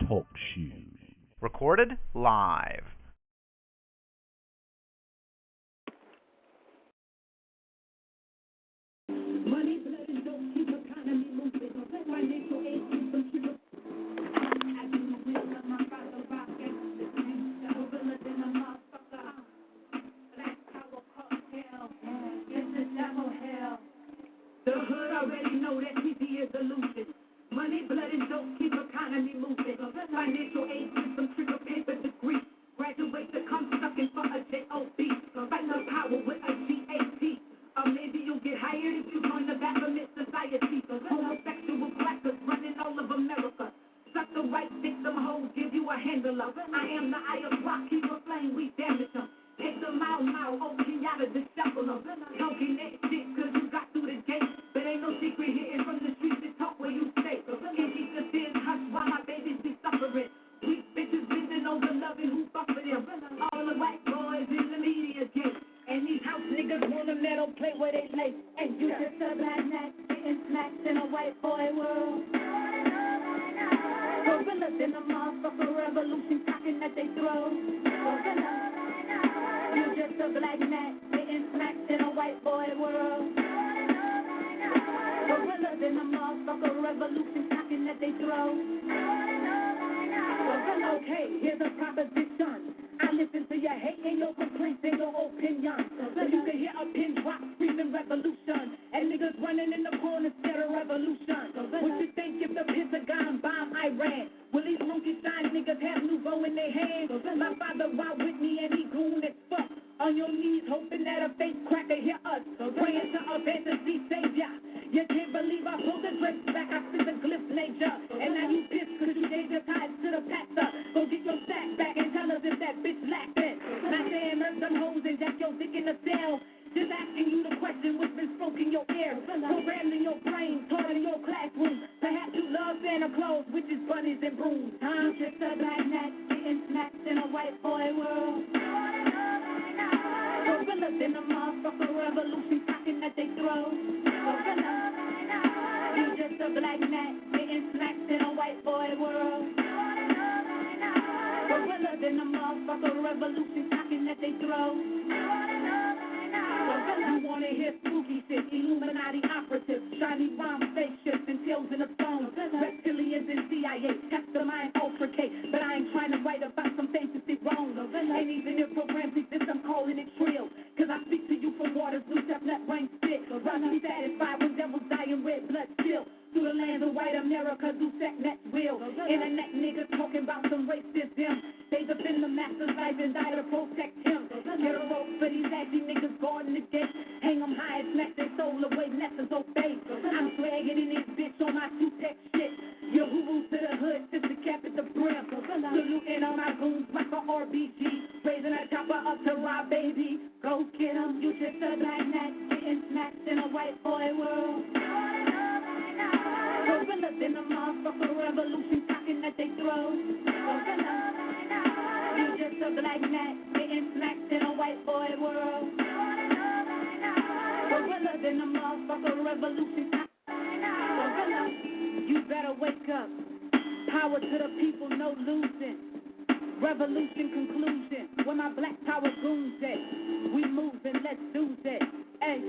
Talk Show. Recorded live. Money, blood, and dope keep economy moving. Financial aid keeps them triple. I do the will of my father, rockin'. The gorillas in the motherfucker. Black power cartel. It's the devil hell. The hood already know that TV is illusion. Money, blood, and dope keep economy moving. Financial aid system, triple paper degree. Graduate to come sucking for a J.O.B. Fight the power with a G.A.T. Or maybe you'll get hired if you join the Baphomet Society. Homosexual blackers running all of America. Suck the right dick, them hoes give you a handler. I am the eye of rock, keep a flame, we damage them. Take the mile, oh, Kenyatta, disciple them. Talking that shit cause you got through the gate. But ain't no secret hitting from the streets to talk where you stay. Can't keep the tears hush while my babies be suffering. Weak bitches bending over loving who fuck for them. All the white boys in the media game. And these house niggas want a metal plate where they lay. And you just a black neck getting smacked in a white boy world. Gorillas in the motherfucker revolution talking that they throw. Gorillas. You just a black neck getting smacked in a white boy world. Gorillas in the motherfucker revolution talking that they throw. Okay, here's a proposition. I listen to your hate and your complaints and your opinions. So you can hear a pin drop screaming revolution. And niggas running in the corners scared of revolution. What you think if the Pentagon bomb Iran? Will these monkey shine niggas have Nouveau in their hands? My father ride with me and he goon as fuck. On your knees hoping that a fake cracker hear us. Praying to a fantasy savior. You can't believe I pulled the drapes back. I spit the glyph nature. And now you pissed cause you gave your tithes to the pastor. Go get your sack back and tell us if that bitch lacked it. Not saying hurt them hoes and jack your dick in the cell. Just asking you the question which been stroking your ear. Programmed in your brain, taught in your classroom. Perhaps you love Santa Claus, witches, bunnies, and brooms. I'm just a black gnat getting smacked in a white boy world. Gorillas in the motherfucker revolution talking that they throw. Gorillas. You just a black gnat getting smacked in a white boy world. Gorillas in the motherfucker revolution talking that they throw. You wanna hear spooky shit, Illuminati operatives, shiny rhyme spaceships and tails in the phone, reptilians and CIA, test the mind, ultricate, but I ain't trying to write about some things that they wrong. Ain't even if programs exist, I'm calling it trill, cause I speak to you from waters loose, that let rain spit, rather be satisfied when devils die in red blood chill. Through the lands of white America, do net real. Internet niggas talking about some racism. They defend the master's life and die to protect him. Get a rope for these ashy niggas guarding the gate. Hang them high and snatch their soul away, messes obey. I'm swagging in this bitch on my two-tech shit. Your hoo-hoo to the hood, sister cap at the brim. Saluting on my goons like a RBG. Raising a chopper up to rob baby. Go get 'em, you just a black gnat getting smacked in a white boy world. Gorillas in the motherfucker revolution talking that they throw. Gorillas. You just a black gnat getting smacked in a white boy world. Gorillas in the motherfucker revolution talking. Gorillas. You better wake up. Power to the people, no losing. Revolution conclusion. Where my black power goons at? We moving, let's do that. Hey.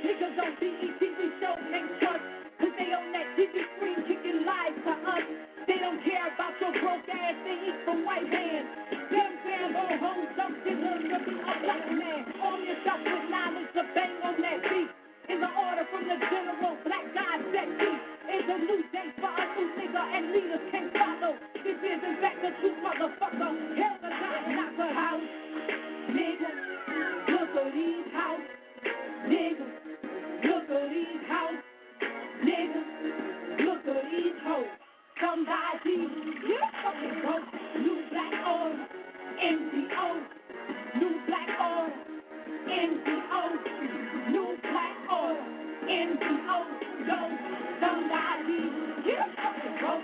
Niggas on BET, we show can't trust, cause they on that NGO, go, somebody. Yeah.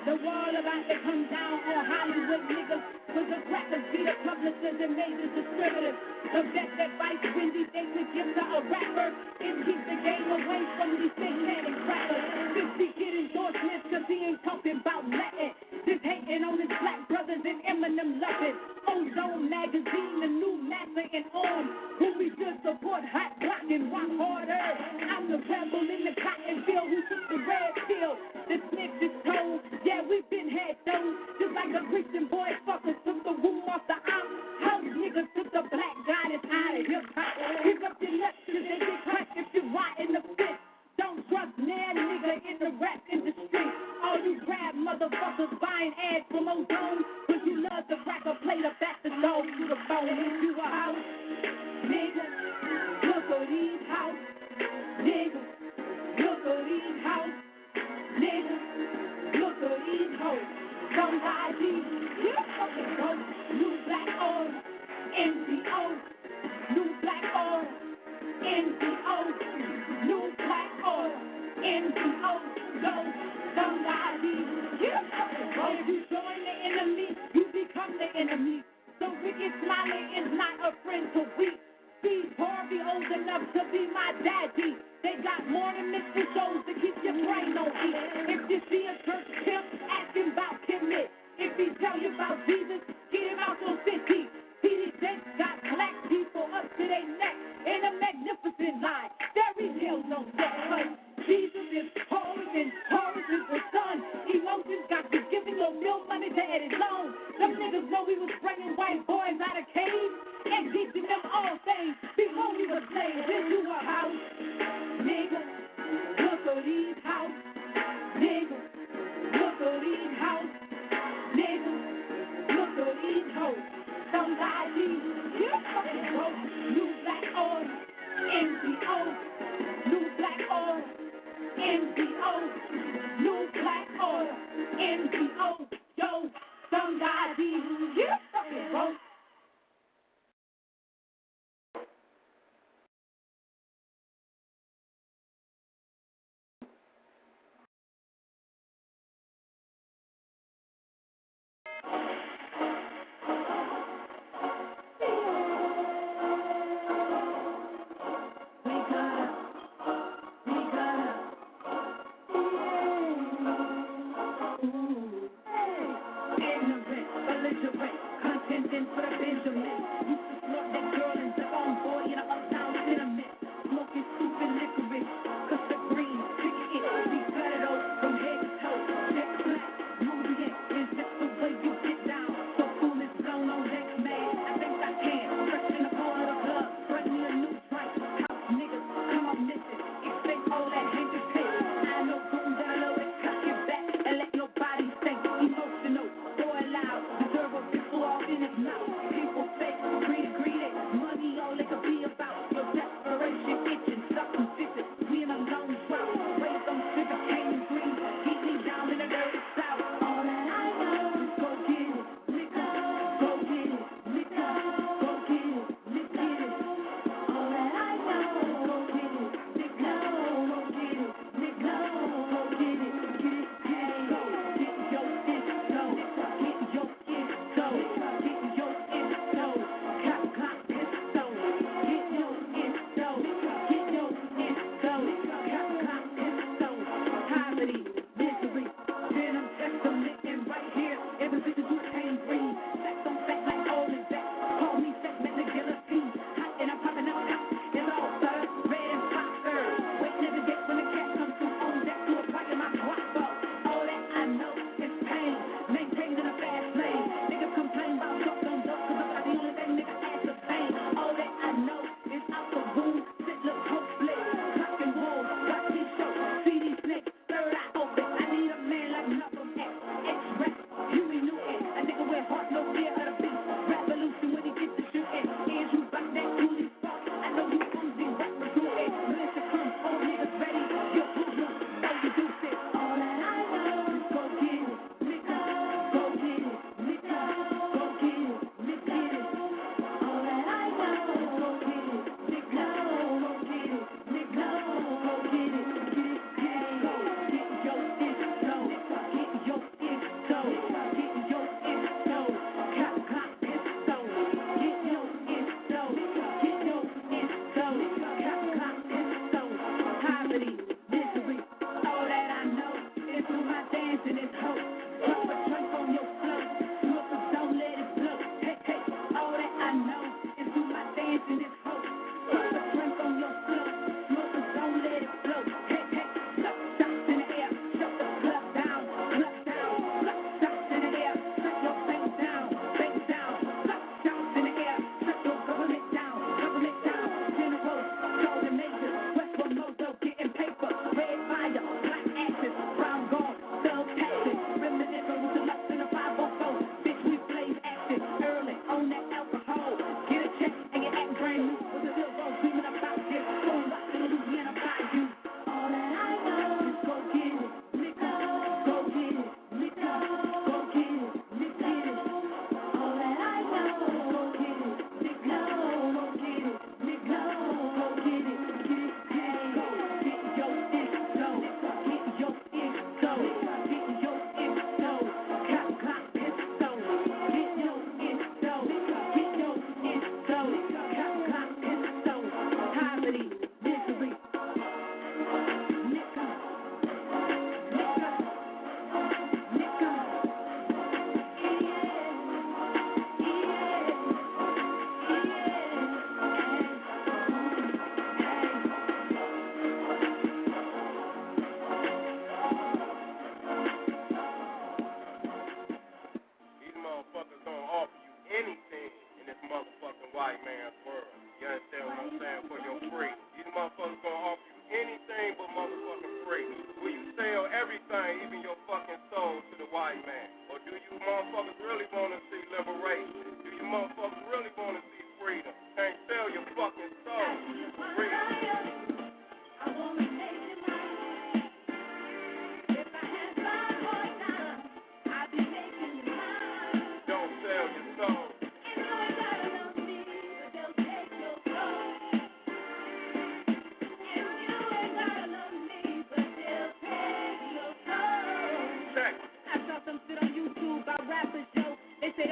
The world about to come down on Hollywood niggas. Cause the crackers be the publishers and major distributors. The best advice Wendy they could give to a rapper is keep the game away from these Thinktank crackers. This be get endorsements cause he ain't talking about nothing. Just hating on his black brothers and Eminem loving. Ozone magazine, the new master and on. Who we should support, hot block and rock harder. I'm the rebel in the cotton field who took the red pill. The snitch is told, yeah, we've been had those. Just like the Christian boy fuckers took the womb off the op. House niggas took the black goddess out of hip hop. Pick up your nuts cause they get crushed if you rot in the fist. Don't trust man nigga in the rap industry. All you grab motherfuckers buying ads from Ozone. Cause you love to crack a plate of back the dog to the bone. If you a house nigga, look at these house nigga, look at these house nigga, look at these hoes. Somebody, you fucking go. New black oil, NGO, new black oil, NGO, new black oil, NGO, go. Somebody, you fucking go. If you join the enemy, you become the enemy. So Ricky Smiley is not a friend to weep. Steve Harvey old enough to be my daddy. They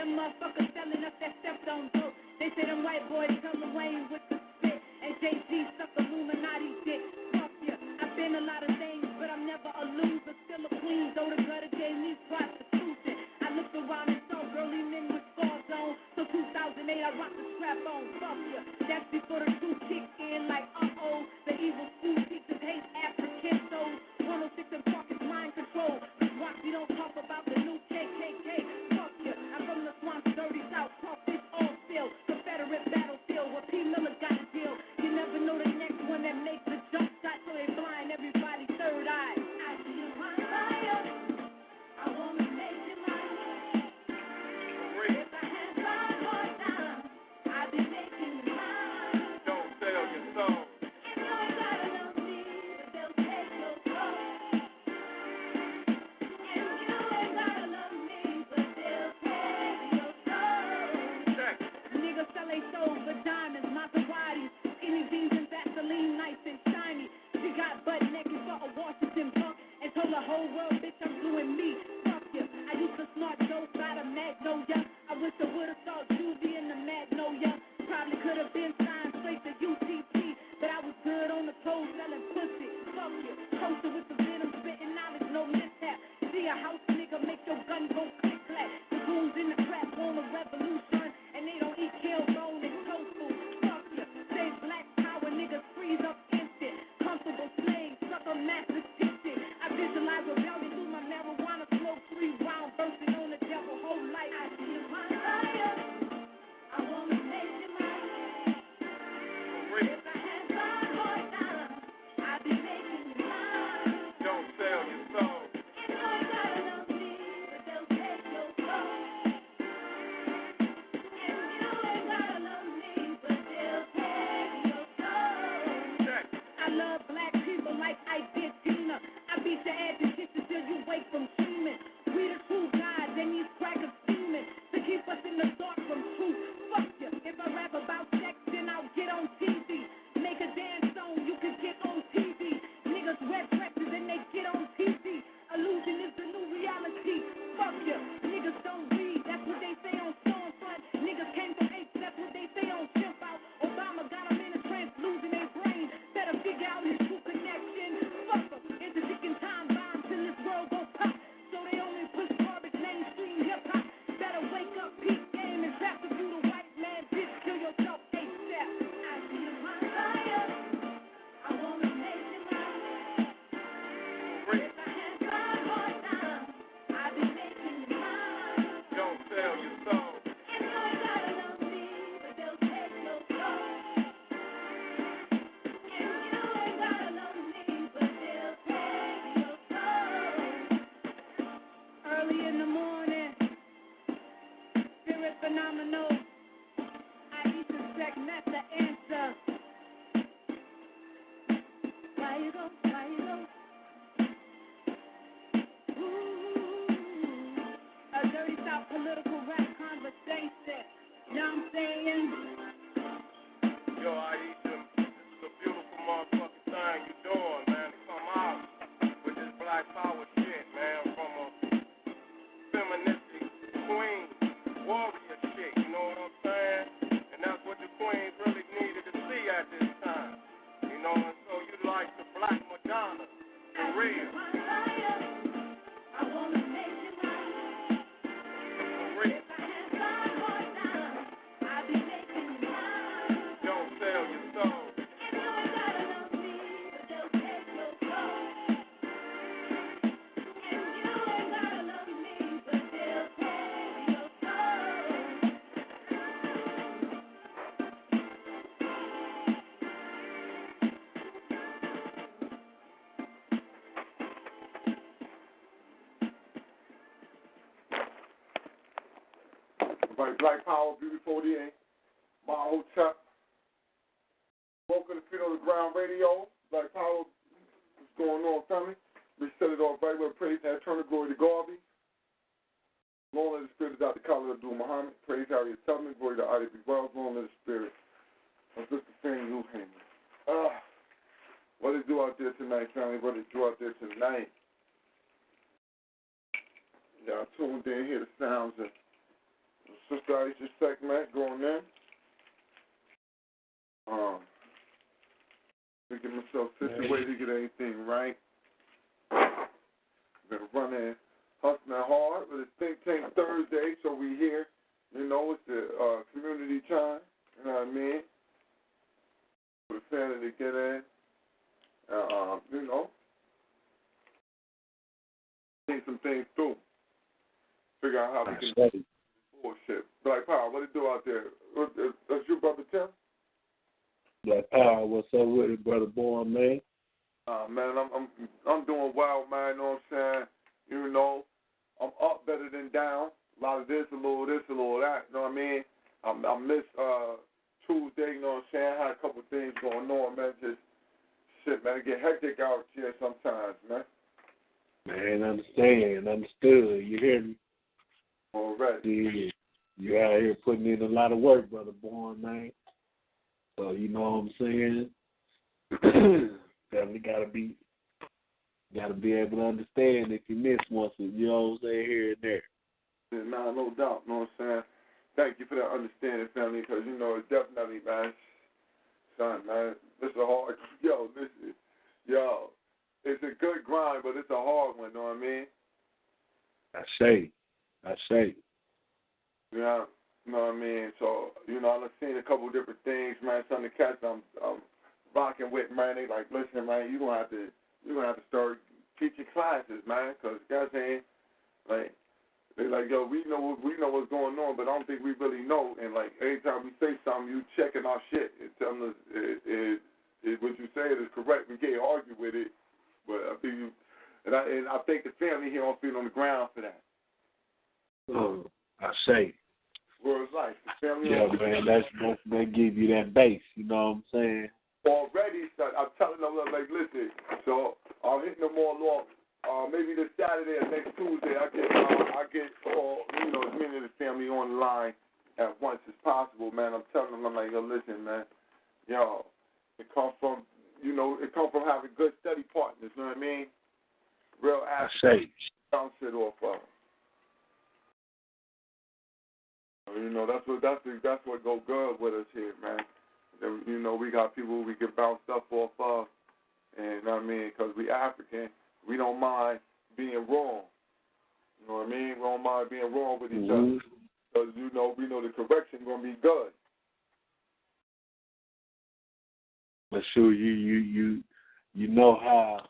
them motherfuckers selling up that step on dope. They say them white boys come to Wayne with the spit. And Jay-Z suck Illuminati dick. Fuck ya. I've been a lot of things, but I'm never a loser. Still a queen, though the gutter gave me prostitution. I looked around and saw girly men with scars on. So 2008, I rocked the strap on. Fuck ya. That's before the truth kicked in like uh-oh. The evil school teachers hate African souls. 106 and Park is mind control. Cause Rocky don't talk about the new KKK. Fuck ya. I'm from the swamp, dirty south. Talk this all still. Confederate battlefield where P. Miller got a deal. You never know the next one that makes the jump shot, so they blind everybody's third eye. I see you on fire. I wanna make you mine. If I had five more times, I'd be making you mine. Don't sell your soul. And you ain't gotta love me, but they'll take your soul. And you ain't gotta love me, but they'll take your soul. Check. Niggas sell they souls for diamonds, Maseratis, skinny jeans and Vaseline, nice and shiny. She got butt naked for a Washington punk and told the whole world, bitch, I'm doing me. Fuck you. I used to snort dope out of Magnolia. I wish I would've saw Juvie in the Magnolia. Probably could've been signed straight to UTP, but I was good on the toes selling pussy. Fuck you. Coaster with the venom, spitting knowledge, no mishap. See a house nigga make your gun go click clack. The goons in the trap want a revolution, and they don't eat kale bone and tofu. Fuck you. Say black power niggas freeze up instant. Comfortable slaves, suck a massive titty. I visualize rebellion through my marijuana smoke, 3 round bursting on the devil whole life. I see you on fire. I wanna make you mine. If I had 5 more times, I'd be making you mine. Don't sell your soul. And you ain't gotta love me, but they'll take your soul. And you ain't gotta love me, but they'll take your soul. Check. I love black people like I did Tina. I beat your ass and kiss you till you wake from dreaming. We the true guys and these crackers scheming to keep us in the dark from truth. Fuck you. If I rap about sex, then I'll get on TV. Make a dance song, you can get on TV. Niggas wear dresses and they get on TV. Illusion is the new reality. Fuck you. Niggas don't read, that's what they say on Stormfront. Niggas came from apes, that's what they say on Chimp Out. Obama got them in a trance, losing their brain. Better figure out his true connection. Fuck them. It's a ticking time bomb till this world go pop. So they only push garbage, mainstream hip-hop. Better wake up, peak game, and rap if you the white man. Bitch, kill yourself ASAP. I see you on fire. I wanna make you mine. If I had 5 more times, I'd be making you mine. Don't sell your soul. And you ain't gotta love me, but they'll take your soul. And you ain't gotta love me, but they'll take your soul. Early in the morning, spirit phenomenal. I eat the sex, that's the answer. Why you go? Why you go? Ooh, a dirty South political rap conversation. You know what I'm saying? Yo, Aisha, this is a beautiful motherfucking thing you doing, man. To come out with this black power shit, man, from a feministic queen, warrior shit, you know what I'm saying? And that's what the queens really needed to see at this time. You know, and so you like the black Madonna, for real. I wanna make you mine. For real. If I had 5 more times, I'd be making you mine. Don't sell your soul. And you ain't gotta love me, but they'll take your soul. And you ain't gotta love me, but they'll take your soul. Everybody, Black Power, Beauty 48, my hotel. Welcome to Feet on the Ground Radio. Black Power, what's going on, family? We set it off right with praise and turn the glory to Garvey. Long live the spirit of Dr. Khalid Abdul Muhammad. Praise Harriet Tubman. Glory to Ida B. Wells. Long live the spirit of Mr. Sam Newhaven. What did do out there tonight, family? What did do out there tonight? Y'all tuned in, hear the sounds of Sister Aisha segment going in. To get myself situated to get anything right. Been running, hustling hard, but it's Thinktank Thursday, so we here. You know, it's the community time. You know what I mean? For the family to get in. You know, think some things through. Figure out how we can bullshit. Black Power, what it do out there? That's your brother Tim? Black Power, what's up with it, brother Born, man? Man, I'm doing well, man. You know what I'm saying? You know, I'm up better than down. A lot of this, a little this, a little that. You know what I mean? I missed Tuesday. You know what I'm saying? I had a couple things going on, man. Just shit, man. It get hectic out here sometimes, man. Man, understood. You hear me? Already. You out here putting in a lot of work, brother Born, man. So you know what I'm saying? Definitely gotta be able to understand if you miss once, you know what I'm saying, here and there. Yeah, nah, no doubt, you know what I'm saying? Thank you for that understanding, family, because, you know, it's definitely, man, son, man, this is a hard, it's a good grind, but it's a hard one, you know what I mean? I say. Yeah, you know what I mean? So, you know, I've seen a couple different things, man. Some of the cats I'm rocking with, man, they like, listen, man, you're gonna have to start teaching classes, man, because guys ain't like, they like, yo, we know what's going on, but I don't think we really know. And like, anytime we say something, you checking our shit and telling us what you say is correct. We can't argue with it, but I think you, and I think the family here don't feel on the ground for that. I say. Whereas like the family, yeah, man, they give you that base. You know what I'm saying? Already, I'm telling them, like, listen, so I'm hitting them all off. Maybe this Saturday or next Tuesday, I get all, you know, as many of the family on the line at once as possible, man. I'm telling them, I'm like, yo, listen, man, yo, it come from having good, steady partners, you know what I mean? Real assets. Bounce it off of. You know, that's what go good with us here, man. You know, we got people we can bounce stuff off of, and you know what I mean, because we African, we don't mind being wrong. You know what I mean? We don't mind being wrong with each other, because you know we know the correction gonna be good. But sure, you know how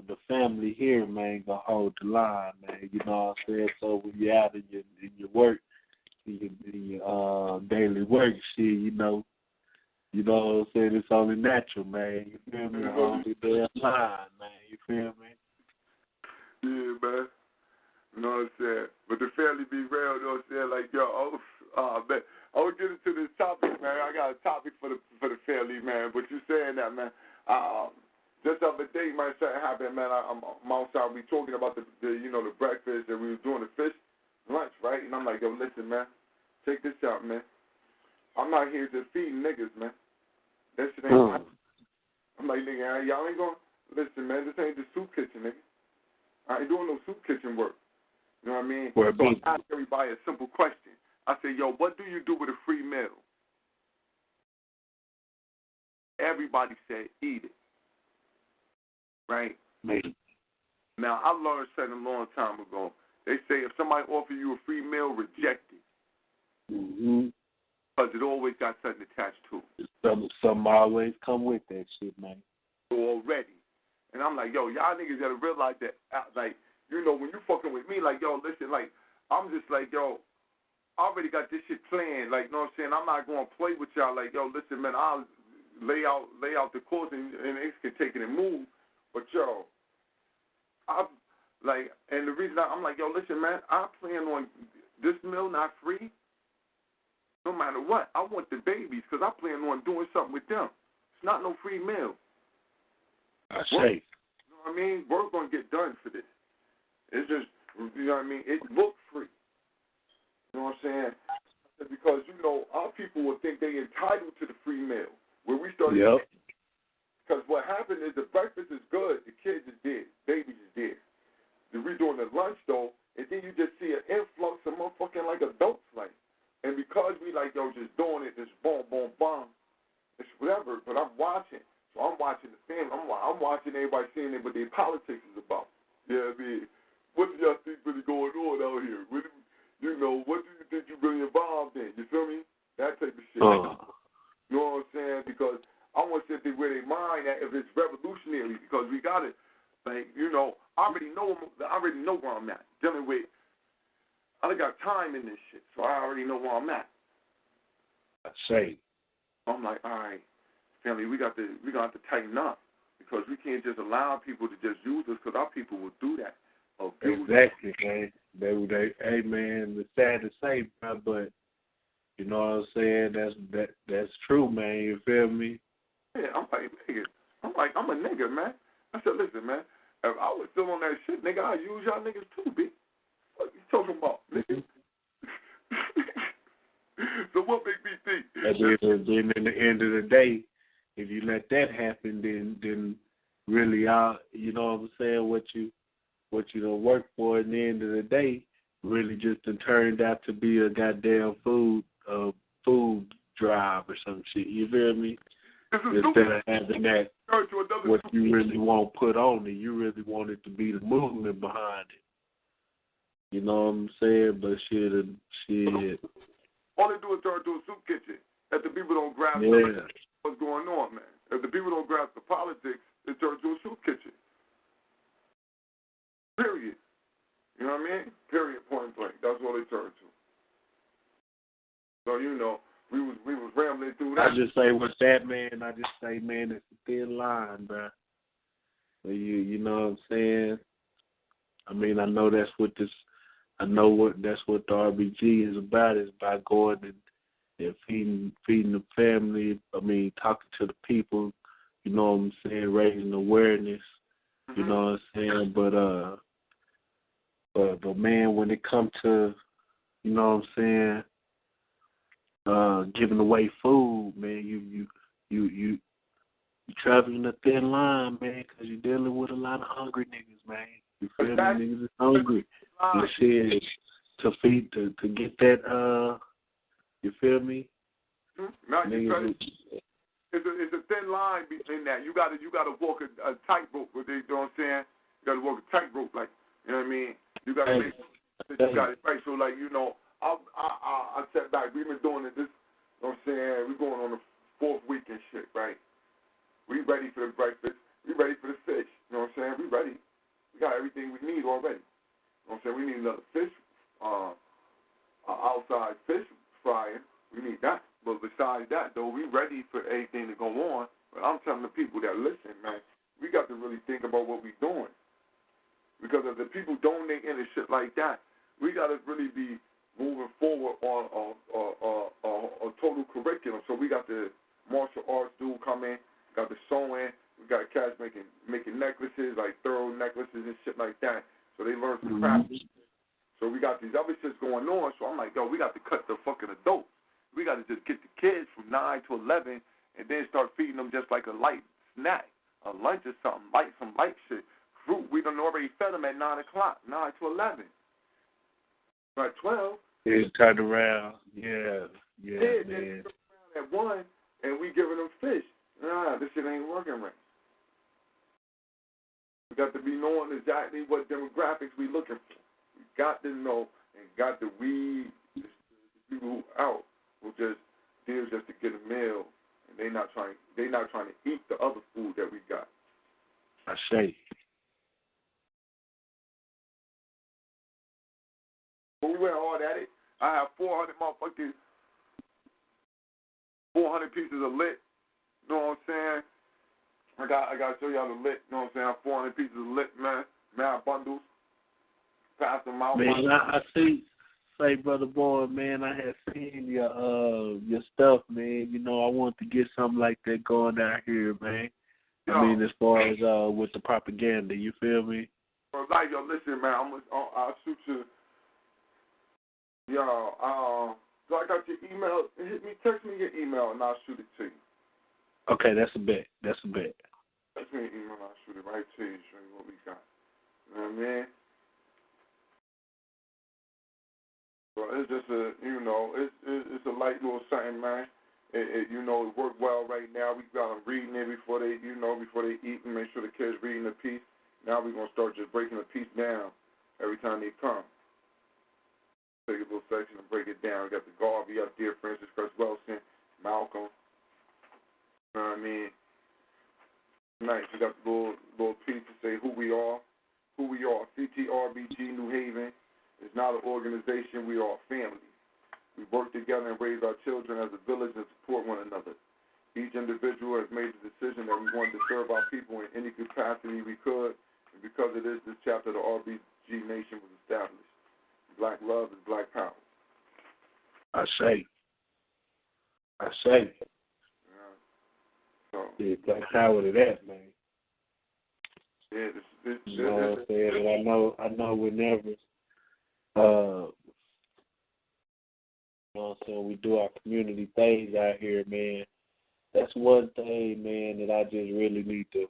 the family here, man, gonna hold the line, man. You know what I'm saying? So when you're out in your work, in your daily work, shit, you know what I'm saying? It's only natural, man. You feel me? Hold the damn line, man. You feel me? Yeah, man. You know what I'm saying? But the family be real, you know what I'm saying? Like, yo, man. I will get into this topic, man. I got a topic for the family, man. But you saying that, man. Just the other day, man, something happened, man. I'm outside. We talking about the breakfast, and we was doing the fish lunch, right? And I'm like, yo, listen, man, check this out, man. I'm not here to feed niggas, man. That shit ain't right. I'm like, nigga, y'all ain't going, listen, man, this ain't the soup kitchen, nigga. I ain't doing no soup kitchen work. You know what I mean? So I ask everybody a simple question. I say, yo, what do you do with a free meal? Everybody said, eat it. Right? Maybe. Now, I learned something a long time ago. They say if somebody offers you a free meal, reject it. Mm-hmm. Because it always got something attached to it. Something always come with that shit, man. Already. And I'm like, yo, y'all niggas gotta realize that, like, you know, when you fucking with me, like, yo, listen, like, I'm just like, yo, I already got this shit planned. Like, you know what I'm saying? I'm not going to play with y'all. Like, yo, listen, man, I'll lay out the course and they can take it and move. But, yo, I'm like, and the reason I'm like, yo, listen, man, I plan on this meal not free no matter what. I want the babies because I plan on doing something with them. It's not no free meal. I say. You know what I mean? Work going to get done for this. It's just, you know what I mean? It looks free. You know what I'm saying? Because, you know, our people will think they entitled to the free meal. Where we started. Yep. Because what happened is the breakfast is good, the kids is dead, babies is dead. We doing the lunch, though, and and then you just see an influx of motherfucking like adults, like, and because we like, yo, just doing it, just boom, boom, boom, it's whatever. But I'm watching, so I'm watching the family. I'm watching everybody seeing it, what their politics is about. Yeah, I mean, what do y'all think really going on out here? What do you think you really involved in? You feel me? That type of shit. You know what I'm saying? Because I want to see where they mind at if it's revolutionary. Because we got it, like, you know, I already know where I'm at. Dealing with, I got time in this shit, so I already know where I'm at. I say. I'm like, all right, family, we got to tighten up because we can't just allow people to just use us because our people will do that. Exactly, man. Hey, man, it's sad to say, bro, but you know what I'm saying? That's true, man. You feel me? Yeah, I'm like, nigga. I'm a nigga, man. I said, listen, man, if I was still on that shit, nigga, I'd use y'all niggas too, B. What you talking about, nigga? So what make me think? And then in the end of the day, if you let that happen, then really, you know what I'm saying, what you don't work for at the end of the day really just turned out to be a goddamn food drive or some shit. You feel me? Instead of having that, what you really want put on it, you really want it to be the movement behind it. You know what I'm saying? But shit. All they do is turn to a soup kitchen. If the people don't grasp what's going on, man. If the people don't grasp the politics, it turns to a soup kitchen. Period. You know what I mean? Period, point blank. That's what they turn to. So, you know, we was rambling through that. I just say with that, man, it's a thin line, bro. You know what I'm saying? I mean, I know that's what the RBG is about. It's about going and feeding the family. I mean, talking to the people. You know what I'm saying? Raising awareness. Mm-hmm. You know what I'm saying? But man, when it comes to, you know what I'm saying, giving away food, man, you traveling a thin line, man, because you're dealing with a lot of hungry niggas, man. You feel me? Niggas is hungry. You shit to feed to get that. You feel me? Niggas, it's a thin line in that. You gotta walk a tightrope. You know what I'm saying? You gotta walk a tightrope, like, you know what I mean? You gotta make sure you got it right. So, like, you know, I sat back. We've been doing it. This, you know what I'm saying? We're going on the 4th week and shit, right? We ready for the breakfast. We ready for the fish. You know what I'm saying? We ready. We got everything we need already. You know what I'm saying? We need another fish, outside fish frying. We need that. But besides that, though, we ready for everything to go on. But I'm telling the people that listen, man, we got to really think about what we're doing. Because if the people donate into shit like that, we got to really be moving forward on a total curriculum. So we got the martial arts dude come in, got the sewing, we got cats making necklaces, like thorough necklaces and shit like that. So they learn some craft. So we got these other shits going on. So I'm like, yo, we got to cut the fucking adults. We got to just get the kids from 9 to 11 and then start feeding them just like a light snack, a lunch or something, some light shit. Fruit, we done already fed them at 9 o'clock, 9 to 11. By 12. It turned around. Yeah, man. Then at 1, and we giving them fish. Nah, this shit ain't working right. We got to be knowing exactly what demographics we looking for. We got to know and got to weed the people out who just deal just to get a meal, and they not trying to eat the other food that we got. I say. When we went hard at it, I have 400 pieces of lit. You know what I'm saying? I got to show y'all the lit. You know what I'm saying? I have 400 pieces of lit, man. Mad bundles. Pass them out. Man, I see. Say, brother boy, man, I had seen your stuff, man. You know, I want to get something like that going out here, man. I mean, as far as with the propaganda, you feel me? Like, yo, listen, man, I'll shoot you. Yo, so I got your email. Text me your email, and I'll shoot it to you. Okay, that's a bet. Text me an email, and I'll shoot it right to you, show you what we got. You know what I mean? Well, it's just it's a light little something, man. It worked well right now. We got them reading it before they eat and make sure the kids reading the piece. Now we're going to start just breaking the piece down every time they come. Take a little section and break it down. We got the Garvey up there, Francis Chris Wilson, Malcolm. You know what I mean? Nice. We got the little piece to say who we are. Who we are. CTRBG New Haven is not an organization. We are a family. We work together and raise our children as a village and support one another. Each individual has made the decision that we wanted to serve our people in any capacity we could, and because of this chapter of the RBG Nation was established. Black love is black power. I say. Yeah. So, yeah, black power to that, man. Yeah, you know what I'm saying? And I know whenever, you know what I'm saying, we do our community things out here, man. That's one thing, man, that I just really need to,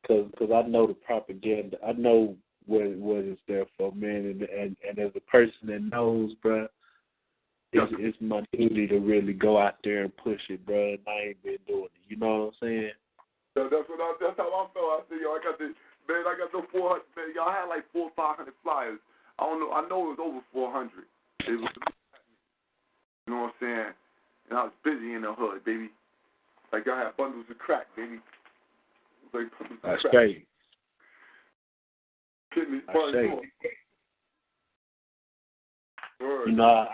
because I know the propaganda. I know what it's there for, man. And as a person that knows, bro, it's my duty to really go out there and push it, bro. And I ain't been doing it. You know what I'm saying? So that's how I felt. I said, I got the 400. Man, y'all had like 400 or 500 flyers. I don't know. I know it was over 400. It was, you know what I'm saying? And I was busy in the hood, baby. Like y'all had bundles of crack, baby. Like bundles of That's crack. great. Kidneys I burned say. off. You know,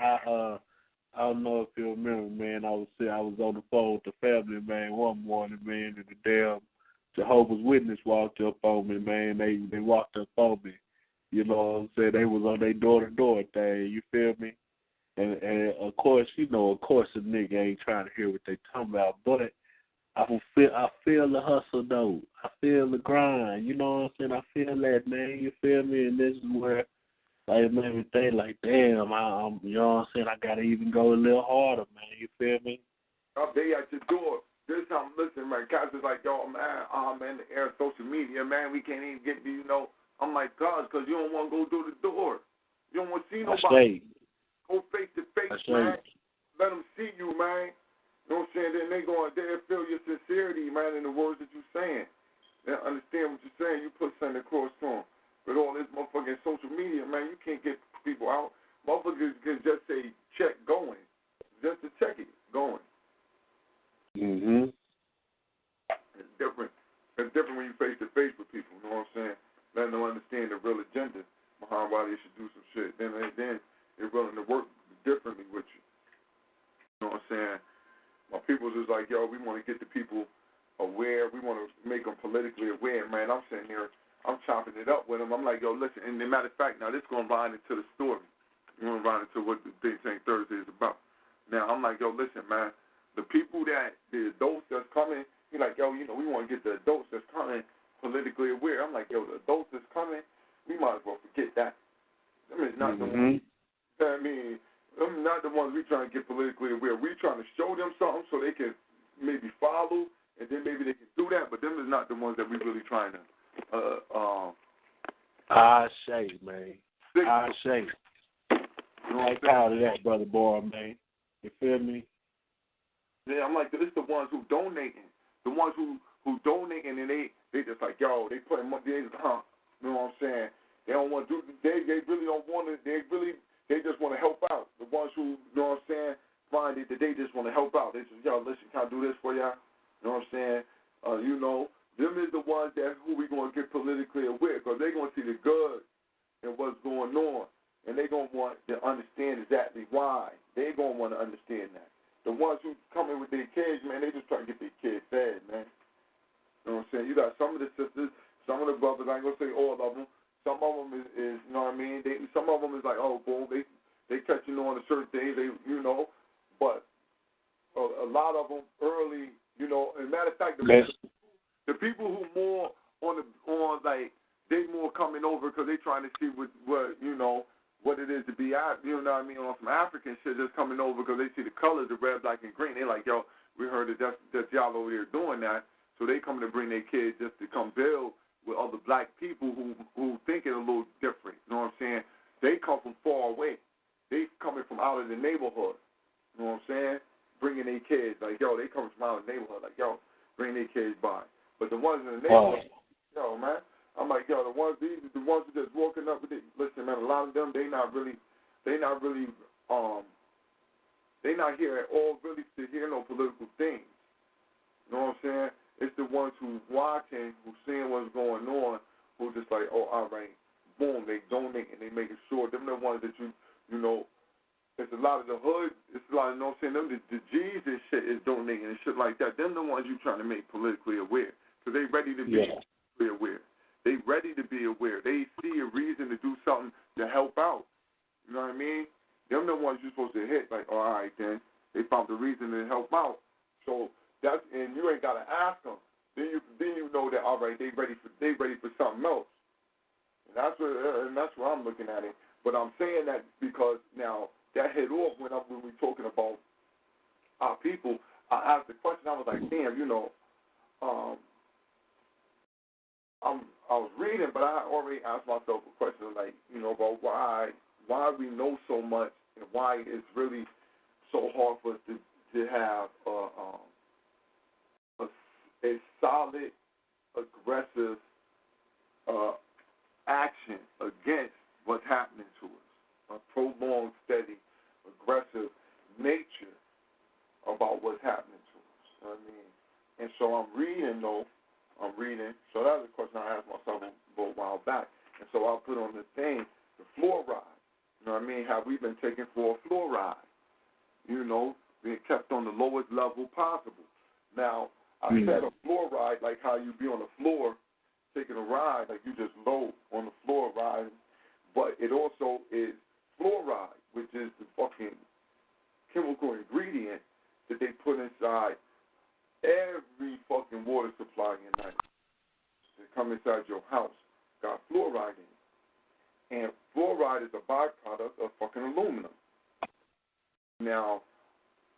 I don't know if you remember, man. I was on the phone with the family, man, one morning, man, and the damn Jehovah's Witness walked up on me, man. They walked up on me. You know what I'm saying? They was on their door-to-door thing. You feel me? And of course, a nigga ain't trying to hear what they talking about, but I feel the hustle though. I feel the grind. You know what I'm saying? I feel that, man. You feel me? And this is where it made me think like, damn, I'm you know what I'm saying? I gotta even go a little harder, man. You feel me? They at your door. This time, listen, man. Guys is like, yo, man, the air social media, man. We can't even get you know. I'm like, God, because you don't want to go through the door. You don't want to see nobody. Go face to face, man. Let them see you, man. You know what I'm saying? Then they'll feel your sincerity, man, in the words that you're saying. They'll understand what you're saying. You put something across to them. With all this motherfucking social media, man, you can't get people out. Motherfuckers can just say, check going. Just to check it, going. Mm-hmm. It's different. It's different when you face to face with people, you know what I'm saying? Letting them understand the real agenda behind why they should do some shit. Then they're willing to work differently with you. You know what I'm saying? My people's is like, yo, we want to get the people aware. We want to make them politically aware. Man, I'm sitting here, I'm chopping it up with them. I'm like, yo, listen, and as a matter of fact, now this is going to run into the story. We're going to run into what the Thinktank Thursday is about. Now, I'm like, yo, listen, man, the people the adults that's coming, you're like, yo, we want to get the adults that's coming politically aware. I'm like, yo, the adults that's coming, we might as well forget that. Them is not the ones. You know what I mean? Them not the ones we trying to get politically aware. We trying to show them something so they can maybe follow, and then maybe they can do that. But them is not the ones that we really trying to. I say, man. You know I'm proud of that, brother boy, man. You feel me? Yeah, I'm like, it's the ones who donating. The ones who donating, and they just like, yo, they putting money. You know what I'm saying? They don't want to do. They really don't want to. They just want to help out. The ones who, you know what I'm saying, find it that they just want to help out. They just, yo, listen, can I do this for y'all? You know what I'm saying? Them is the ones who we going to get politically aware, because they going to see the good in what's going on, and they going to want to understand exactly why. They going to want to understand that. The ones who come in with their kids, man, they just trying to get their kids fed, man. You know what I'm saying? You got some of the sisters, some of the brothers, I ain't going to say all of them. Some of them is you know what I mean? Some of them is like, oh, boom, they catching on to certain things, but a lot of them early, as a matter of fact, the people who more on like, they more coming over because they trying to see what it is to be, you know what I mean, on some African shit, just coming over because they see the colors, the red, black, and green. They like, yo, we heard that's y'all over there doing that, so they coming to bring their kids just to come build with other black people who think it a little different. You know what I'm saying? They come from far away. They in the neighborhood. You know what I'm saying? Bringing their kids, like, yo, they come from out of the neighborhood, like, yo, bring their kids by. But the ones in the neighborhood, yo, man, I'm like, yo, the ones who just walking up with it. Listen, man, a lot of them, they not here at all really to hear no political things. You know what I'm saying? It's the ones who watching, who seeing what's going on, who just like, oh, all right, boom, they donate and they making sure. Them the ones that you know, it's a lot of the hood, it's a lot of, you know what I'm saying, them the G's and shit is donating and shit like that. Them the ones you trying to make politically aware. Because they ready to be politically aware. They ready to be aware. They see a reason to do something to help out. You know what I mean? Them the ones you're supposed to hit, like, oh, all right, then. They found the reason to help out. So that's, and you ain't got to ask them. Then you know that, all right, they ready for something else. And that's where I'm looking at it. But I'm saying that because now that hit off when we talking about our people. I asked the question. I was like, damn, you know, I was reading, but I already asked myself a question, like, you know, about why we know so much and why it's really so hard for us to have a solid, aggressive action against what's happening to us. A prolonged, steady, aggressive nature about what's happening to us. You know what I mean? And so I'm reading. So that was a question I asked myself a while back. And so I put on the thing, the fluoride. You know what I mean? How we've been taking for a fluoride. You know, being kept on the lowest level possible. Now, I said a fluoride, like how you be on the floor taking a ride, like you just low on the floor riding. But it also is fluoride, which is the fucking chemical ingredient that they put inside every fucking water supply in that come inside your house. Got fluoride in it. And fluoride is a byproduct of fucking aluminum. Now,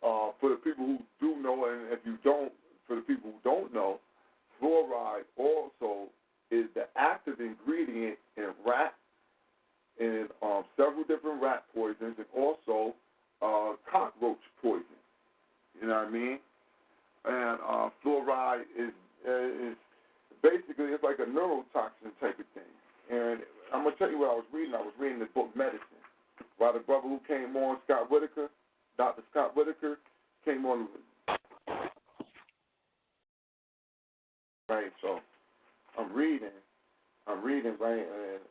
for the people who do know, and if you don't, for the people who don't know, fluoride also is the active ingredient in several different rat poisons and also cockroach poison. You know what I mean? And fluoride is basically, it's like a neurotoxin type of thing. And I'm going to tell you what I was reading. I was reading the book Medicine by the brother who came on, Dr. Scott Whitaker, came on. Right, so I'm reading, right, and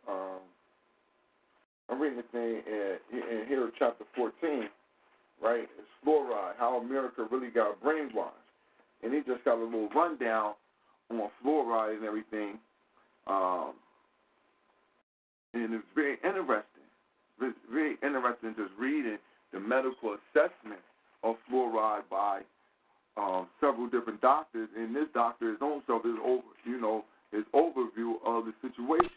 I'm reading the thing in here, chapter 14, right? It's fluoride, how America really got brainwashed. And he just got a little rundown on fluoride and everything. And it's very interesting. It's very interesting just reading the medical assessment of fluoride by several different doctors, and this doctor, his own self, his overview of the situation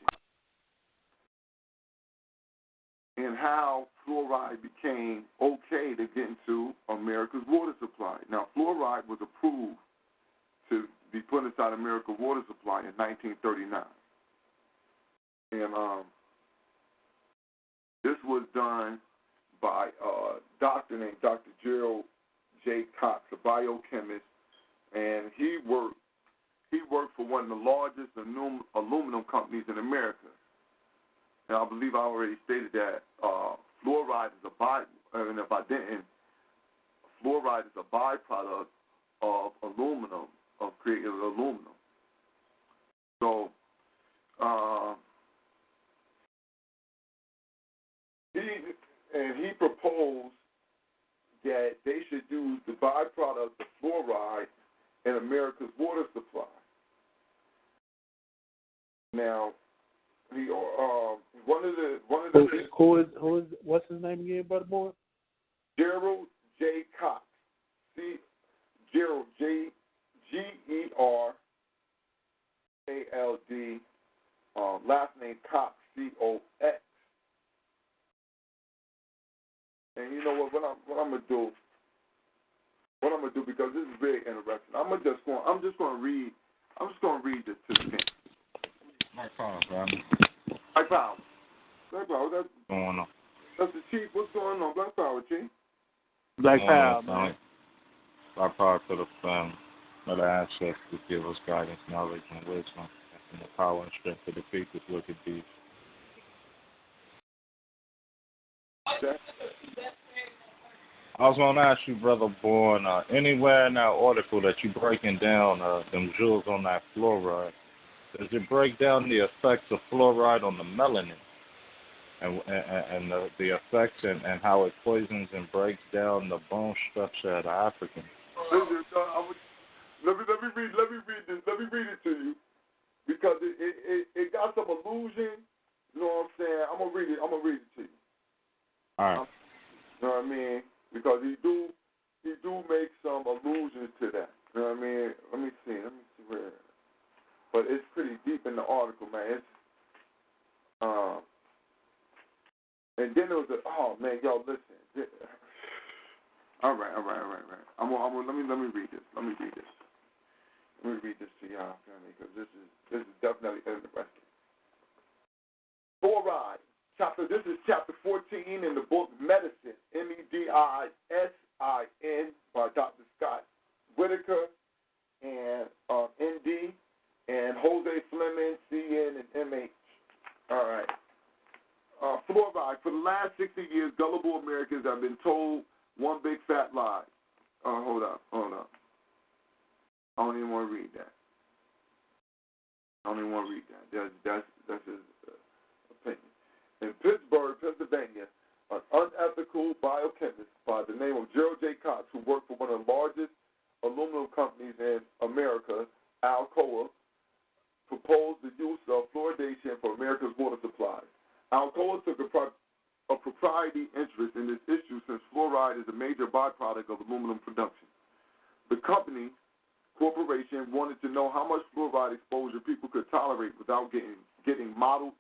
and how fluoride became okay to get into America's water supply. Now, fluoride was approved to be put inside America's water supply in 1939. And this was done by a doctor named Dr. Gerald J. Cox, a biochemist, and he worked for one of the largest aluminum companies in America. And I believe I already stated that fluoride is fluoride is a byproduct of aluminum, of creating aluminum. So he proposed that they should use the byproduct of fluoride in America's water supply. Now, what's his name again, brother boy? Gerald J. Cox. Gerald J. Gerald, last name Cox, C-O-X. And you know what I'm gonna do? What I'm gonna do, because this is very interesting. I'm just gonna read this to the king. Mike Powell, bro. Mike Powell. That's going on. That's the Chief. What's going on? Black Power, Chief. Black Power, man. Black Power to the another access to give us guidance, knowledge, and wisdom, and the power and strength to defeat this wicked deed. Okay. I was going to ask you, Brother Bourne, anywhere in that article that you're breaking down them jewels on that fluoride, does it break down the effects of fluoride on the melanin and the effects and how it poisons and breaks down the bone structure of the African? Let me read it to you because it got some illusion. You know what I'm saying? I'm gonna read it to you. All right. You know what I mean? Because he do make some allusions to that. You know what I mean? Let me see where. But it's pretty deep in the article, man. It's and then there was y'all listen. All right. Let me read this. Let me read this to y'all, family, because this is definitely interesting. Fluoride. This is chapter 14 in the book Medicine, Medicin, by Dr. Scott Whitaker and ND, and Jose Fleming, CN, and MH. All right. Fluoride. For the last 60 years, gullible Americans have been told one big fat lie. Hold up. I don't even want to read that. That's his opinion. In Pittsburgh, Pennsylvania, an unethical biochemist by the name of Gerald J. Cox, who worked for one of the largest aluminum companies in America, Alcoa, proposed the use of fluoridation for America's water supply. Alcoa took a proprietary interest in this issue since fluoride is a major byproduct of aluminum production. The corporation wanted to know how much fluoride exposure people could tolerate without getting mottled,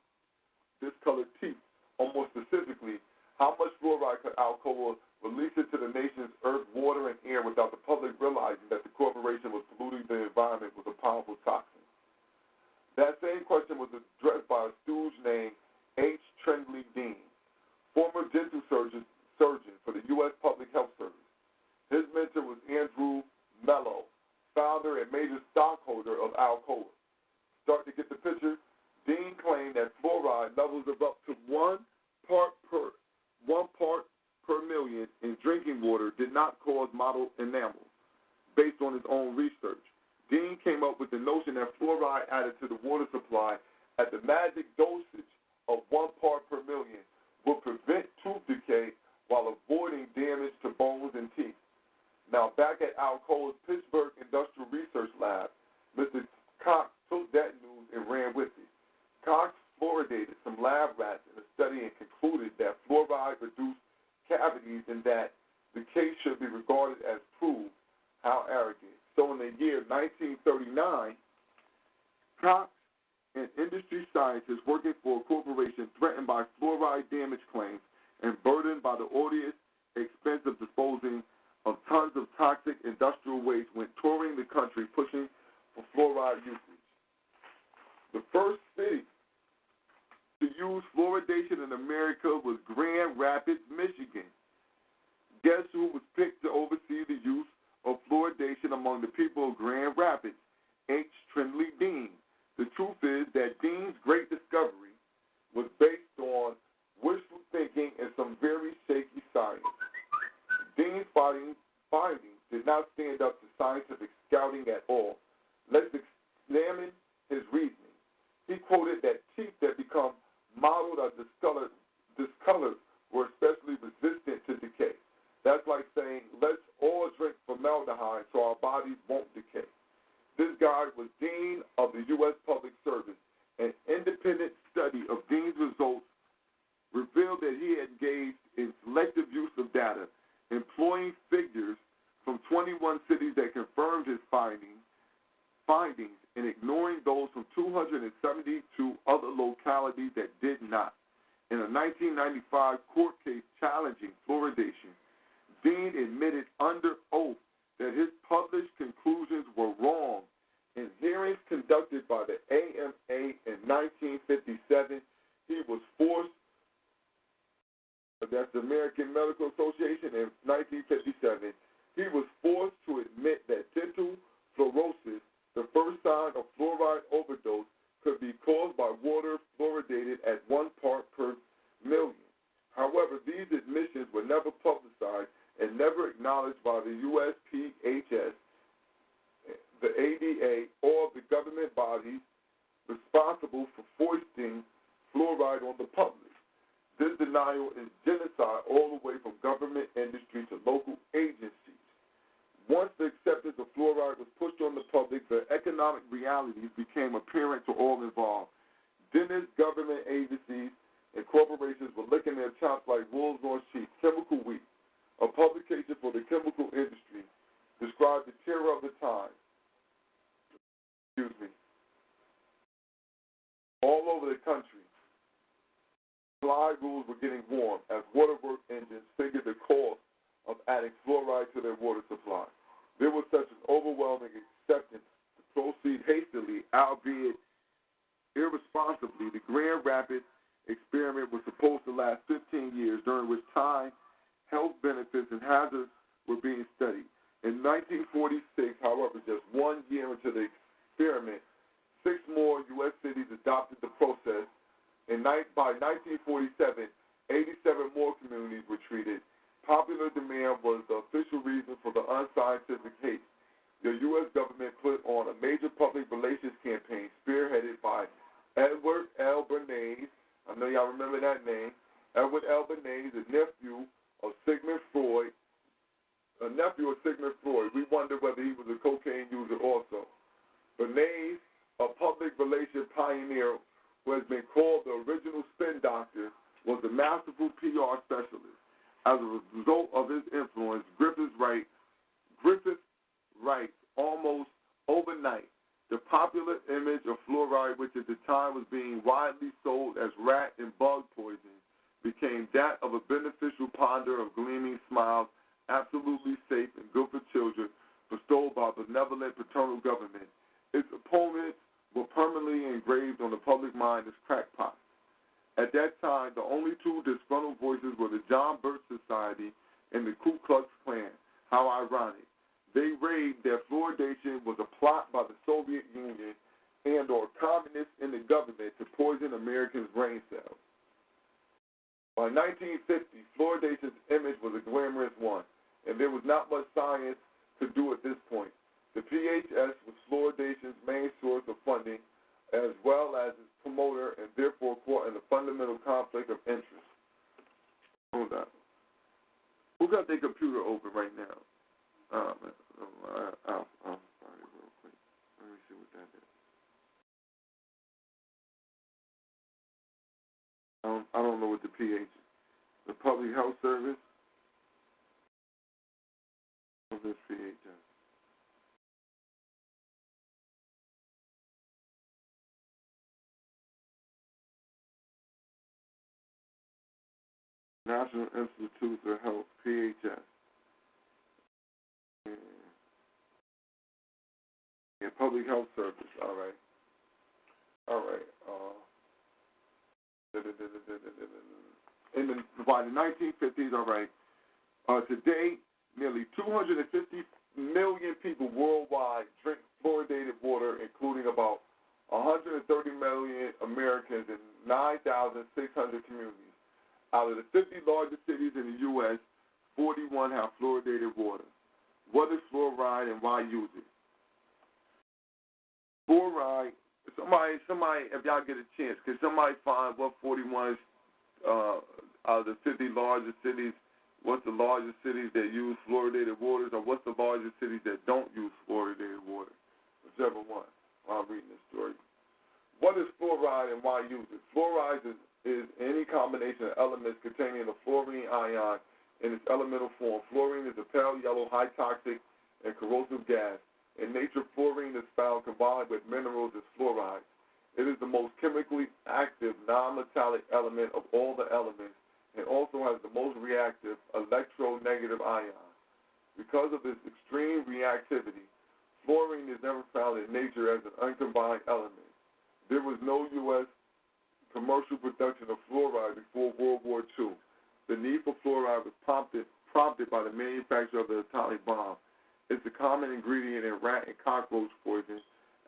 discolored teeth. Almost specifically, how much fluoride could Alcoa release into the nation's earth, water, and air without the public realizing that the corporation was polluting the environment with a powerful toxin? That same question was addressed by a stooge named H. Trindley Dean, former dental surgeon for the U.S. Public Health Service. His mentor was Andrew Mello, founder and major stockholder of Alcoa. Start to get the picture? Dean claimed that fluoride levels of up to 1 part per million in drinking water did not cause mottled enamel, based on his own research. Dean came up with the notion that fluoride added to the water supply at the magic dosage of 1 part per million would prevent tooth decay while avoiding damage to bones and teeth. Now, back at Alcoa's Pittsburgh Industrial Research Lab, Mr. Cox took that news and ran with it. Cox fluoridated some lab rats in a study and concluded that fluoride reduced cavities and that the case should be regarded as proved. How arrogant. So in the year 1939, Cox, an industry scientist working for a corporation threatened by fluoride damage claims and burdened by the odious expense of disposing of tons of toxic industrial waste, went touring the country pushing for fluoride usage. The first city to use fluoridation in America was Grand Rapids, Michigan. Guess who was picked to oversee the use of fluoridation among the people of Grand Rapids? H. Trindley Dean. The truth is that Dean's great discovery was based on wishful thinking and some very shaky science. Dean's findings did not stand up to scientific scouting at all. Let's examine his reasoning. He quoted that teeth that become mottled or discolored were especially resistant to decay. That's like saying, let's all drink formaldehyde so our bodies won't decay. This guy was Dean of the U.S. Public Service. An independent study of Dean's results revealed that he had engaged in selective use of data, employing figures from 21 cities that confirmed his findings and ignoring those from 272 other localities that did not. In a 1995 court case challenging fluoridation, Dean admitted under oath that his published conclusions were wrong. In hearings conducted by the AMA in 1957, he was forced, responsible for foisting fluoride on the public. This denial is genocide all the way from government, industry, to local agencies. Once the acceptance of fluoride was pushed on the public, the economic realities became apparent to all involved. Dentists, government agencies, and corporations were licking their chops like wolves on sheep. Chemical Week, a publication for the chemical industry, described the terror of the time. All over the country, supply rules were getting warm as waterworks engines figured the cost of adding fluoride to their water supply. There was such an overwhelming acceptance to proceed hastily, albeit irresponsibly. The Grand Rapids experiment was supposed to last 15 years, during which time health benefits and hazards were being studied. In 1946, however, just 1 year into the experiment, 6 more U.S. cities adopted the process. By 1947, 87 more communities were treated. Popular demand was the official reason for the unscientific hate. The U.S. government put on a major public relations campaign spearheaded by Edward L. Bernays. I know y'all remember that name. Edward L. Bernays, the nephew of Sigmund Freud. We wonder whether he was a cocaine user also. Bernays, a public relations pioneer who has been called the original spin doctor, was a masterful PR specialist. As a result of his influence, Griffith writes almost overnight, the popular image of fluoride, which at the time was being widely sold as rat and bug poison, became that of a beneficial ponder of gleaming smiles, absolutely safe and good for children, bestowed by benevolent paternal government. Its opponents were permanently engraved on the public mind as crackpots. At that time, the only two disgruntled voices were the John Birch Society and the Ku Klux Klan. How ironic. They raved that fluoridation was a plot by the Soviet Union and or communists in the government to poison Americans' brain cells. By 1950, fluoridation's image was a glamorous one, and there was not much science to do at this point. The PHS was fluoridation's main source of funding, as well as its promoter, and therefore caught in a fundamental conflict of interest. Hold on. Who got their computer open right now? I'll start it real quick. Let me see what that is. I don't know what the PH is. The Public Health Service. What is PHS? National Institute of Health, PHS. Yeah, Public Health Service, all right. By the 1950s, all right. Today, nearly 250 million people worldwide drink fluoridated water, including about 130 million Americans in 9,600 communities. Out of the 50 largest cities in the U.S., 41 have fluoridated water. What is fluoride and why use it? Fluoride, somebody, if y'all get a chance, can somebody find what 41 out of the 50 largest cities, what's the largest cities that use fluoridated waters, or what's the largest cities that don't use fluoridated water? Whichever one. I'm reading this story. What is fluoride and why use it? Fluoride is any combination of elements containing a fluorine ion in its elemental form. Fluorine is a pale yellow, high toxic, and corrosive gas. In nature, fluorine is found combined with minerals as fluorides. It is the most chemically active non-metallic element of all the elements and also has the most reactive electronegative ion. Because of its extreme reactivity, fluorine is never found in nature as an uncombined element. There was no U.S. commercial production of fluoride before World War II. The need for fluoride was prompted by the manufacture of the atomic bomb. It's a common ingredient in rat and cockroach poison,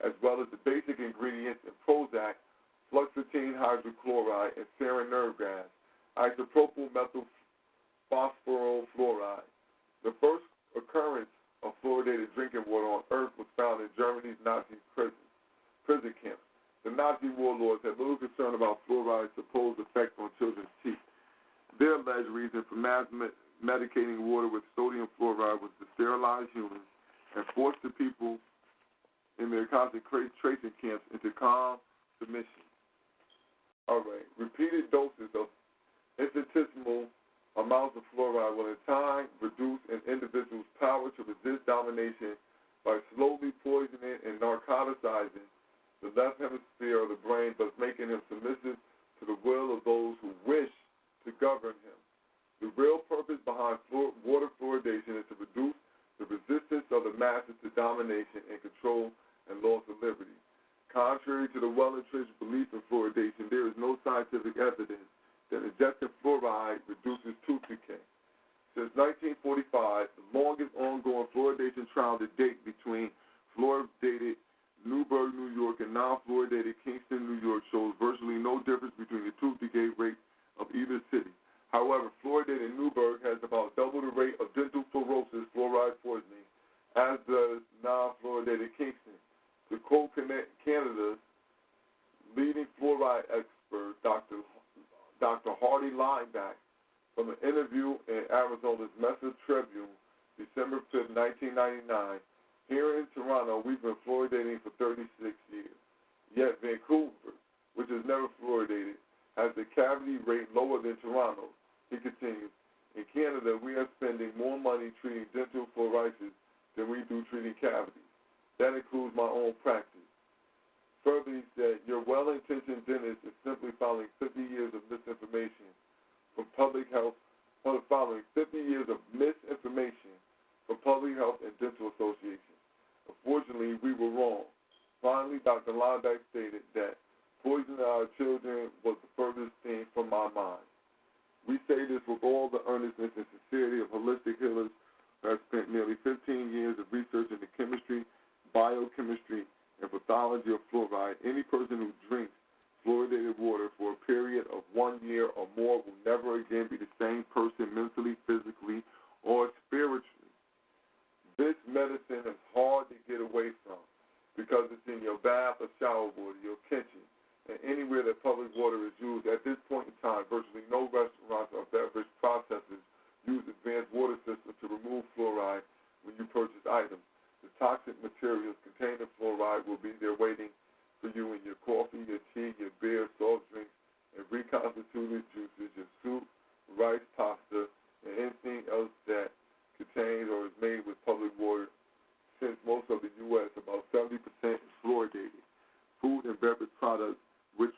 as well as the basic ingredients in Prozac, fluoxetine hydrochloride, and sarin nerve gas, isopropyl methyl phosphorofluoride. The first occurrence of fluoridated drinking water on Earth was found in Germany's Nazi prison camps. The Nazi warlords had little concern about fluoride's supposed effect on children's teeth. Their alleged reason for mass medicating water with sodium fluoride was to sterilize humans and force the people in their concentration camps into calm submission. All right. Repeated doses of infinitesimal amounts of fluoride will in time reduce an individual's power to resist domination by slowly poisoning and narcoticizing the left hemisphere of the brain, thus making him submissive to the will of those who wish to govern him. The real purpose behind water fluoridation is to reduce the resistance of the masses to domination and control and loss of liberty. Contrary to the well-entrenched belief in fluoridation, there is no scientific evidence that injecting fluoride reduces tooth decay. Since 1945, the longest ongoing fluoridation trial to date between fluoridated Newburgh, New York, and non-fluoridated Kingston, New York, shows virtually no difference between the tooth decay rate of either city. However, fluoridated Newburgh has about double the rate of dental fluorosis, fluoride poisoning, as does non-fluoridated Kingston. To quote Canada's leading fluoride expert, Dr. Hardy Lineback, from an interview in Arizona's Message Tribune, December 5, 1999, here in Toronto, we've been fluoridating for 36 years. Yet Vancouver, which is never fluoridated, has the cavity rate lower than Toronto. He continues, in Canada, we are spending more money treating dental fluorisis than we do treating cavities. That includes my own practice. Further, he said, your well-intentioned dentist is simply following 50 years of misinformation from public health, following 50 years of misinformation from Public Health and Dental Association. Unfortunately, we were wrong. Finally, Dr. Londyke stated that poisoning our children was the furthest thing from my mind. We say this with all the earnestness and sincerity of holistic healers who have spent nearly 15 years of research in the chemistry, biochemistry, and pathology of fluoride. Any person who drinks fluoridated water for a period of 1 year or more will never again be the same person mentally, physically, or spiritually. This medicine is hard to get away from because it's in your bath or shower water, your kitchen, and anywhere that public water is used. At this point in time, virtually no restaurants or beverage processors use advanced water systems to remove fluoride when you purchase items. The toxic materials contained in fluoride will be there waiting for you in your coffee, your tea, your beer, soft drinks, and reconstituted juices, your soup, rice, pasta, and anything else that contains or is made with public water. Since most of the U.S., about 70% is fluoridated. Food and beverage products, which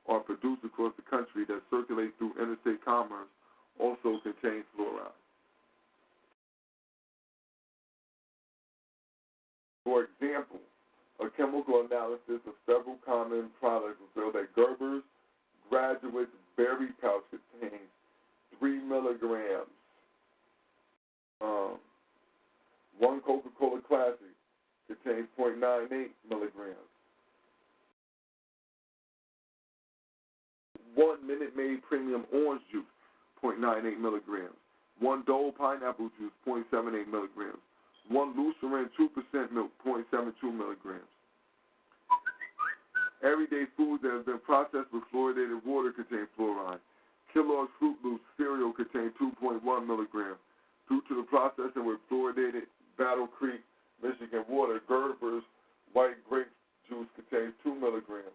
are produced across the country that circulate through interstate commerce, also contain fluoride. For example, a chemical analysis of several common products revealed that Gerber's Graduate's Berry Pouch contains 3 milligrams. One Coca-Cola Classic contains 0.98 milligrams. One Minute Maid Premium Orange Juice, 0.98 milligrams. One Dole Pineapple Juice, 0.78 milligrams. One Lucerne 2% milk, 0.72 milligrams. Everyday foods that have been processed with fluoridated water contain fluoride. Kellogg's Fruit Loops cereal contains 2.1 milligrams. Due to the processing with fluoridated Battle Creek, Michigan water, Gerber's white grape juice contains 2 milligrams.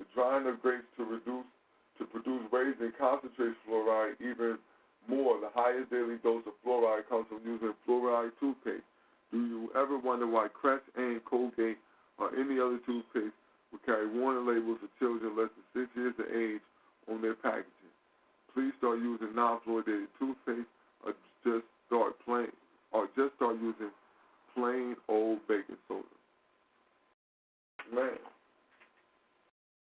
The drying of grapes to produce raisin concentrates fluoride even more. The highest daily dose of fluoride comes from using fluoride toothpaste. Do you ever wonder why Crest, Aim, Colgate, or any other toothpaste will carry warning labels for children less than 6 years of age on their packaging? Please start using non-fluoridated toothpaste, or just start using plain old baking soda. Man.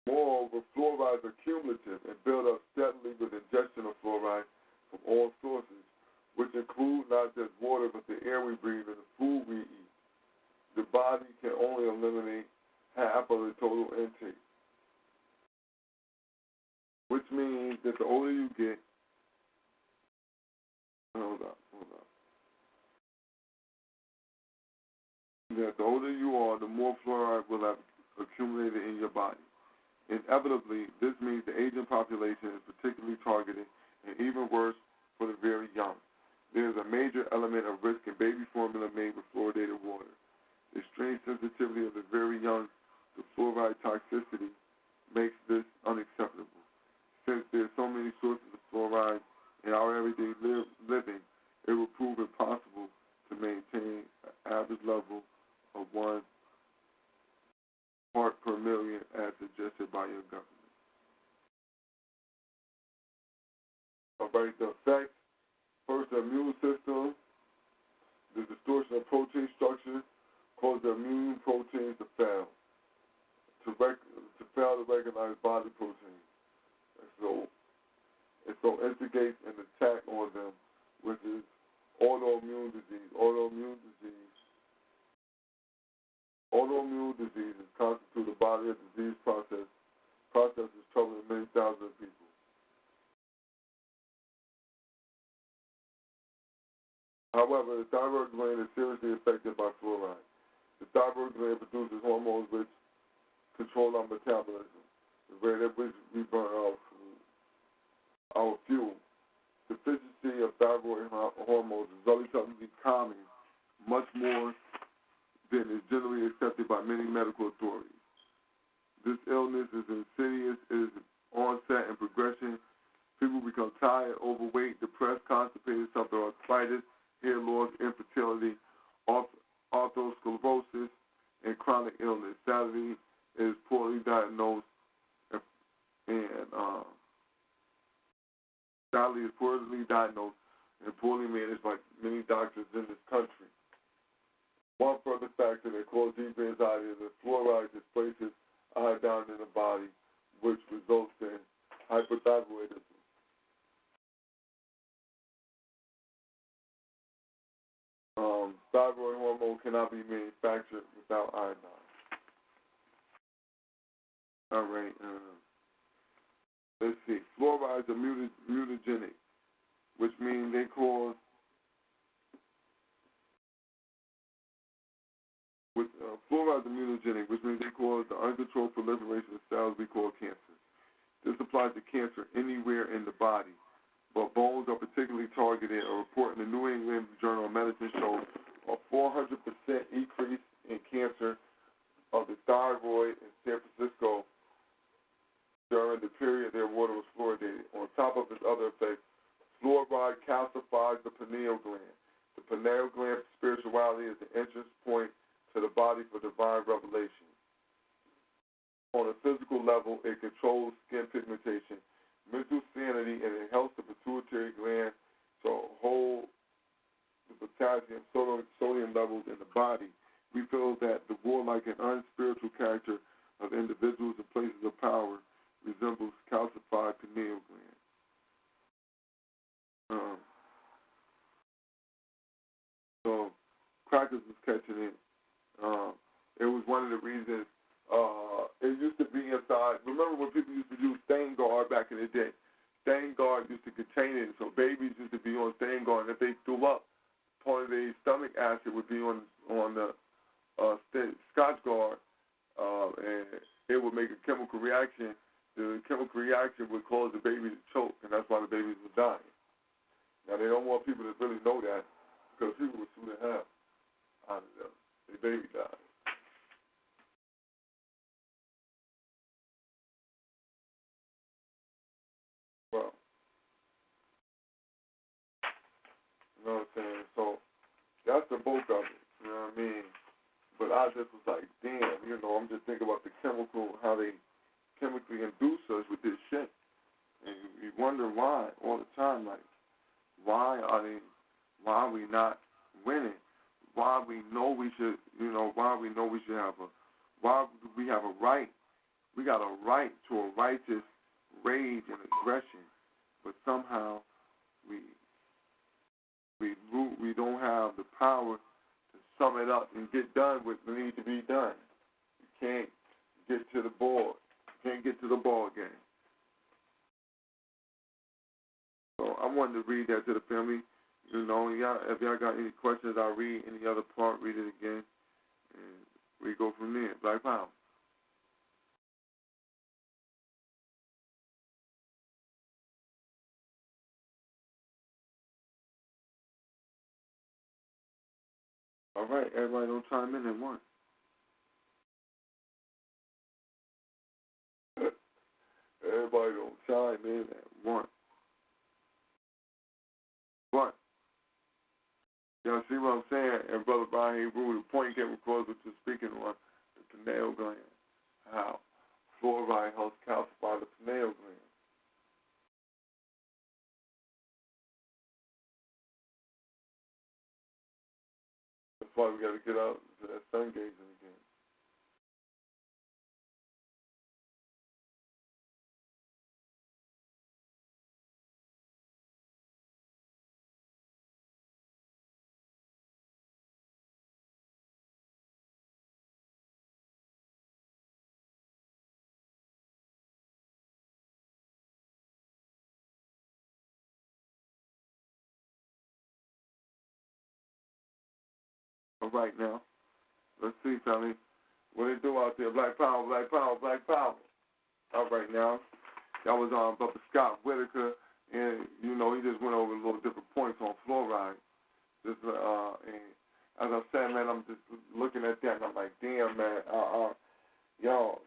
Moreover, fluorides are cumulative and build up steadily with ingestion of fluoride from all sources, which include not just water, but the air we breathe and the food we eat. The body can only eliminate half of the total intake, which means that the older you get, that the older you are, the more fluoride will have accumulated in your body. Inevitably, this means the aging population is particularly targeted, and even worse, for the very young. There is a major element of risk in baby formula made with fluoridated water. The extreme sensitivity of the very young to fluoride toxicity makes this unacceptable. Since there are so many sources of fluoride in our everyday living, it will prove impossible to maintain an average level of 1 part per million as suggested by your government. All right, the effects. First, the immune system. The distortion of protein structure causes the immune proteins to fail, to recognize body proteins. So it instigates an attack on them, which is autoimmune disease. Autoimmune diseases constitute the body of disease processes troubling many thousands of people. However, the thyroid gland is seriously affected by fluoride. The thyroid gland produces hormones which control our metabolism, the rate at which we burn our fuel. Deficiency of thyroid hormones results in becoming much more than is generally accepted by many medical authorities. This illness is insidious, it is onset and progression. People become tired, overweight, depressed, constipated, suffer arthritis, hair loss, infertility, arthrosclerosis, and chronic illness. Sadly, it is poorly diagnosed and poorly managed by many doctors in this country. One further factor that causes deep anxiety is that fluoride displaces iodine in the body, which results in hypothyroidism. Thyroid hormone cannot be manufactured without iodine. All right. Let's see. Fluorides are mutagenic, which means they cause fluorides are mutagenic, which means they cause the uncontrolled proliferation of cells we call cancer. This applies to cancer anywhere in the body, but bones are particularly targeted. A report in the New England Journal of Medicine showed a 400% increase in cancer of the thyroid in San Francisco during the period their water was fluoridated. On top of its other effects, fluoride calcifies the pineal gland. The pineal gland's spirituality is the entrance point to the body for divine revelation. On a physical level, it controls skin pigmentation, mental sanity, and it helps the pituitary gland to hold the potassium, sodium levels in the body. We feel that the warlike and unspiritual character of individuals in places of power resembles calcified pineal gland. So crackers was catching it. It was one of the reasons it used to be inside. Remember when people used to use stain guard back in the day? Stain guard used to contain it, so babies used to be on stain guard. And if they threw up, part of their stomach acid would be on the Scotch guard, and it would make a chemical reaction. The chemical reaction would cause the baby to choke, and that's why the babies were dying. Now, they don't want people to really know that because people would sue the hell out of them. The baby died. Well, you know what I'm saying? So that's the bulk of it, you know what I mean? But I just was like, damn, I'm just thinking about the how they chemically induce us with this shit. And you wonder why all the time, like, why are we not winning? Why we know we should, why do we have a right? We got a right to a righteous rage and aggression, but somehow we don't have the power to sum it up and get done what needs to be done. You can't get to the board. You can't get to the ball game. So I wanted to read that to the family. If y'all got any questions, I'll read any other part, read it again, and we go from there. Black Power. All right, everybody don't chime in at once. Everybody don't chime in at once. But, y'all see what I'm saying? And Brother Brian Hebrew, the point came across what you're speaking on, the pineal gland. How fluoride helps calcify the pineal gland. That's why we got to get out to that sun gazing again. All right, now, let's see, Tony. What they do out there? Black power, black power, black power. All right, now, that was Brother Scott Whitaker, and, you know, he just went over a little different points on fluoride. Just, and as I said, man, I'm just looking at that, and I'm like, damn, man, y'all,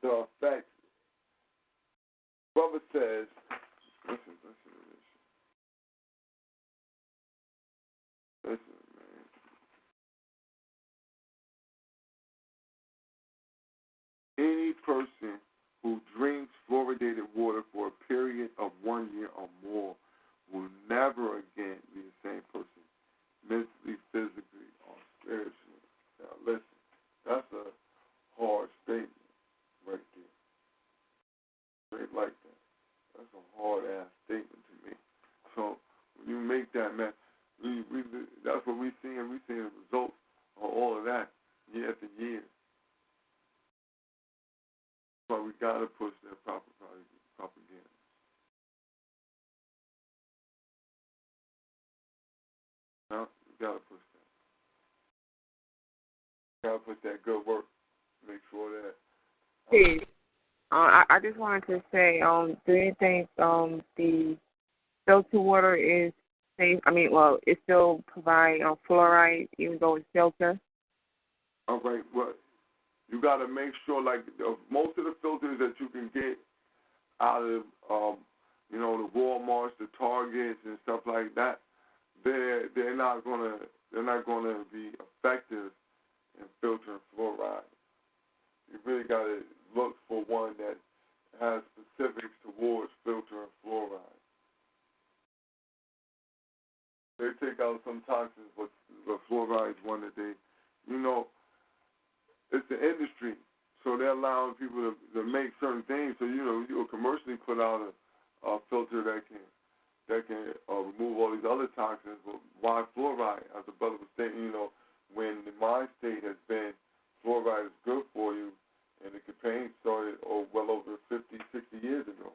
the effects. Brother says, listen to this. Listen, man. Any person who drinks fluoridated water for a period of 1 year or more will never again be the same person, mentally, physically, or spiritually. Now, listen, that's a hard statement right there. Straight like that. That's a hard-ass statement to me. So, when you make that, man, that's what we see, and we see the results of all of that year after year. But we got to push that propaganda. No, we got to push that. Got to push that good work. Make sure that. Steve, I just wanted to say, do you think the filtered water is safe? I mean, well, it still provides fluoride even though it's filtered? All right, well, you got to make sure, like, most of the filters that you can get out of, you know, the Walmarts, the Targets, and stuff like that, they're not gonna be effective in filtering fluoride. You really got to look for one that has specifics towards filtering fluoride. They take out some toxins, but fluoride is one that they, you know, it's the industry, so they're allowing people to make certain things. So, you know, you'll commercially put out a filter that can remove all these other toxins. But why fluoride? As the brother was saying, you know, when the mind state has been fluoride is good for you, and the campaign started well over 50, 60 years ago.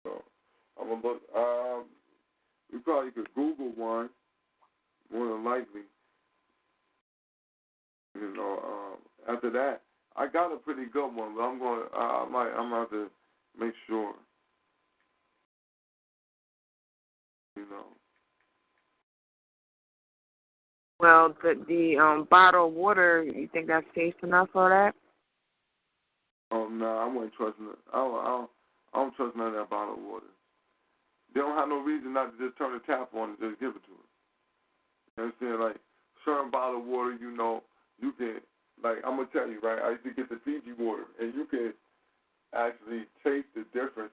So I'm gonna look. We probably could Google one, more than likely. You know, after that, I got a pretty good one, but I'm gonna have to make sure. You know. Well, the bottled water, you think that's safe enough for that? No, I wouldn't trust it. I don't trust none of that bottled water. They don't have no reason not to just turn the tap on and just give it to us. You understand? Like, certain bottled water, you know, you can, like, I'm going to tell you, right, I used to get the Fiji water, and you can actually taste the difference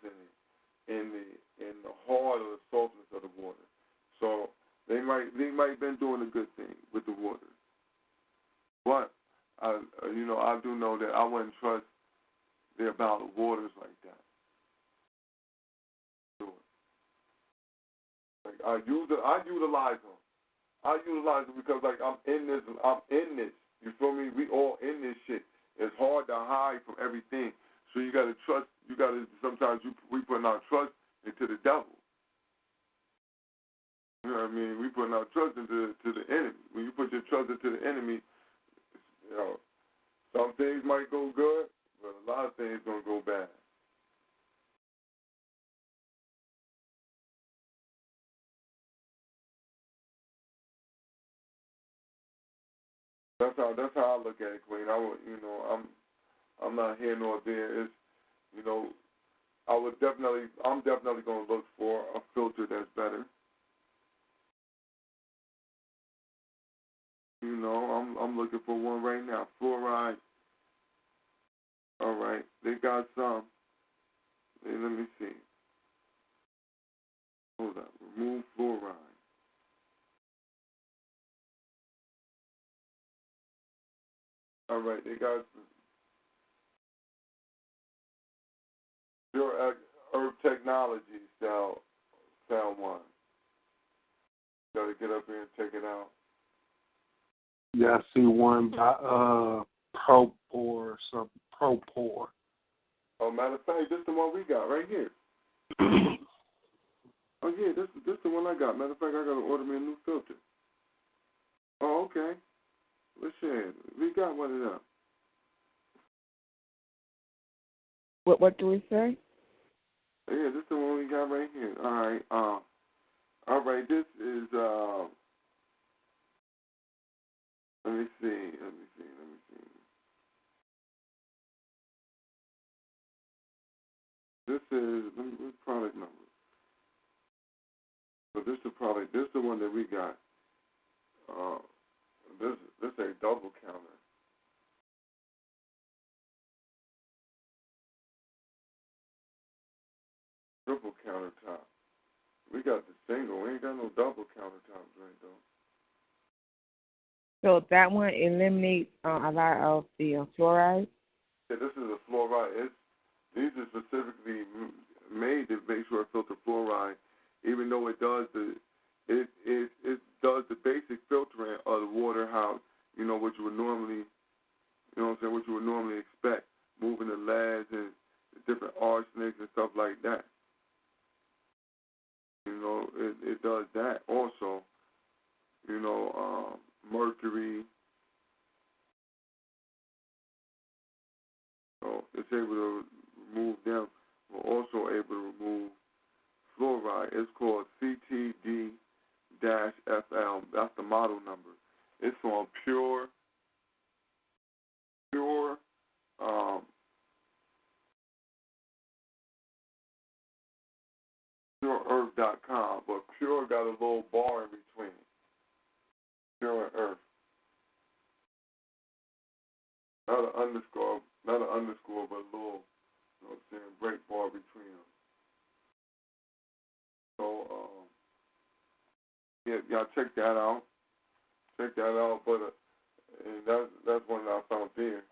in the hard or the saltiness of the water. So they might have been doing a good thing with the water. But, I do know that I wouldn't trust their bottled waters like that. Like, I utilize them. I utilize them because, like, I'm in this. You feel me? We all in this shit. It's hard to hide from everything. So you got to trust. Sometimes we put our trust into the devil. You know what I mean? We put our trust into the enemy. When you put your trust into the enemy, you know, some things might go good, but a lot of things gonna go bad. That's how I look at it, Queen. I'm not here nor there. It's, I'm definitely going to look for a filter that's better. I'm looking for one right now. Fluoride. All right, they got some. Hey, let me see. Hold up. Remove fluoride. All right, they got Pure Earth Technology style one. Got to get up here and check it out. Yeah, I see one by Propor or something. Propor. Oh, matter of fact, this is the one we got right here. Oh yeah, this is the one I got. Matter of fact, I got to order me a new filter. Oh, okay. Let's share it. We got one of them. What do we say? Yeah, this is the one we got right here. All right. All right. This is Let me see. This is what's product number? But this is the product. This is the one that we got. This is a double counter. Triple countertop. We got the single. We ain't got no double countertops right though. So that one eliminates a lot of the fluoride? Yeah, this is a fluoride. These are specifically made to make sure it filter fluoride, even though it does the basic filtering of the water, how what you would normally what you would normally expect, moving the leads and the different arsenics and stuff like that. It does that also. Mercury. So it's able to remove them. We're also able to remove fluoride. It's called CTD-FL. That's the model number. It's on pureearth.com, but Pure got a little bar in between. Pure and Earth. Not an underscore, but a little, break bar between them. So, y'all check that out. But and that's one that I found there.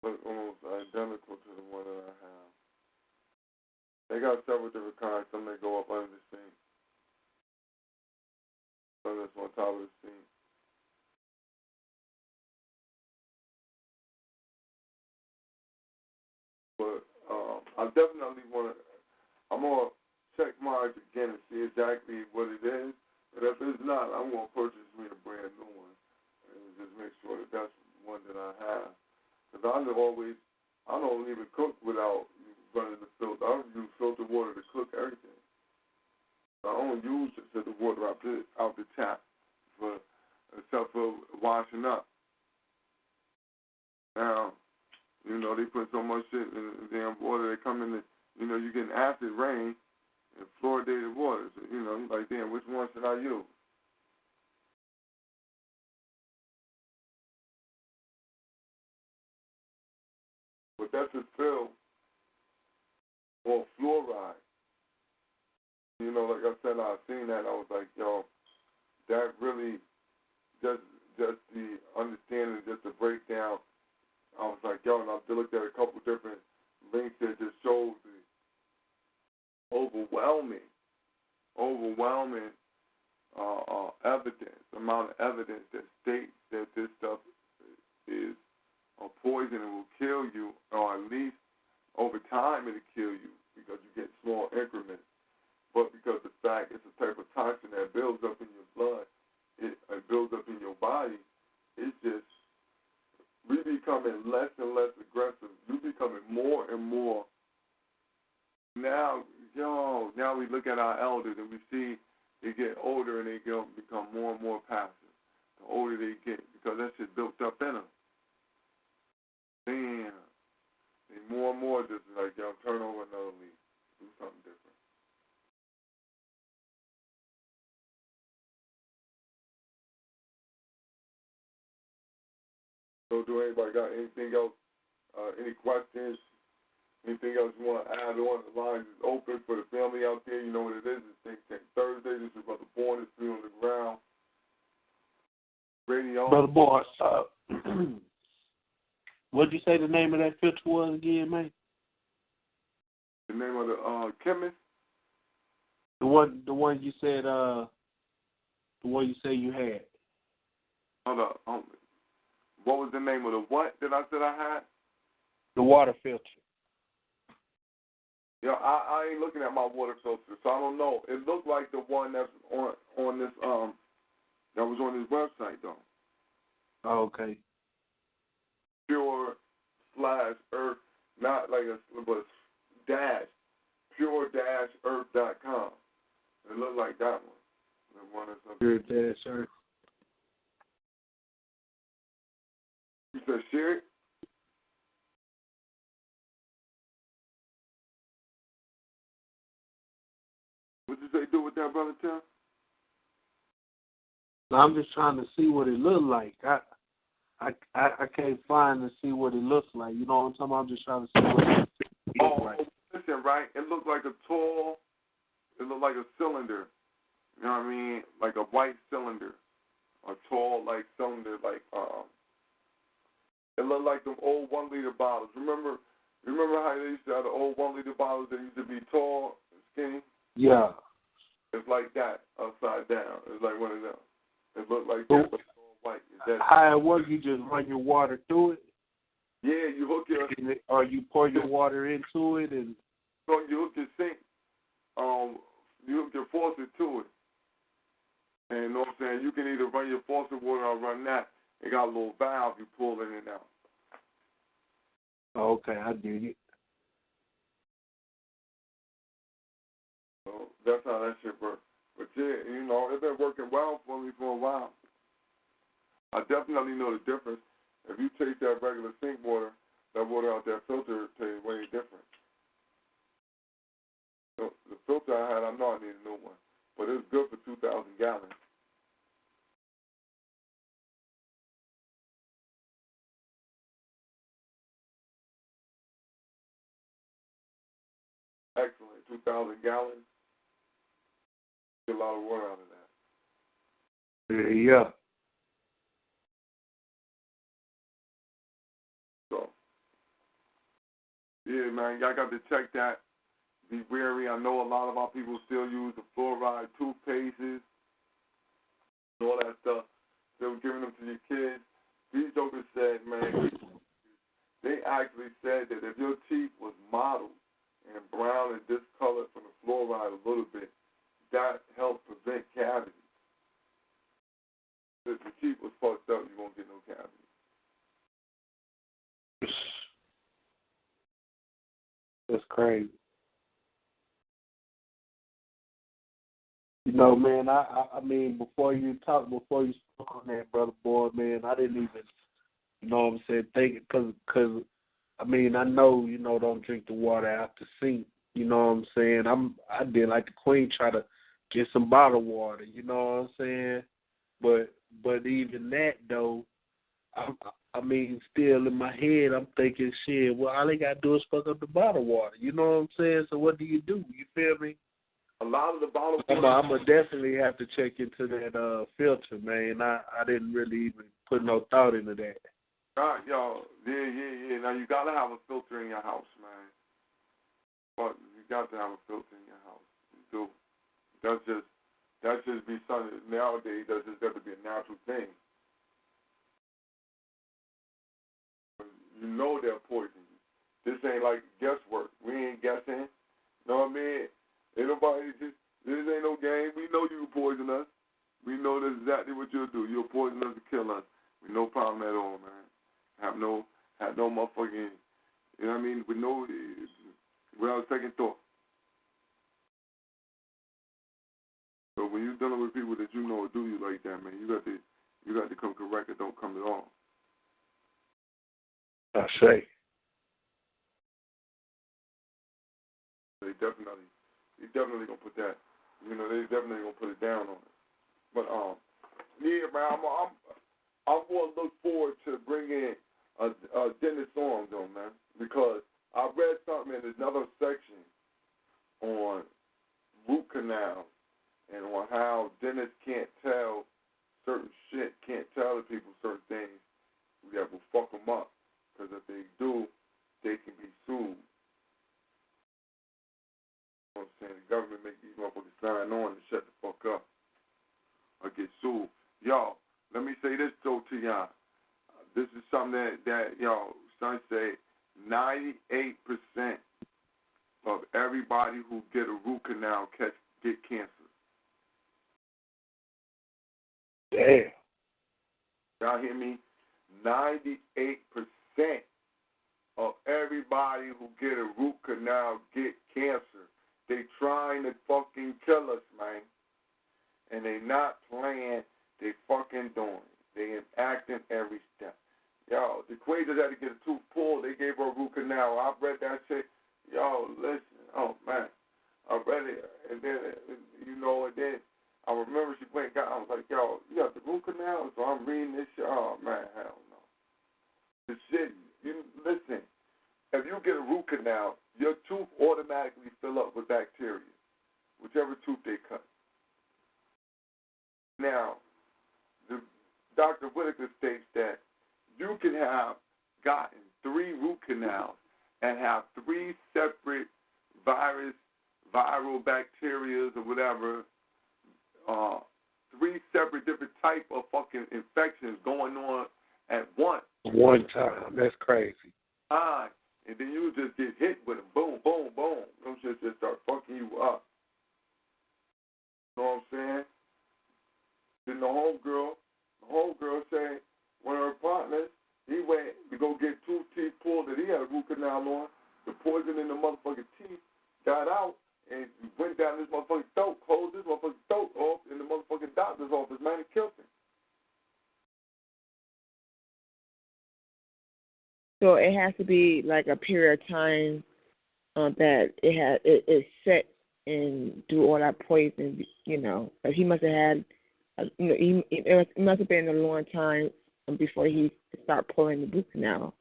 Look almost identical to the one that I have. They got several different kinds. Some that go up under the sink. Some that's on top of the sink. But I definitely I'm going to check mine again and see exactly what it is. But if it's not, I'm going to purchase me a brand new one and just make sure that that's one that I have. Because I don't even cook without running the filter. I use filtered water to cook everything. I don't use the water out the tap except for washing up. Now, they put so much shit in the damn water. They come in, you getting acid rain and fluoridated water. So, you're like, damn, which one should I use? But that's a fill on fluoride. Like I said, I seen that. I was like, yo, that really just the understanding, just the breakdown. I was like, yo, and I looked at a couple different links that just showed the overwhelming amount of evidence that states that this stuff is a poison and will kill you, or at least over time it'll kill you because you get small increments. But because the fact it's a type of toxin that builds up in your blood, it builds up in your body, it's just, we becoming less and less aggressive. You becoming more and more. Now we look at our elders and we see they get older and they become more and more passive. the older they get, because that shit built up in them. Damn. And more and more just like, yo, turn over another leaf. Do something different. So do anybody got anything else, any questions, anything else you want to add on? The line is open for the family out there. You know what it is. It's Thinktank Thursday. This is Brother Born. It's Feet on the Ground Radio. Brother Boy, what did you say the name of that filter was again, man? The name of the chemist? The one you said, the one you say you had. Hold up. What was the name of the what that I said I had? The water filter. Yeah, I ain't looking at my water filter, so I don't know. It looked like the one that's on this that was on this website though. Oh, okay. Pure/earth, not like a but dash pure-earth.com. It looked like that one. The one that's up there. Pure-earth. You said share it? What did you say do with that, Brother Tim? I'm just trying to see what it looked like. I can't find to see what it looks like. You know what I'm talking about? I'm just trying to see what it looks like. Listen, right? It looked like a tall, it looked like a cylinder. You know what I mean? Like a white cylinder. A tall, like, cylinder, like, it looked like them old 1 liter bottles. Remember how they used to have the old 1 liter bottles that used to be tall and skinny? Yeah. It's like that, upside down. It's like one of them. It looked like that, but it's all white. How it work? You just run your water through it? Yeah, you hook your... Or you pour your water into it and... So you hook your sink, you hook your faucet to it. And you know what I'm saying? You can either run your faucet water or run that. It got a little valve you pull in and out. Oh, okay, I dig it. So that's how that shit works. But yeah, you know, it's been working well for me for a while. I definitely know the difference. If you take that regular sink water, that water out that filter tastes way different. So the filter I had, I know I need a new one. But it's good for 2,000 gallons. Excellent. 2,000 gallons. Get a lot of water out of that. Yeah. So, yeah, man, y'all got to check that. Be wary. I know a lot of our people still use the fluoride toothpastes and all that stuff. Still giving them to your kids. These jokers said, man, they actually said that if your teeth was mottled and brown and discolored from the fluoride a little bit, that helps prevent cavities. If your teeth was fucked up, you won't get no cavities. That's crazy. You know, man, I mean, before you spoke on that, Brother Boy, man, I didn't even, you know what I'm saying, think it, because, I mean, I know, you know, don't drink the water out the sink, you know what I'm saying. I did like the Queen, try to get some bottled water, you know what I'm saying. But even that, though, I mean, still in my head, I'm thinking, shit, well, all they got to do is fuck up the bottled water, you know what I'm saying. So what do? You feel me? A lot of the bottled water. I'm going to definitely have to check into that filter, man. I didn't really even put no thought into that. Yo, yeah. Now, you got to have a filter in your house, man. But you got to have a filter in your house. You do. That's just be something. Nowadays, that's just got to be a natural thing. You know they're poisoning you. This ain't like guesswork. We ain't guessing. You know what I mean? Ain't nobody this ain't no game. We know you poison us. We know that's exactly what you'll do. You'll poison us to kill us. With no problem at all, man. Have no motherfucking, you know what I mean? With no, without second thought. So when you're dealing with people that you know will do you like that, man, you got to come correct or don't come at all. I say. They definitely gonna put that. You know, they definitely gonna put it down on it. But yeah, man, I'm gonna look forward to bringing a dentist on though, man, because I read something in another section on root canals and on how dentists can't tell certain shit, can't tell the people certain things that will fuck them up, because if they do, they can be sued. You know what I'm saying? The government make these motherfuckers sign on and shut the fuck up or get sued. Y'all, let me say this though to y'all. This is something that y'all, son say 98% of everybody who get a root canal get cancer. Damn. Y'all hear me? 98% of everybody who get a root canal get cancer. They trying to fucking kill us, man. And they not playing, they fucking doing it. They enacting every step. Yo, the queen just had to get a tooth pulled. They gave her a root canal. I read that shit. Yo, listen. Oh, man. I read it. And then, you know, and then I remember she went and got, I was like, yo, you got the root canal? So I'm reading this shit. Oh, man, hell no. The shit, listen, if you get a root canal, your tooth automatically fill up with bacteria, whichever tooth they cut. Now, Dr. Whitaker states that you can have gotten 3 root canals and have 3 separate viral bacteria or whatever, 3 separate different type of fucking infections going on at once. One time. That's crazy. And then you just get hit with them. Boom, boom, boom. Them shit just start fucking you up. You know what I'm saying? Then the homegirl said one of her partners, he went to go get 2 teeth pulled that he had a root canal on. The poison in the motherfucking teeth got out and went down this motherfucking throat, closed this motherfucking throat off in the motherfucking doctor's office, man, and killed him. So it has to be like a period of time that it's set and do all that poison, you know. But he must have had, it must have been a long time before he started pulling the root canal,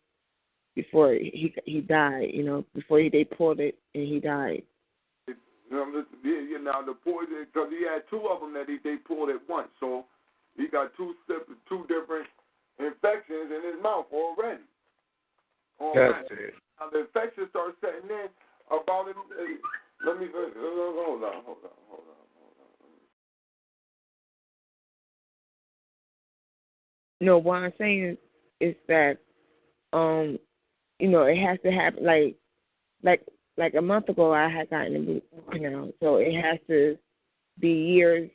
before he died, you know, before they pulled it and he died. Now the poison, because he had 2 of them that they pulled at once, so he got 2 different infections in his mouth already. That's it. Now the infection starts setting in about it. Let me hold on. No, what I'm saying is that, you know, it has to happen like a month ago. I had gotten a root canal, so it has to be years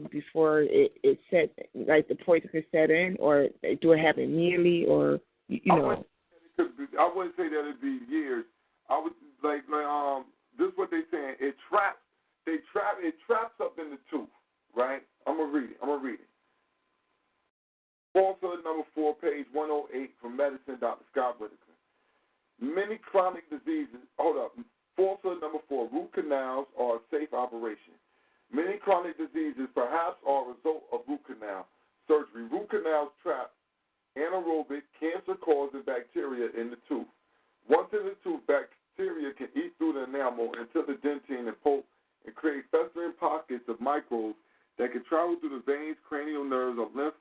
before it set, like the poison could set in, or do it happen immediately, or you know. I wouldn't say that it'd be years. I would like this is what they're saying. It traps up in the tooth, right? I'm gonna read it. Falsehood number 4, page 108 from Medicine, Dr. Scott Whitaker. Many chronic diseases. Hold up. Falsehood number 4. Root canals are a safe operation. Many chronic diseases perhaps are a result of root canal surgery. Root canals trap anaerobic, cancer-causing bacteria in the tooth. Once in the tooth, bacteria can eat through the enamel into the dentine and pulp and create festering pockets of microbes that can travel through the veins, cranial nerves, or lymph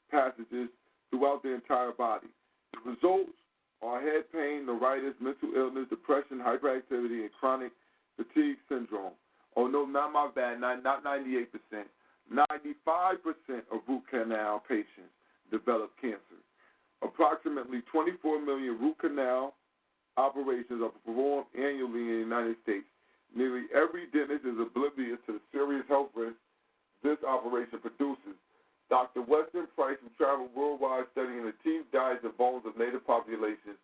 passages throughout the entire body. The results are head pain, neuritis, mental illness, depression, hyperactivity, and chronic fatigue syndrome. Oh, no, not my bad, not 98%. 95% of root canal patients develop cancer. Approximately 24 million root canal operations are performed annually in the United States. Nearly every dentist is oblivious to the serious health risks this operation produces. Dr. Weston Price, who traveled worldwide studying the teeth, diets, and bones of native populations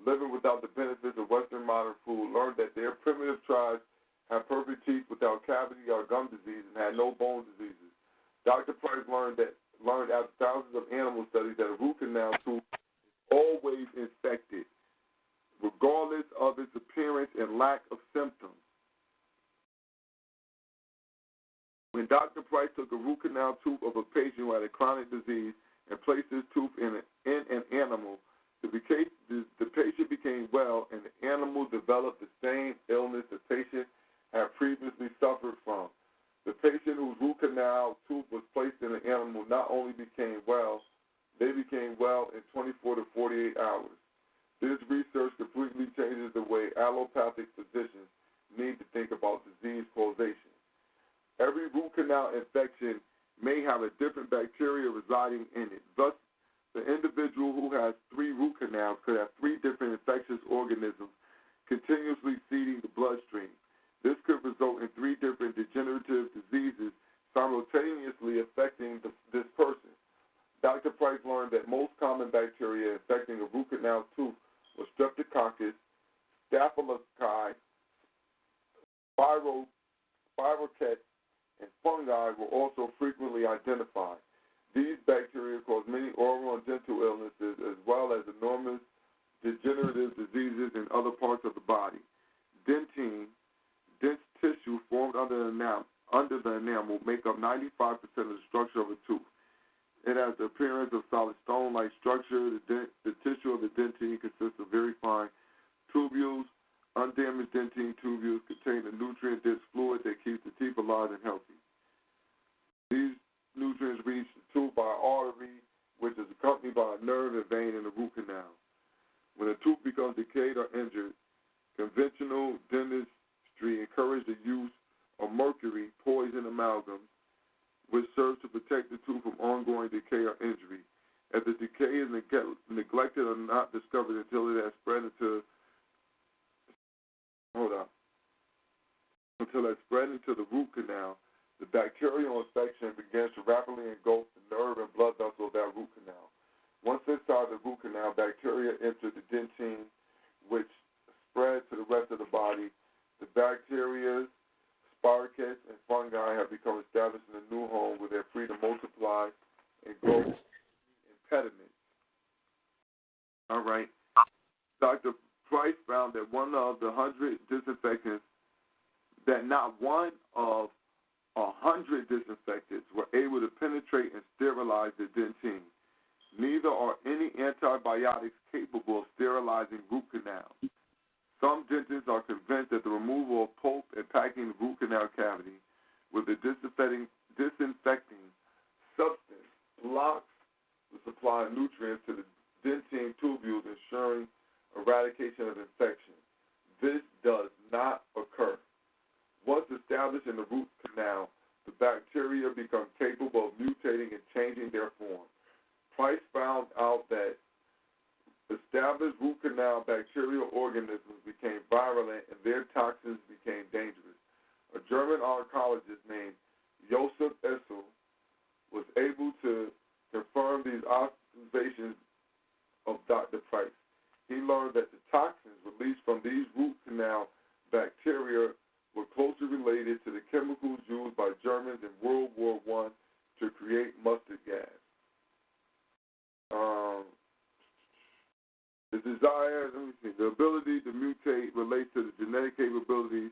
living without the benefits of Western modern food, learned that their primitive tribes had perfect teeth without cavity or gum disease and had no bone diseases. Dr. Price learned learned after thousands of animal studies that a root canal tooth is always infected, regardless of its appearance and lack of symptoms. When Dr. Price took a root canal tooth of a patient who had a chronic disease and placed his tooth in an animal, the patient became well and the animal developed the same illness the patient had previously suffered from. The patient whose root canal tooth was placed in an animal not only became well, they became well in 24 to 48 hours. This research completely changes the way allopathic physicians need to think about disease causation. Every root canal infection may have a different bacteria residing in it. Thus, the individual who has 3 root canals could have 3 different infectious organisms continuously seeding the bloodstream. This could result in 3 different degenerative diseases simultaneously affecting this person. Dr. Price learned that most common bacteria infecting a root canal tooth were Streptococcus, Staphylococcus, spirochetes, and fungi were also frequently identified. These bacteria cause many oral and dental illnesses as well as enormous degenerative diseases in other parts of the body. Dentine, dense tissue formed under the enamel, make up 95% of the structure of a tooth. It has the appearance of solid stone-like structure. The tissue of the dentine consists of very fine tubules. Undamaged dentine tubules contain a nutrient-dense fluid that keeps the teeth alive and healthy. These nutrients reach the tooth by an artery, which is accompanied by a nerve and vein in the root canal. When a tooth becomes decayed or injured, conventional dentistry encourages the use of mercury poison amalgam, which serves to protect the tooth from ongoing decay or injury. If the decay is neglected or not discovered until it has spread into the root canal, the bacterial infection begins to rapidly engulf the nerve and blood vessel of that root canal. Once inside the root canal, bacteria enter the dentine, which spread to the rest of the body. The bacteria, spirochetes, and fungi have become established in a new home where they're free to multiply and grow impediments. All right. Dr. Price found that not one of 100 disinfectants were able to penetrate and sterilize the dentine. Neither are any antibiotics capable of sterilizing root canals. Some dentists are convinced that the removal of pulp and packing the root canal cavity with a disinfecting substance blocks the supply of nutrients to the dentine tubules, ensuring eradication of infection. This does not occur. Once established in the root canal, the bacteria become capable of mutating and changing their form. Price found out that established root canal bacterial organisms became virulent and their toxins became dangerous. A German oncologist named Joseph Essel was able to confirm these observations of Dr. Price. He learned that the toxins released from these root canal bacteria were closely related to the chemicals used by Germans in World War I to create mustard gas. The ability to mutate relates to the genetic capabilities.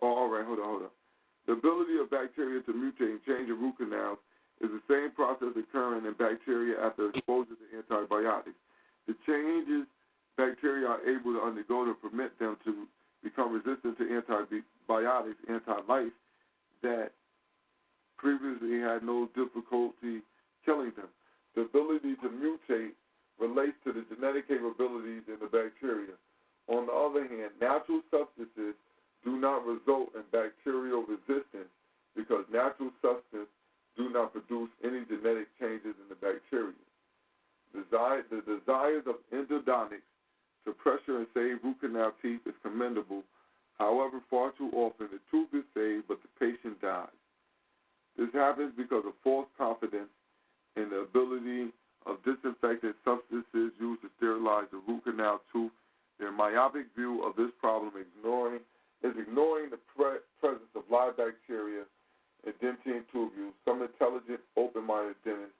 The ability of bacteria to mutate and change in root canals is the same process occurring in bacteria after exposure to antibiotics. The changes bacteria are able to undergo to permit them to become resistant to antibiotics, anti-life, that previously had no difficulty killing them. The ability to mutate relates to the genetic capabilities in the bacteria. On the other hand, natural substances do not result in bacterial resistance because natural substances do not produce any genetic changes in the bacteria. The desires of endodontics to pressure and save root canal teeth is commendable. However, far too often the tooth is saved, but the patient dies. This happens because of false confidence in the ability of disinfectant substances used to sterilize the root canal tooth. Their myopic view of this problem is ignoring the presence of live bacteria in dentine tubules. Some intelligent, open-minded dentists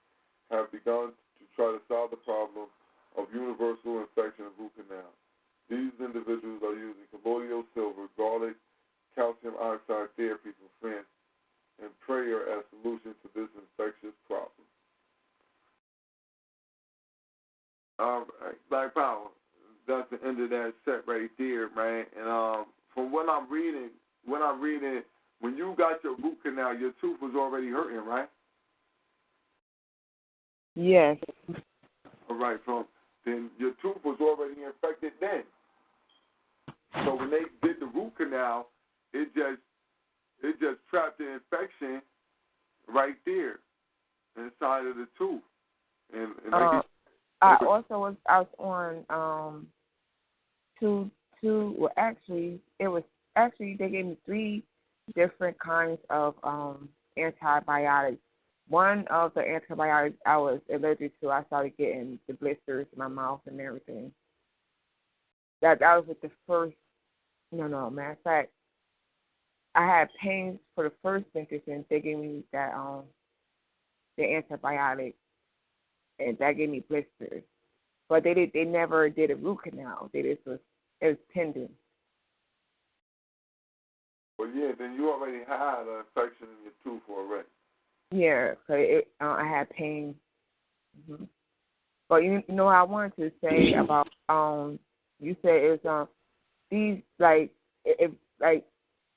universal infection of root canal. These individuals are using colloidal silver, garlic, calcium oxide therapy from France, and prayer as solution to this infectious problem. Black Power. That's the end of that set right there, man. And from what I'm reading, when you got your root canal, your tooth was already hurting, right? Yes. All right. Then your tooth was already infected then. So when they did the root canal, it just trapped the infection right there inside of the tooth. And I was on well actually they gave me 3 different kinds of antibiotics. One of the antibiotics I was allergic to, I started getting the blisters in my mouth and everything. That was with the first. No. Matter of fact, I had pains for the first dentist, and they gave me that the antibiotic, and that gave me blisters. But they never did a root canal. It was pending. Well, yeah, then you already had an infection in your tooth already. Yeah, because I had pain. Mm-hmm. But you know what I wanted to say about you said it's these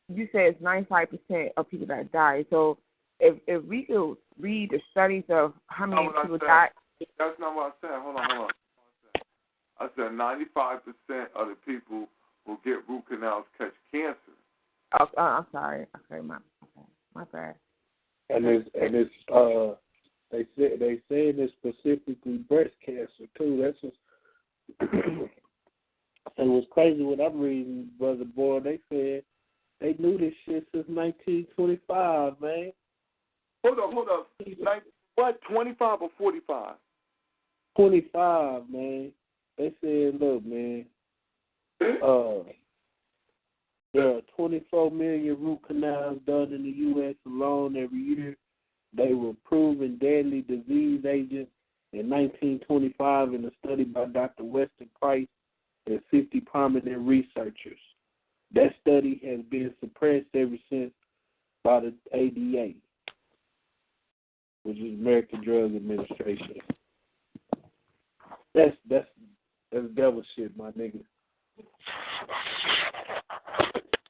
you said it's 95% of people that die. So if we could read the studies of how many people die. That's not what I said. Hold on. I said 95% of the people who get root canals catch cancer. Oh, I'm sorry. Okay, my bad. And it's they saying it's specifically breast cancer too. That's just and what's crazy what I'm reading, Brother Boy, they said they knew this shit since 1925, man. Hold up. Like, what, 25 or 45? 25, man. They said, look, man, there are 24 million root canals done in the U.S. alone every year. They were proven deadly disease agents in 1925 in a study by Dr. Weston Price and 50 prominent researchers. That study has been suppressed ever since by the ADA, which is American Drug Administration. That's devil shit, my nigga.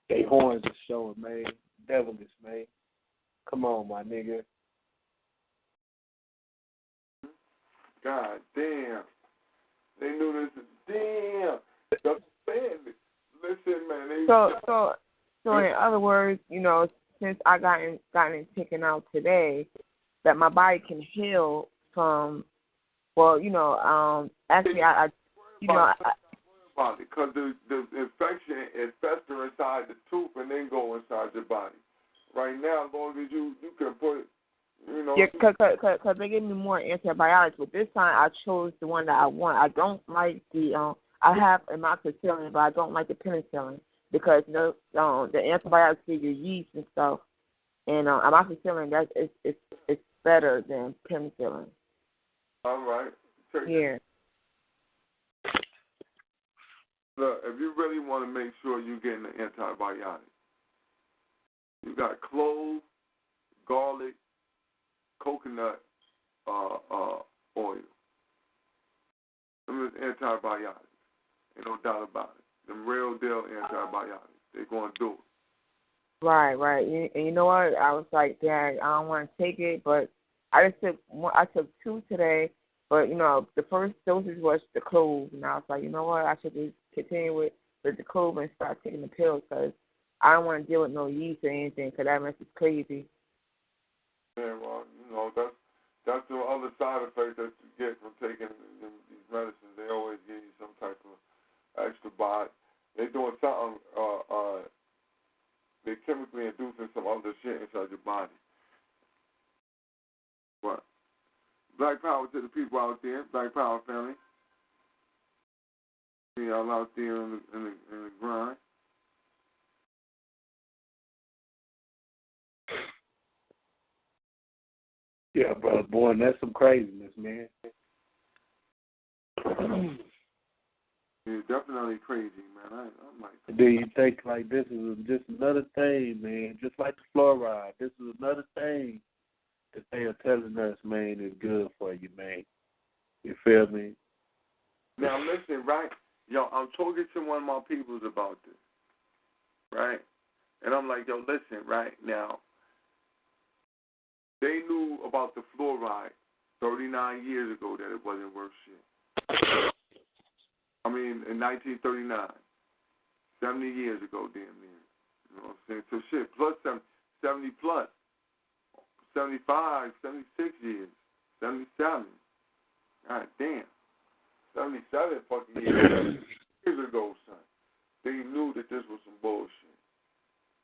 They horns are showing, man. Devilish, man. Come on, my nigga. God damn. They knew this. Damn. Listen, man. So in other words, since I gotten it taken out today, that my body can heal from. Well, actually, because the infection is fester inside the tooth and then go inside your body. Right now, as long as you can put it, Yeah, because they gave me more antibiotics, but this time I chose the one that I want. I don't like the I have amoxicillin, but I don't like the penicillin because the antibiotics for your yeast and stuff, and amoxicillin it's better than penicillin. All right. Yeah. Look, if you really want to make sure you're getting the antibiotic, you got clove, garlic, coconut oil. Them is antibiotics. Ain't no doubt about it. Them real deal antibiotics. They're going to do it. Right. And you know what? I was like, Dad, I don't want to take it, but I took 2 today. But, the first dosage was the clove, and I was like, you know what? I should just continue with the clove and start taking the pills because I don't want to deal with no yeast or anything because that mess is crazy. Yeah, well, that's the other side effect that you get from taking these medicines. They always give you some type of extra body. They're doing something, they're chemically inducing some other shit inside your body. But Black power to the people out there, Black Power family. See y'all out there in the grind. Yeah, brother, boy, that's some craziness, man. It's definitely crazy, man. I'm like, And then you think like this is just another thing, man. Just like the fluoride, this is another thing that they are telling us, man, is good for you, man. You feel me? now listen, right? Yo, I'm talking to one of my peoples about this, right? And I'm like, yo, listen, right now, they knew about the fluoride 39 years ago that it wasn't worth shit. I mean, in 1939, 70 years ago, damn near. You know what I'm saying? So shit, plus 70 plus, 75, 76 years, 77. God damn. 77 fucking years ago, son. They knew that this was some bullshit.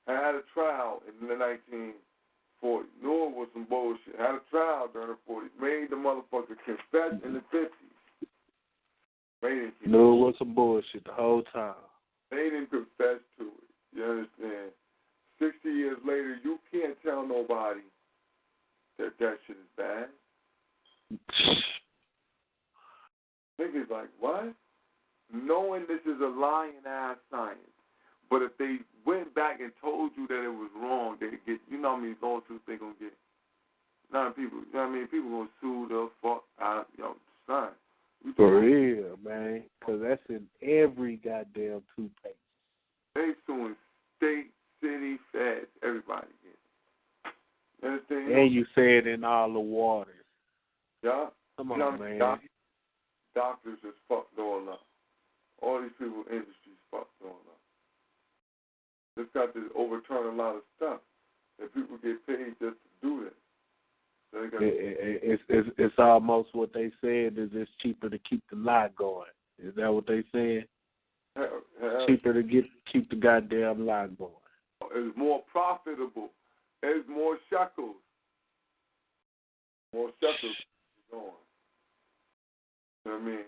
I had a trial in the 1940s. Knew it was some bullshit. Had a trial during the 40s. Made the motherfucker confess in the 50s. Knew it was some bullshit the whole time. They didn't confess to it. You understand? 60 years later, you can't tell nobody that shit is bad. Niggas like, what? Knowing this is a lying-ass science. But if they went back and told you that it was wrong, they'd get, you know how many lawsuits they going to get? People, you know what I mean? People going to sue the fuck out, son. For real, man. Because that's in every goddamn toothpaste. They suing state, city, feds, everybody. You understand? And you say it in all the waters. Yeah. Come on, man. Doctors just fucked all up. All these people in industries fucked all up. Just got to overturn a lot of stuff. And people get paid just to do this. So it's almost what they said is it's cheaper to keep the lie going. Is that what they said? Cheaper to keep the goddamn lie going. It's more profitable. It's more shekels. More shekels going. You know what I mean?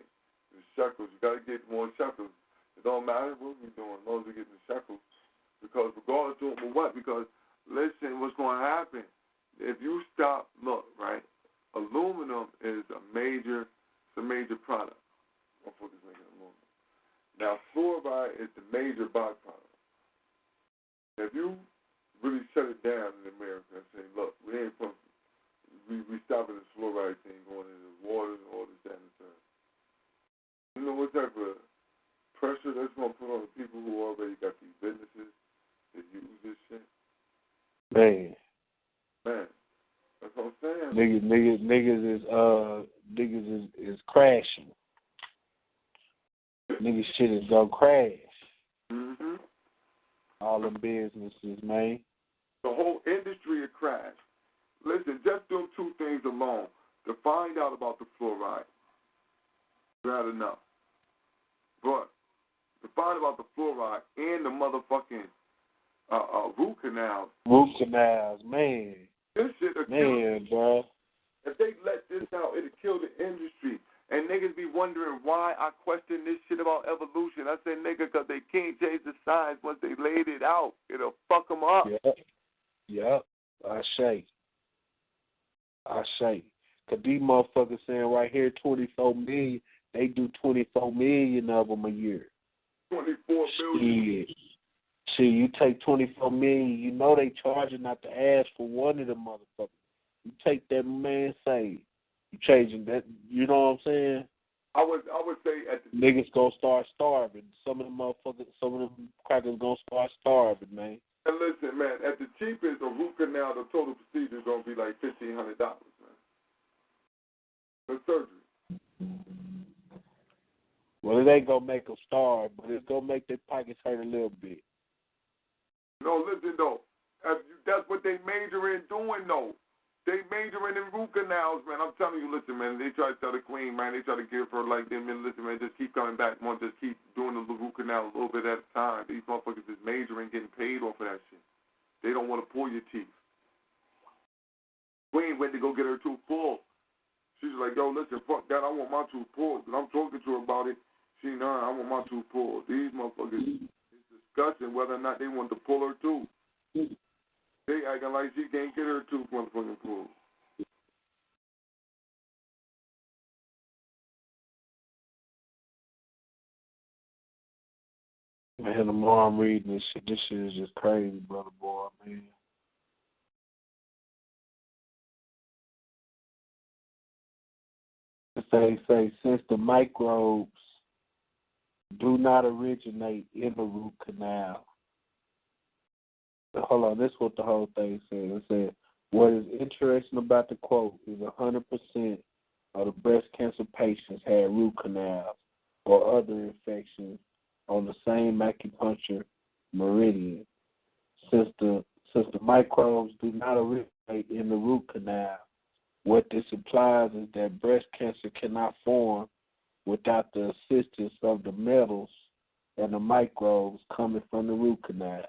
The shekels. You got to get more shekels. It don't matter what we're doing as long as we get the shekels. Because regardless of what, because listen, what's going to happen? If you stop, look, right? Aluminum is a major product. Motherfuckers making aluminum. Now, fluoride is the major byproduct. If you really shut it down in America and say, look, we stopping this fluoride thing going into the water and all this, that, and the third. You know what type of pressure that's going to put on the people who already got these businesses that use this shit? Man, that's what I'm saying. Niggas is crashing. Niggas shit is gonna crash. Mm-hmm. All them businesses, man. The whole industry will crash. Listen, just them two things alone to find out about the fluoride, bad enough. But to find out the fluoride and the motherfucking root canals. Root canals, man. This shit will kill. Bro. If they let this out, it'll kill the industry. And niggas be wondering why I question this shit about evolution. I say, nigga, because they can't change the science once they laid it out. It'll fuck them up. Yep. I say. Because these motherfuckers saying right here, 24 million, they do 24 million of them a year. 24 million. Shit, you take 24 million, you know they charging not to ask for one of them motherfuckers. You take that man say, you changing that, you know what I'm saying? I would say at the niggas gonna start starving. Some of them crackers gonna start starving, man. And listen, man, at the cheapest, a root canal, the total procedure is gonna be like $1,500, man. The surgery. Well, it ain't gonna make them starve, but it's gonna make their pockets hurt a little bit. No, listen though, that's what they major in doing though. They majoring in root canals, man. I'm telling you, listen, man. They try to tell the queen, man. They try to give her like them, man. Listen, man. Just keep coming back, man. Just keep doing the root canal a little bit at a time. These motherfuckers is majoring, getting paid off of that shit. They don't want to pull your teeth. Queen went to go get her tooth pulled. She's like, yo, listen, fuck that. I want my tooth pulled. But I'm talking to her about it. She, nah, I want my tooth pulled. These motherfuckers is discussing whether or not they want to pull her tooth. They acting like she can't get her tooth motherfucking pulled. Man, tomorrow I'm reading this shit. This shit is just crazy, brother boy, man. Say, since the microbes do not originate in the root canal. Hold on, this is what the whole thing said. It said, what is interesting about the quote is 100% of the breast cancer patients had root canals or other infections on the same acupuncture meridian. Since the microbes do not originate in the root canal, what this implies is that breast cancer cannot form without the assistance of the metals and the microbes coming from the root canals.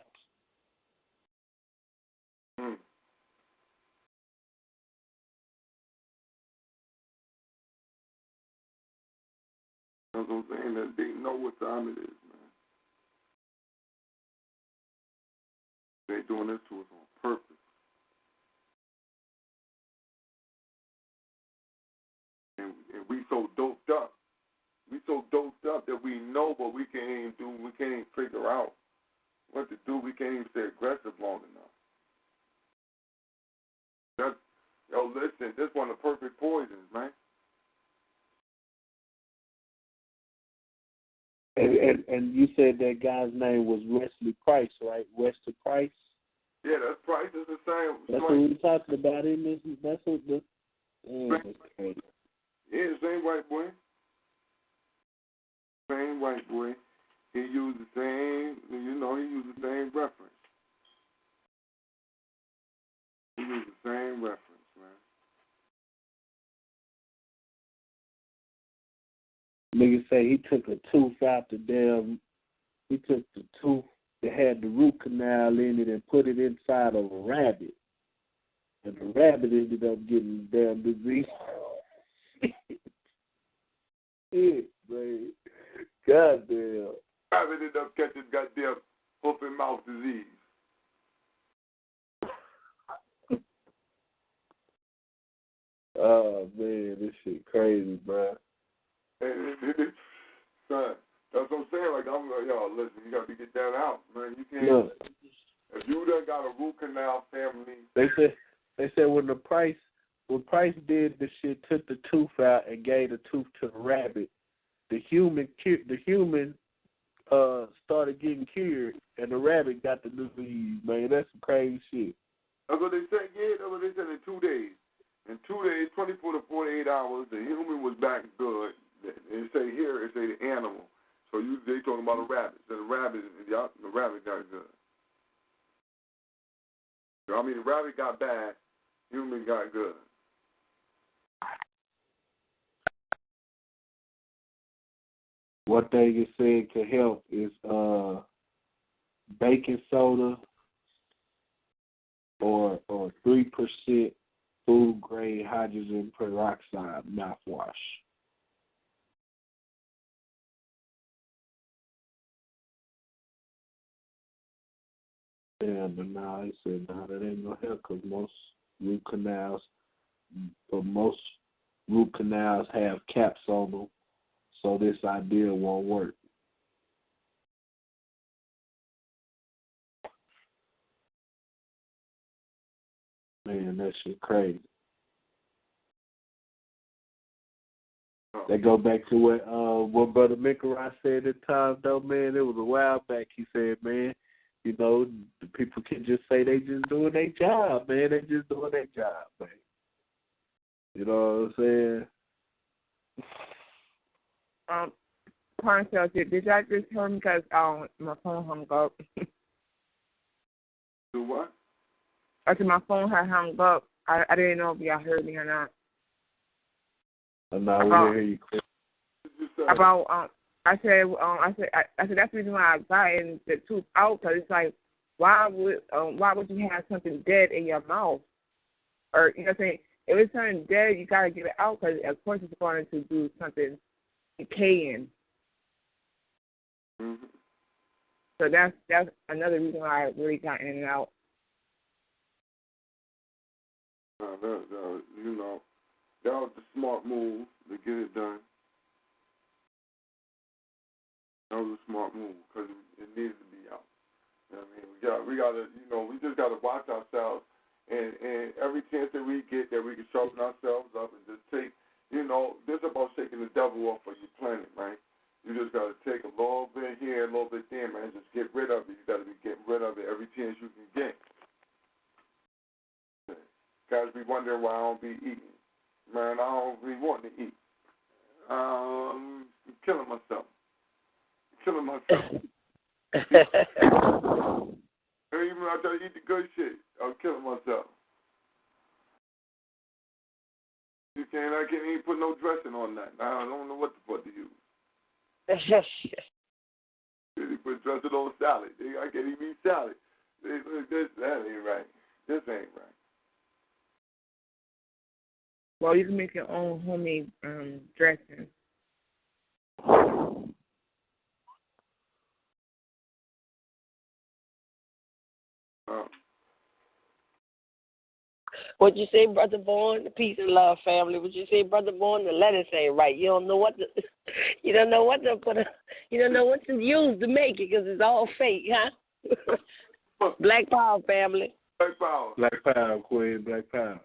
That's what I'm saying, that they know what time it is, man. They're doing this to us on purpose. And we so doped up. We so doped up that we know, but we can't even figure out what to do. We can't even stay aggressive long enough. Listen, this one of the perfect poisons, man. And you said that guy's name was Wesley Price, right? Wester Price? Yeah, that price is the same. That's what we were talking about. That's what the... Yeah, same white boy. Same white boy. He used the same, he used the same reference. He used the same reference, man. Nigga say he took a tooth out he took the tooth that had the root canal in it and put it inside of a rabbit. And the rabbit ended up getting the damn disease. Shit, man. Goddamn. Rabbit ended up catching goddamn hoof and mouth disease. Oh, man, this shit crazy, bro. Son, that's what I'm saying. Like, y'all, listen, you got to get that out, man. You can't. Look, if you done got a root canal family. They said when Price did the shit, took the tooth out and gave the tooth to the rabbit, the human started getting cured, and the rabbit got the disease. Man, that's some crazy shit. That's what they said. Yeah, that's what they said in 2 days. In 2 days, 24 to 48 hours, the human was back good. It say the animal. So they talking about a rabbit. So the rabbit got good. I mean, the rabbit got bad, human got good. One thing it said can help is baking soda or 3% food grade hydrogen peroxide mouthwash. Yeah, but now they said that ain't no help because most root canals have caps on them, so this idea won't work. Man, that shit crazy. They go back to what Brother Mikarai said at times, though, man. It was a while back. He said, man, the people can just say they just doing their job, man. They just doing their job, man. You know what I'm saying? Parcel, did y'all just hear me because my phone hung up? Do what? I said my phone had hung up. I didn't know if y'all heard me or not. No, we didn't hear you. About I said that's the reason why I gotten the tooth out, because it's like why would you have something dead in your mouth, or you know what I'm saying? If it's something dead, you gotta get it out because of course it's going to do something decaying. Mm-hmm. So that's another reason why I really got in and out. That was the smart move to get it done. That was a smart move because it needed to be out. You know what I mean? We gotta, we just gotta watch ourselves, and every chance that we get that we can sharpen ourselves up and just take, this is about shaking the devil off of your planet, right? You just gotta take a little bit here, a little bit there, man. Just get rid of it. You gotta be getting rid of it every chance you can get. Guys be wondering why I don't be eating. Man, I don't be wanting to eat. I'm killing myself. Even after I eat the good shit, I'm killing myself. I can't even put no dressing on that. I don't know what the fuck to use. You put dressing on salad. I can't even eat salad. That ain't right. This ain't right. Well, you can make your own homemade dressing. What you say, Brother Bourne? Peace and love, family. What you say, Brother Bourne? The lettuce ain't right. You don't know what to use to make it because it's all fake, huh? Black power, family. Black power. Black power, Queen. Black power.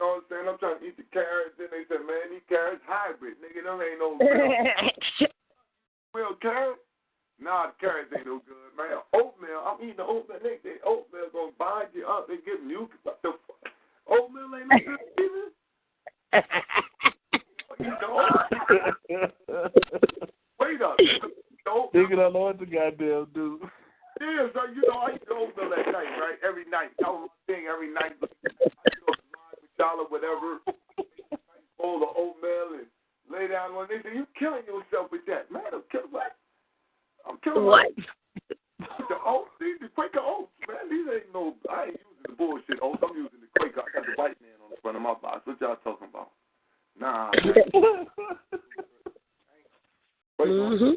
You know what I'm saying? I'm trying to eat the carrots, and they said, man, these carrots hybrid. Nigga, them ain't no real carrots. Nah, the carrots ain't no good, man. Oatmeal, I'm eating the oatmeal. They oatmeal gonna bind you up. They give mucus. What the fuck? Oatmeal ain't no good either. Wait up. Nigga don't know what the goddamn do. Yeah, so I eat the oatmeal at night, right? Every night. That was my thing every night. Dollar, whatever, bowl of oatmeal and lay down on it. They say, you killing yourself with that. Man, I'm killing what? The oats, these Quaker oats, man. These ain't I ain't using the bullshit oats. I'm using the Quaker. I got the white man on the front of my box. What y'all talking about? Nah, man. Quaker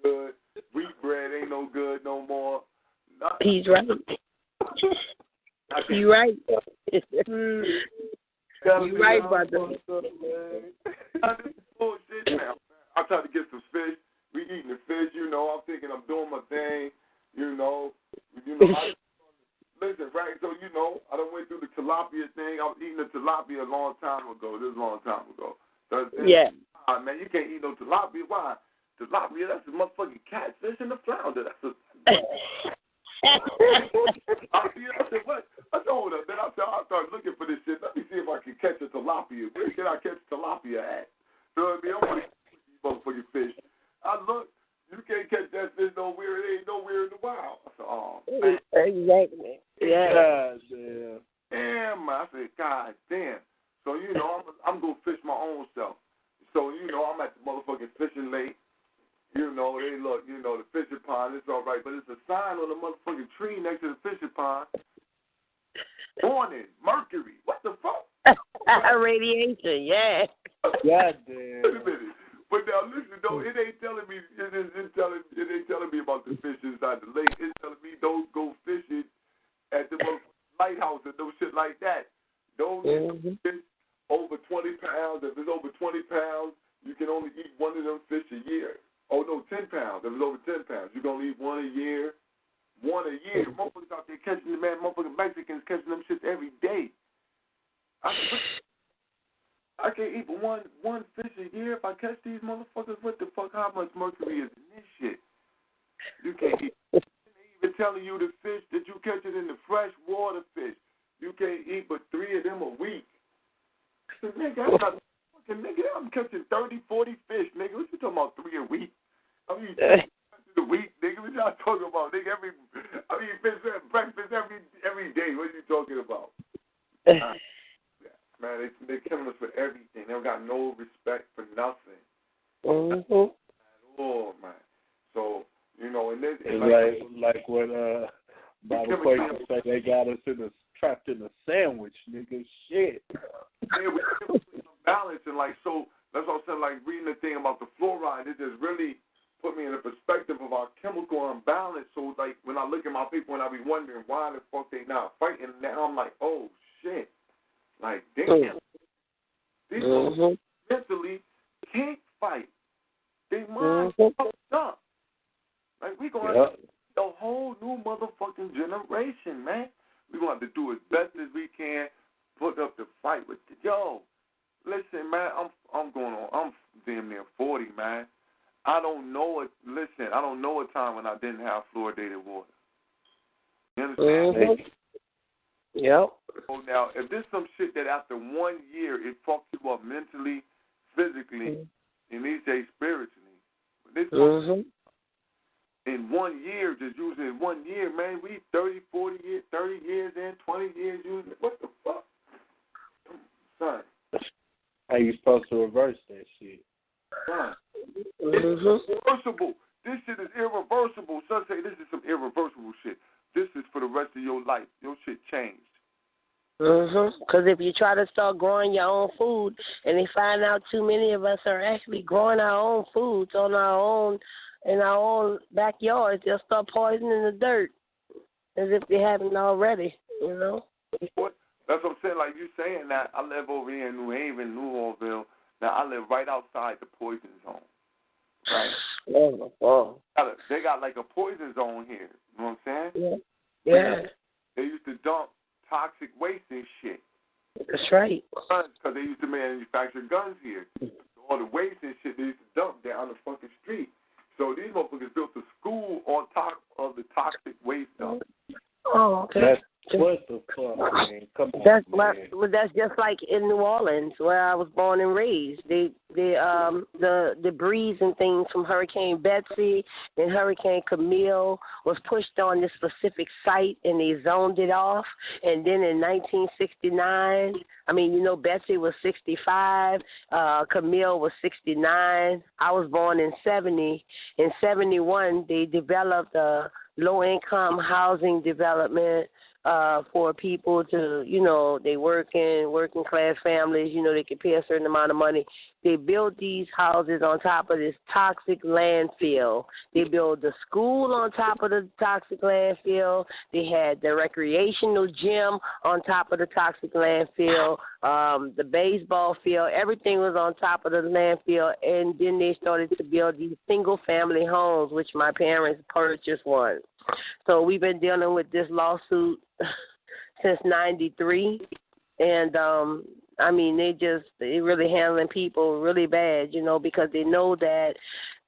good. Wheat bread ain't no good no more. He's right. You're right. You're right, brother. Bullshit now. I tried to get some fish. We eating the fish, I'm thinking I'm doing my thing, listen, right? So, I done went through the tilapia thing. I was eating the tilapia a long time ago. This is a long time ago. So, yeah. Man, you can't eat no tilapia. Why? Tilapia, that's a motherfucking catfish and a flounder. That's a... I said, what? I told her. Then I started looking for this shit. Let me see if I can catch a tilapia. Where can I catch tilapia at? You know what I mean? I want to catch these motherfucking fish. I look. You can't catch that fish nowhere. It ain't nowhere in the wild. I said, oh, man. Exactly. Yeah. God damn. Damn, I said, God damn. So, I'm going to fish my own self. So, I'm at the motherfucking fishing lake. They look, the fishing pond, it's all right, but it's a sign on the motherfucking tree next to the fishing pond. Warning, mercury. What the fuck? Radiation, yeah. God damn. Wait a minute. But now listen, though, it ain't telling me about the fish inside the lake. It's telling me don't go fishing at the lighthouse and no shit like that. Don't fish over 20 pounds. If it's over 20 pounds, you can only eat one of them fish a year. Oh, no, 10 pounds. If it's over 10 pounds, you can only eat one a year. Motherfuckers out there catching the man. Motherfucking Mexicans catching them shit every day. I can't eat but one fish a year. If I catch these motherfuckers, what the fuck? How much mercury is in this shit? You can't eat. They even telling you the fish that you catch it in the freshwater fish. You can't eat but 3 of them a week. So, nigga, I'm catching 30, 40 fish, nigga. What you talking about 3 a week? I mean, a week, nigga. What y'all talking about, nigga? Fish breakfast every day. What are you talking about? Man, they're killing us for everything. They don't got no respect for nothing. Mm-hmm. Oh, man. So, and this it's like when Bible Quakers say they got us trapped in a sandwich, nigga. Shit. Yeah, we're balance and so that's what I'm saying. Like reading the thing about the fluoride, it just really put me in a perspective of our chemical imbalance. So like when I look at my people and I be wondering why the fuck they not fighting, now I'm like, oh shit, like damn, these folks mentally can't fight. They mind fucked up. Like, we're going to have a whole new motherfucking generation, man. We're going to have to do as best as we can, put up the fight with the, yo, listen, man, I'm damn near 40, man. I don't know a time when I didn't have fluoridated water. You understand? Mm-hmm. Yep. So now, if there's some shit that after 1 year it fucks you up mentally, physically, and these days spiritually, this in 1 year, just using it 1 year, man, we 30, 40 years, 30 years in, 20 years using it. What the fuck? Son. How you supposed to reverse that shit? Son. It's irreversible. This shit is irreversible. Some say this is some irreversible shit. This is for the rest of your life. Your shit changed. Because if you try to start growing your own food, and they find out too many of us are actually growing our own foods on our own, in our own backyards, they'll start poisoning the dirt as if they haven't already, you know? That's what I'm saying. Like you saying that, I live over here in New Haven, New Orleans. Now, I live right outside the poison zone, right? Oh. They got like a poison zone here. You know what I'm saying? Yeah. They used to dump toxic waste and shit. That's right. Because they used to manufacture guns here. So all the waste and shit they used to dump down the fucking street. So these motherfuckers built a school on top of the toxic waste dump. Oh, okay. What the fuck, man? Come on, man. That's just like in New Orleans, where I was born and raised. The debris and things from Hurricane Betsy and Hurricane Camille was pushed on this specific site, and they zoned it off. And then in 1969, Betsy was 65, Camille was 69. I was born in 70. In 71, they developed a low-income housing development for people to, they working class families, they can pay a certain amount of money. They built these houses on top of this toxic landfill. They built the school on top of the toxic landfill. They had the recreational gym on top of the toxic landfill, the baseball field. Everything was on top of the landfill. And then they started to build these single-family homes, which my parents purchased one. So we've been dealing with this lawsuit since 93, and they really handling people really bad, because they know that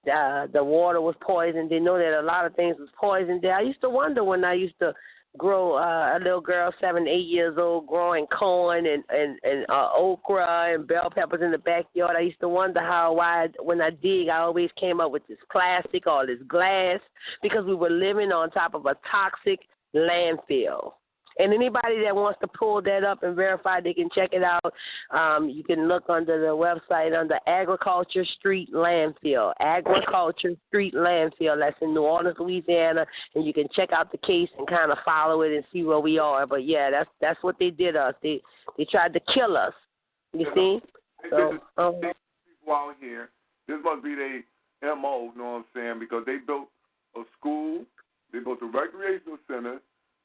the water was poisoned. They know that a lot of things was poisoned there. I used to wonder when I used to grow a little girl, 7, 8 years old, growing corn and okra and bell peppers in the backyard. I used to wonder when I dig, I always came up with this plastic or this glass, because we were living on top of a toxic landfill. And anybody that wants to pull that up and verify, they can check it out. You can look under the website under Agriculture Street Landfill. Agriculture Street Landfill. That's in New Orleans, Louisiana. And you can check out the case and kind of follow it and see where we are. But, yeah, that's what they did us. They tried to kill us. You see? So, people out here, this must be their MO, you know what I'm saying? Because they built a school. They built a recreational center.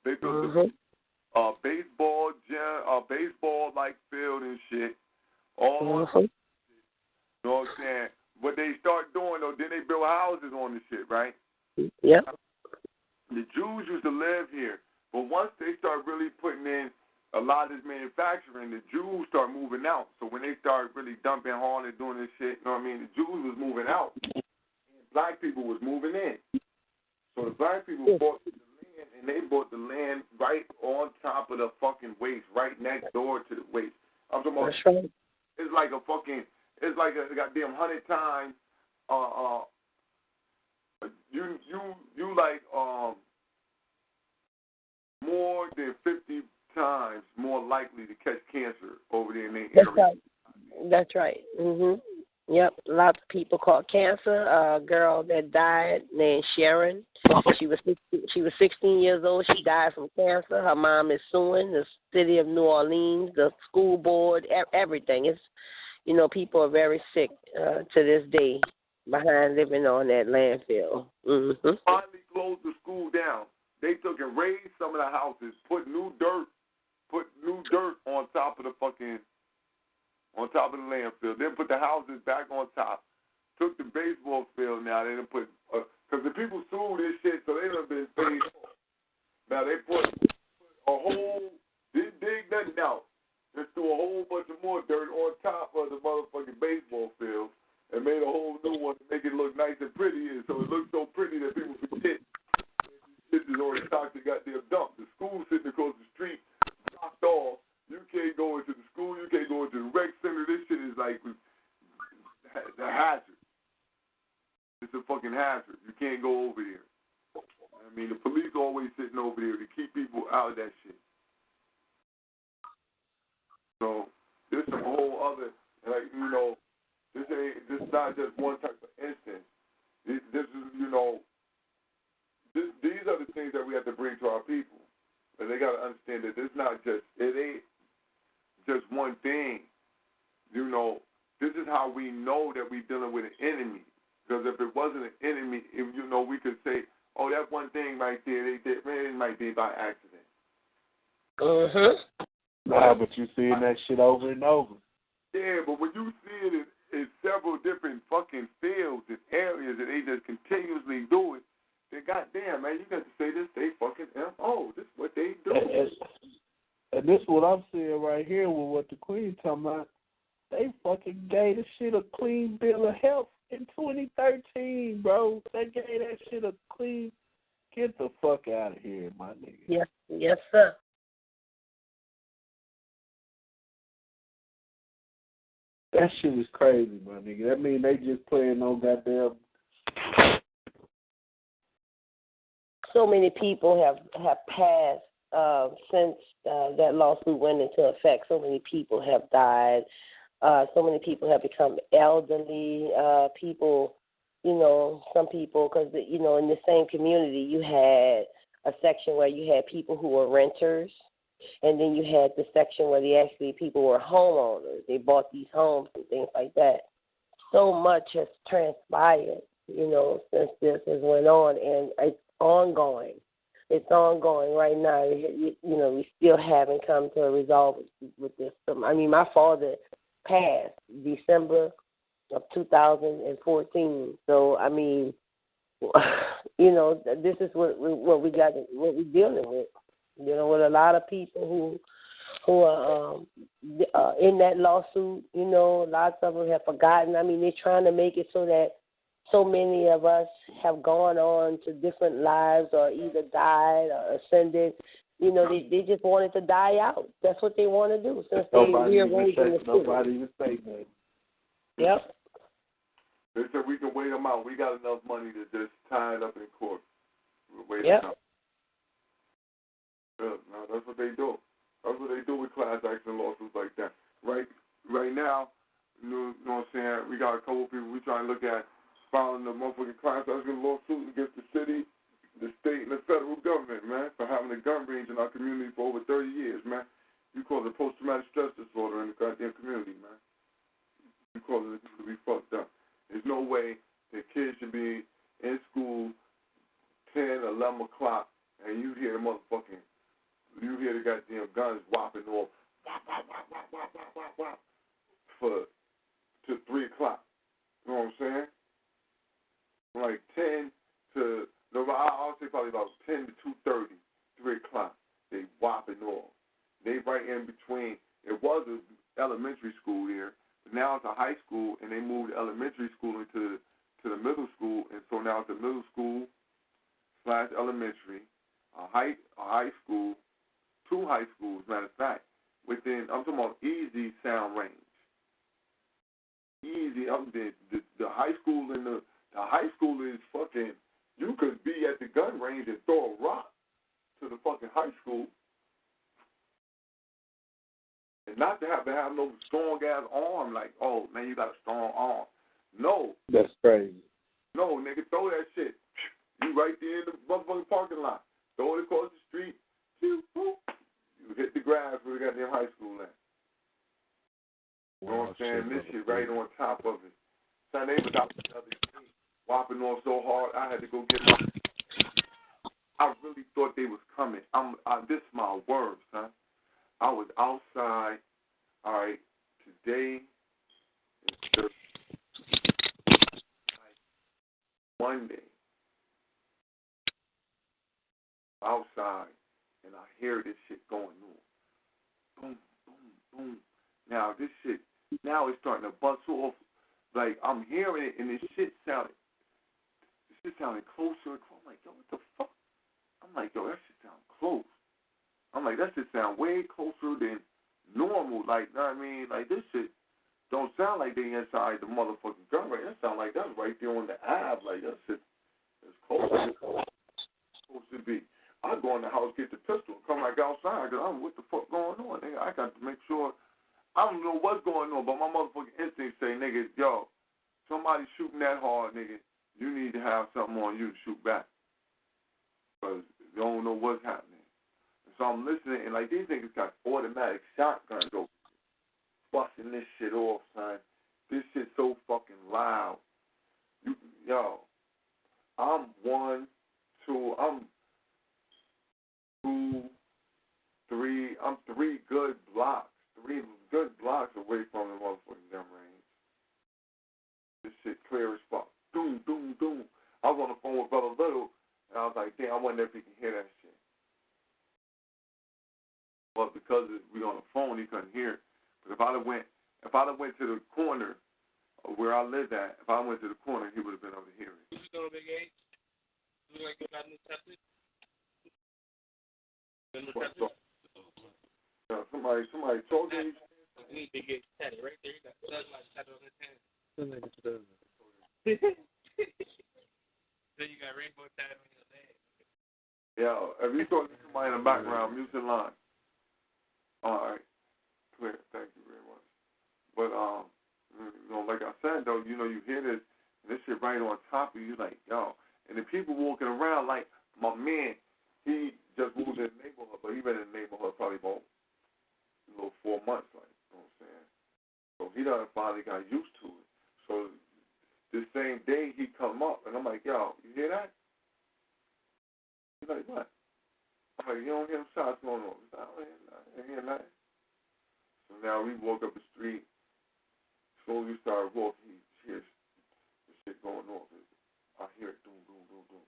They built a baseball gym, baseball-like field and shit. All on you know what I'm saying? What they start doing, though, then they build houses on this shit, right? Yep. The Jews used to live here. But once they start really putting in a lot of this manufacturing, the Jews start moving out. So when they start really dumping hard and doing this shit, you know what I mean? The Jews was moving out. And black people was moving in. So the black people bought the land, and they bought the land right on top of the fucking waste, right next door to the waste. I'm talking about, right. It's like a goddamn 100 times, you like more than 50 times more likely to catch cancer over there in the area. That's right. Yep, lots of people caught cancer. A girl that died named Sharon. She was 16 years old. She died from cancer. Her mom is suing the city of New Orleans, the school board, everything. It's, people are very sick to this day behind living on that landfill. Finally closed the school down. They took and raised some of the houses, put new dirt on top of the landfill. Then put the houses back on top. Took the baseball field now. They didn't put because the people sued here, so it looks so pretty that people forget this is already toxic goddamn dump. The school sitting across the street, blocked off. You can't go into the school. You can't go into the rec center. This shit is like a hazard. It's a fucking hazard. You can't go over there. I mean, the police always sitting over there to keep people out of that shit. So there's some whole other, like, you know, this is not just one type of instance. This is, you know, these are the things that we have to bring to our people. But they got to understand that it ain't just one thing. You know, this is how we know that we're dealing with an enemy. Because if it wasn't an enemy, you know, we could say, oh, that one thing right there, they did, man, it might be by accident. Nah, but you seeing that shit over and over. Yeah, but when you see it in several different fucking fields and areas and they just continuously do it, then goddamn, man, you got to say this, they fucking M.O. This is what they do. And this is what I'm seeing right here with what the Queen talking about. They fucking gave the shit a clean bill of health in 2013, bro. They gave that shit a clean. Get the fuck out of here, my nigga. Yes, sir. That shit is crazy, my nigga. That mean they just playing on goddamn. So many people have passed since that lawsuit went into effect. So many people have died. So many people have become elderly. People, you know, some people, because, you know, in the same community, you had a section where you had people who were renters, and then you had the section where people were homeowners. They bought these homes and things like that. So much has transpired, you know, since this has went on, and it's ongoing. It's ongoing right now. You know, we still haven't come to a resolve with this. I mean, my father passed December of 2014. So, I mean, you know, this is what we got, what we're dealing with. You know, with a lot of people who are in that lawsuit. You know, lots of them have forgotten. I mean, they're trying to make it so that so many of us have gone on to different lives or either died or ascended. You know, they just wanted to die out. That's what they want to do since they rearranged the city. Nobody even say nothing. Yep. They said we can wait them out. We got enough money to just tie it up in court. We'll wait yep. them out. Yeah, no, that's what they do. That's what they do with class action lawsuits like that. Right now, you know what I'm saying, we got a couple people we trying to look at filing a motherfucking class action lawsuit against the city, the state, and the federal government, man, for having a gun range in our community for over 30 years, man. You call it post-traumatic stress disorder in the goddamn community, man. You call it to be fucked up. There's no way that kids should be in school 10, 11 o'clock, and you hear the goddamn guns whopping off, whop, whop, whop, whop, whop, whop, whop, whop, to 3 o'clock. You know what I'm saying? From like 10 to, no, I'll say probably about 10 to 2:30, 3 o'clock. They whopping off. They right in between. It was an elementary school here, but now it's a high school, and they moved elementary school into the middle school, and so now it's a middle school / elementary, a high school, 2 high schools, matter of fact, within, I'm talking about easy sound range. Easy, the high school and the high school is fucking, you could be at the gun range and throw a rock to the fucking high school and not to have no strong ass arm like, oh man, you got a strong arm. No. That's crazy. No, nigga, throw that shit. You right there in the motherfucking parking lot. Throw it across the street. You hit the grass where we got their high school at. You know what I'm saying? This shit right on top of it. Son, they was out the other day, whopping on so hard, I had to go get my. I really thought they was coming. This is my word, son. I was outside. All right, today is Thursday. Monday. Outside, and I hear this shit going on. Boom, boom, boom. Now this shit, now it's starting to bust off. Like I'm hearing it, and this shit sounded. shit sounded closer. I'm like, yo, what the fuck? I'm like, yo, that shit sound close. I'm like, that shit sound way closer than normal. Like, know what I mean? Like, this shit don't sound like they inside the motherfucking gun range. That sound like that's right there on the ab. Like, that shit is close as it's supposed to be. I go in the house, get the pistol, and come back outside, because I'm, what the fuck going on? Nigga, I got to make sure, I don't know what's going on, but my motherfucking instincts say, nigga, yo, somebody shooting that hard, nigga, you need to have something on you to shoot back, because you don't know what's happening. And so I'm listening, and like, these niggas got automatic shotguns over busting this shit off, son. This shit so fucking loud. I'm 3 good blocks away from the motherfucking gun range. This shit clear as fuck. Doom, doom, doom. I was on the phone with Brother Little, and I was like, damn, I wonder if he can hear that shit. But because we on the phone, he couldn't hear it. But if I'd have went to the corner of where I lived at, if I went to the corner, he would have been able to hear it. You know, Big A? You like you got new tested? Somebody told you. You need to get tatted right there. You got tatted on his hand. Then you got rainbow tatted on your leg. Yeah, if you talk to somebody in the background, mute the line. All right, clear. Thank you very much. But like I said though, you hear this shit right on top of you, like yo. And the people walking around, like my man, he just moved in the neighborhood, but he been in the neighborhood probably about 4 months, like, you know what I'm saying? So he done finally got used to it. So the same day he come up, and I'm like, yo, you hear that? He's like, what? I'm like, you don't hear them shots going on? He's like, I ain't hear nothing. So now we walk up the street. As soon as we started walking, he hears the shit going on. I hear it, doom, doom, doom, doom.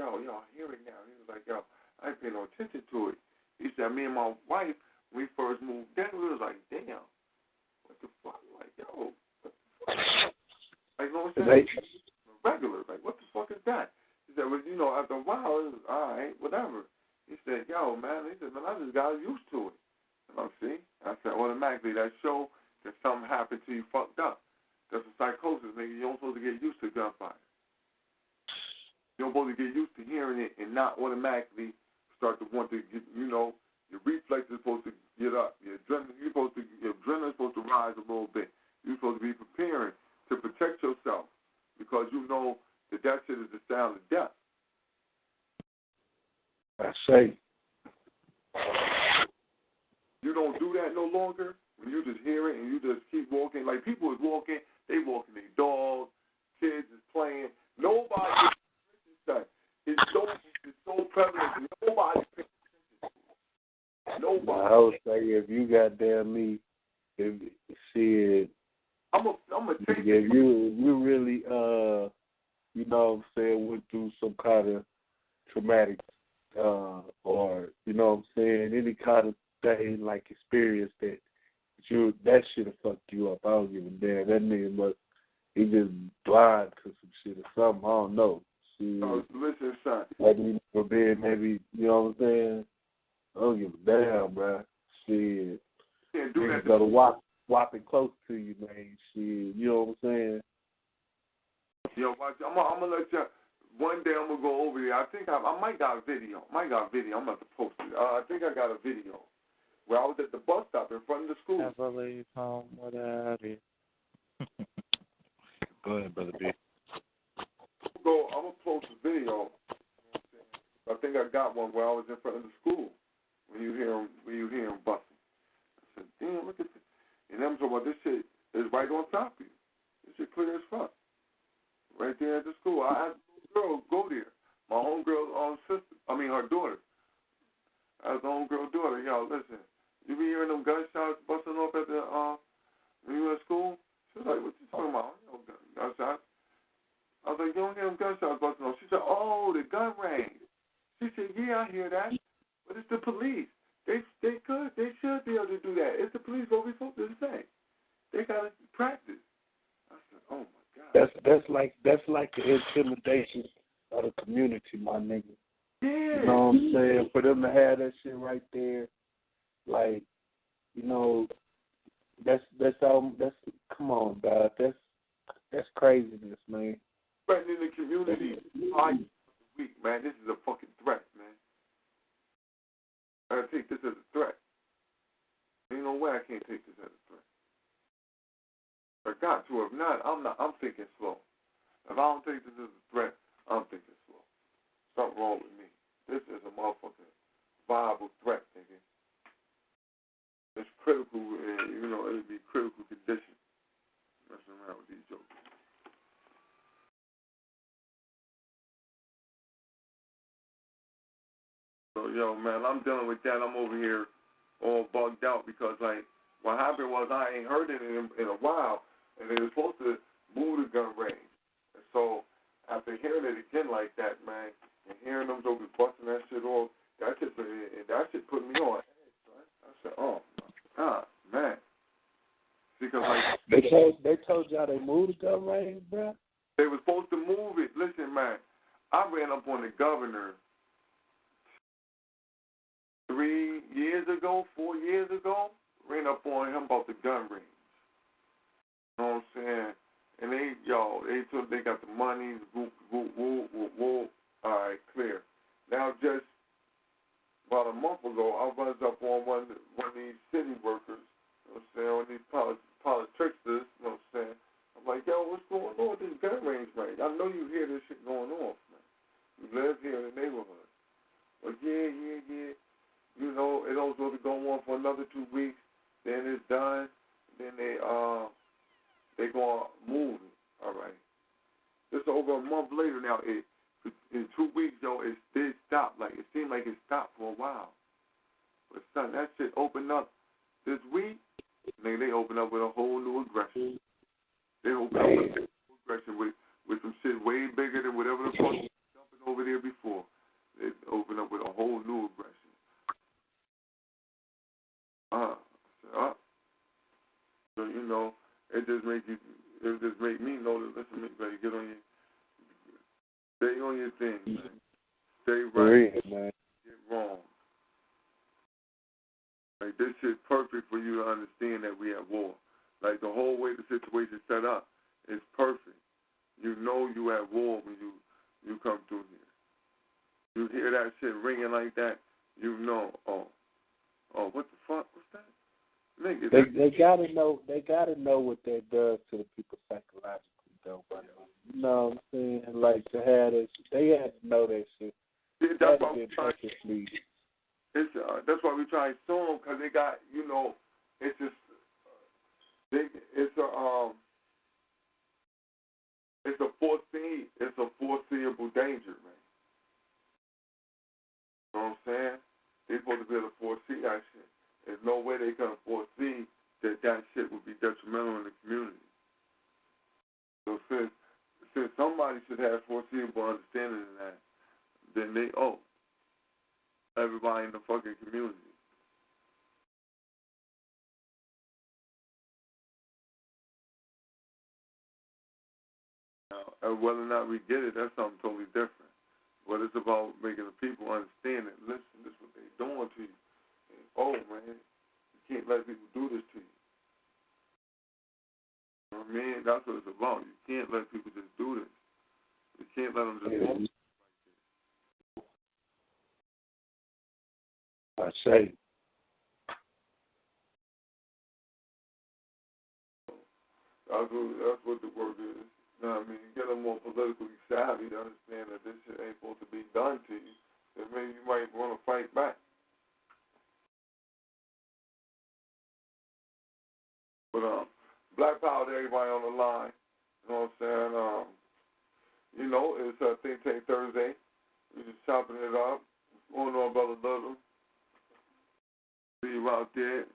Yo, I hear it now. He was like, yo, I ain't paying no attention to it. He said, me and my wife, when we first moved down, we was like, damn, what the fuck? Like, yo, what the fuck? Like, you know what I'm saying? Regular. Like, what the fuck is that? He said, well, after a while, it was all right, whatever. He said, yo, man, I just got used to it. And I see. I said, automatically, that show that something happened to you fucked up. That's a psychosis, nigga. You don't supposed to get used to gunfire. You're supposed to get used to hearing it and not automatically start to want to get, your reflexes are supposed to get up. Your adrenaline's supposed to rise a little bit. You're supposed to be preparing to protect yourself because you know that shit is the sound of death. I say. You don't do that no longer. When you just hear it and you just keep walking. Like people is walking, they walking their dogs, kids is playing. Nobody it's so prevalent. Nobody pays attention to it. Nobody. I would say if you goddamn me, if you really went through some kind of traumatic or any kind of thing like experience that should have fucked you up. I don't give a damn. That nigga he just blind to some shit or something. I don't know. Listen, son. Like me for being maybe, you know what I'm saying? I don't give a damn, bro. Shit. Can't do that. Gotta whopping close to you, man. Shit. You know what I'm saying? Yo, watch. I'm gonna let you. One day I'm gonna go over there. I think I might got a video. I'm gonna have to post it. I think I got a video where I was at the bus stop in front of the school. Never leave home without it. Go ahead, Brother B. I'm gonna post a video. I think I got one where I was in front of the school when you hear him busting. I said, damn, look at this. And I'm talking about this shit is right on top of you. This shit clear as fuck. Right there at the school. I asked the girl go there. My homegirl's her daughter. I asked the homegirl's daughter, yo, listen, you be hearing them gunshots busting off at when you were at school? She was like, what you talking about? Gunshots. I was like, you don't hear them gunshots busting off. She said, oh, the gun range. She said, yeah, I hear that. But it's the police. They should be able to do that. It's the police. What we supposed to say? They got to practice. I said, oh, my God. That's like the intimidation of the community, my nigga. Yeah. You know what I'm saying? For them to have that shit right there, like, you know, that's come on, dog. That's craziness, man. But in the community, week, man, this is a fucking threat, man. I take this as a threat. Ain't no way I can't take this as a threat. I got to. If not, I'm thinking slow. If I don't take this as a threat, I'm thinking slow. Something wrong with me. This is a motherfucking viable threat, nigga. It's critical, you know, it'll be critical condition. Messing around with these jokes. So, yo, man, I'm dealing with that. I'm over here all bugged out because, like, what happened was I ain't heard it in a while, and they were supposed to move the gun range. And so, after hearing it again like that, man, and hearing them jokers busting that shit off, that shit put me on edge, son. I said, oh, my God, man. Because, like, they told y'all they moved the gun range, bro? They were supposed to move it. Listen, man, I ran up on the governor 4 years ago, ran up on him about the gun range. You know what I'm saying? And they got the money, all right, clear. Now, just about a month ago, I was up on one of these city workers, you know what I'm saying, one of these politicians, you know what I'm saying. I'm like, yo, what's going on with this gun range, man? I know you hear this shit going on, man. You live here in the neighborhood. But yeah. You know, it was supposed to go on for another 2 weeks. Then it's done. Then they gonna move it. All right. Just over a month later now. In 2 weeks, though, it did stop. Like it seemed like it stopped for a while. But son, that shit opened up this week. Nigga, they opened up with a whole new aggression. They opened up with a new aggression with some shit way bigger than whatever the fuck was jumping over there before. They opened up with a whole new aggression. So you know, it just make me know that listen, you better stay on your thing, man. Stay right, man. Get wrong. Like this shit's perfect for you to understand that we at war. Like the whole way the situation's set up is perfect. You know you at war when you come through here. You hear that shit ringing like that, you know, oh, what the fuck? What's that? Nigga, they gotta know what that does to the people psychologically though, but you know what I'm saying? Like to have this, they had to know that shit. Yeah, that's why we try to sue them, because they got, you know, it's just it's a foreseeable danger, man. You know what I'm saying? They're supposed to be able to foresee that shit. There's no way they can foresee that shit would be detrimental in the community. So since somebody should have foreseeable understanding of that, then they owe everybody in the fucking community. Now, and whether or not we get it, that's something totally different. But it's about making the people understand that, listen, this is what they're doing to you. And, oh, man, you can't let people do this to you. You know what I mean? That's what it's about. You can't let people just do this. You can't let them just walk. I say. That's what the work is. You know what I mean? You get them more politically savvy to understand that this shit ain't supposed to be done to you. Then maybe you might want to fight back. But black power to everybody on the line. You know what I'm saying? You know, it's Thinktank Thursday. We're just chopping it up. What's going on, Brother Little? See you out there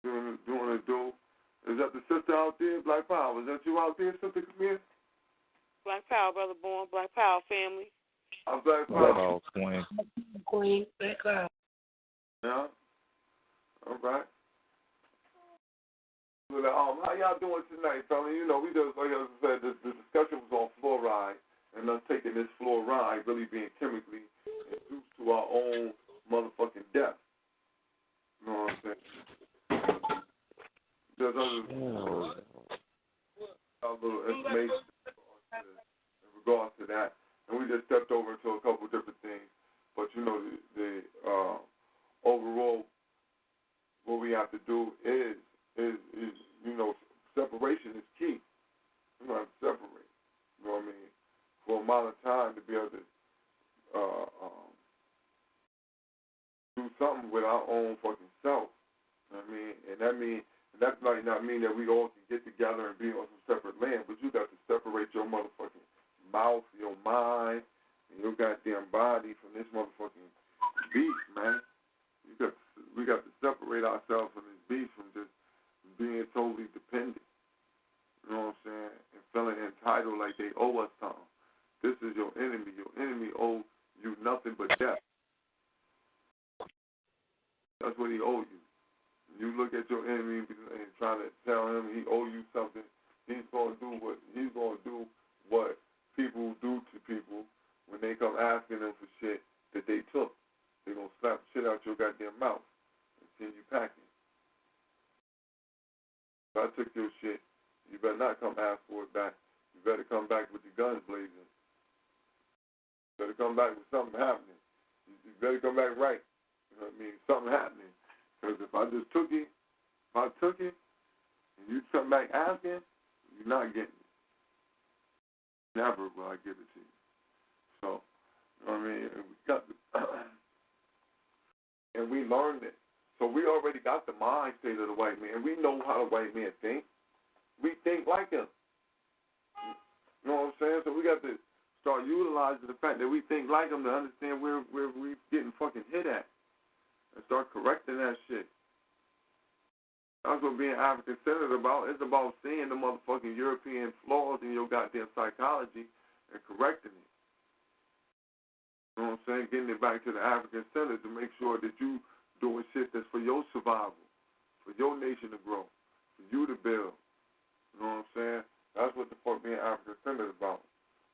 doing a do. Is that the sister out there? Black Power. Is that you out there, Sister Camille? Black Power, Brother Born. Black Power family. I'm Black Power. Queen. Black Power. Yeah. All right. But, how y'all doing tonight, fella? You know, we just, like I said, the discussion was on fluoride and us taking this fluoride really being chemically induced to our own motherfucking death. You know what I'm saying? There's other little information in regards to that. And we just stepped over into a couple of different things. But, you know, the overall, what we have to do is you know, separation is key. You have to separate. You know what I mean? For a amount of time to be able to do something with our own fucking self. You know what I mean? And that might not mean that we all can get together and be on some separate land, but you got to separate your motherfucking mouth, your mind, and your goddamn body from this motherfucking beast, man. We got to separate ourselves from this beast, from just being totally dependent. You know what I'm saying? And feeling entitled like they owe us something. This is your enemy. Your enemy owes you nothing but death. That's what he owes you. You look at your enemy and try to tell him he owe you something. He's gonna do what people do to people when they come asking them for shit that they took. They're gonna slap shit out your goddamn mouth and send you packing. If I took your shit, you better not come ask for it back. You better come back with your guns blazing. You better come back with something happening. You better come back right. You know what I mean? Something happening. Because if I just took it, and you come back asking, you're not getting it. Never will I give it to you. So, you know what I mean? And we got to, and we learned it. So we already got the mind state of the white man. We know how the white man thinks. We think like him. You know what I'm saying? So we got to start utilizing the fact that we think like him to understand where we're getting fucking hit at. And start correcting that shit. That's what being African-centered about. It's about seeing the motherfucking European flaws in your goddamn psychology and correcting it. You know what I'm saying? Getting it back to the African-centered to make sure that you doing shit that's for your survival, for your nation to grow, for you to build. You know what I'm saying? That's what the fuck being African-centered is about.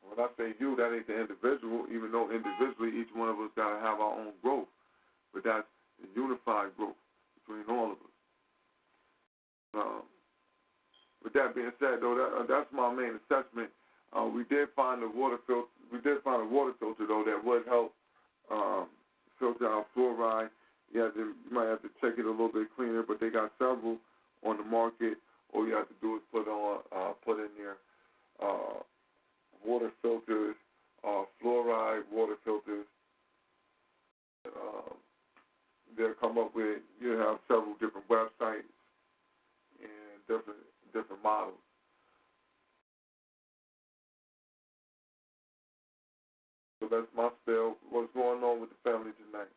When I say you, that ain't the individual, even though individually each one of us got to have our own growth. But that's a unified growth between all of us. With that being said, though, that's my main assessment. We did find a water filter. Though, that would help filter out fluoride. You might have to check it a little bit cleaner, but they got several on the market. All you have to do is put in there water filters, fluoride water filters. They'll come up with, you have several different websites and different models. So that's my spill. What's going on with the family tonight?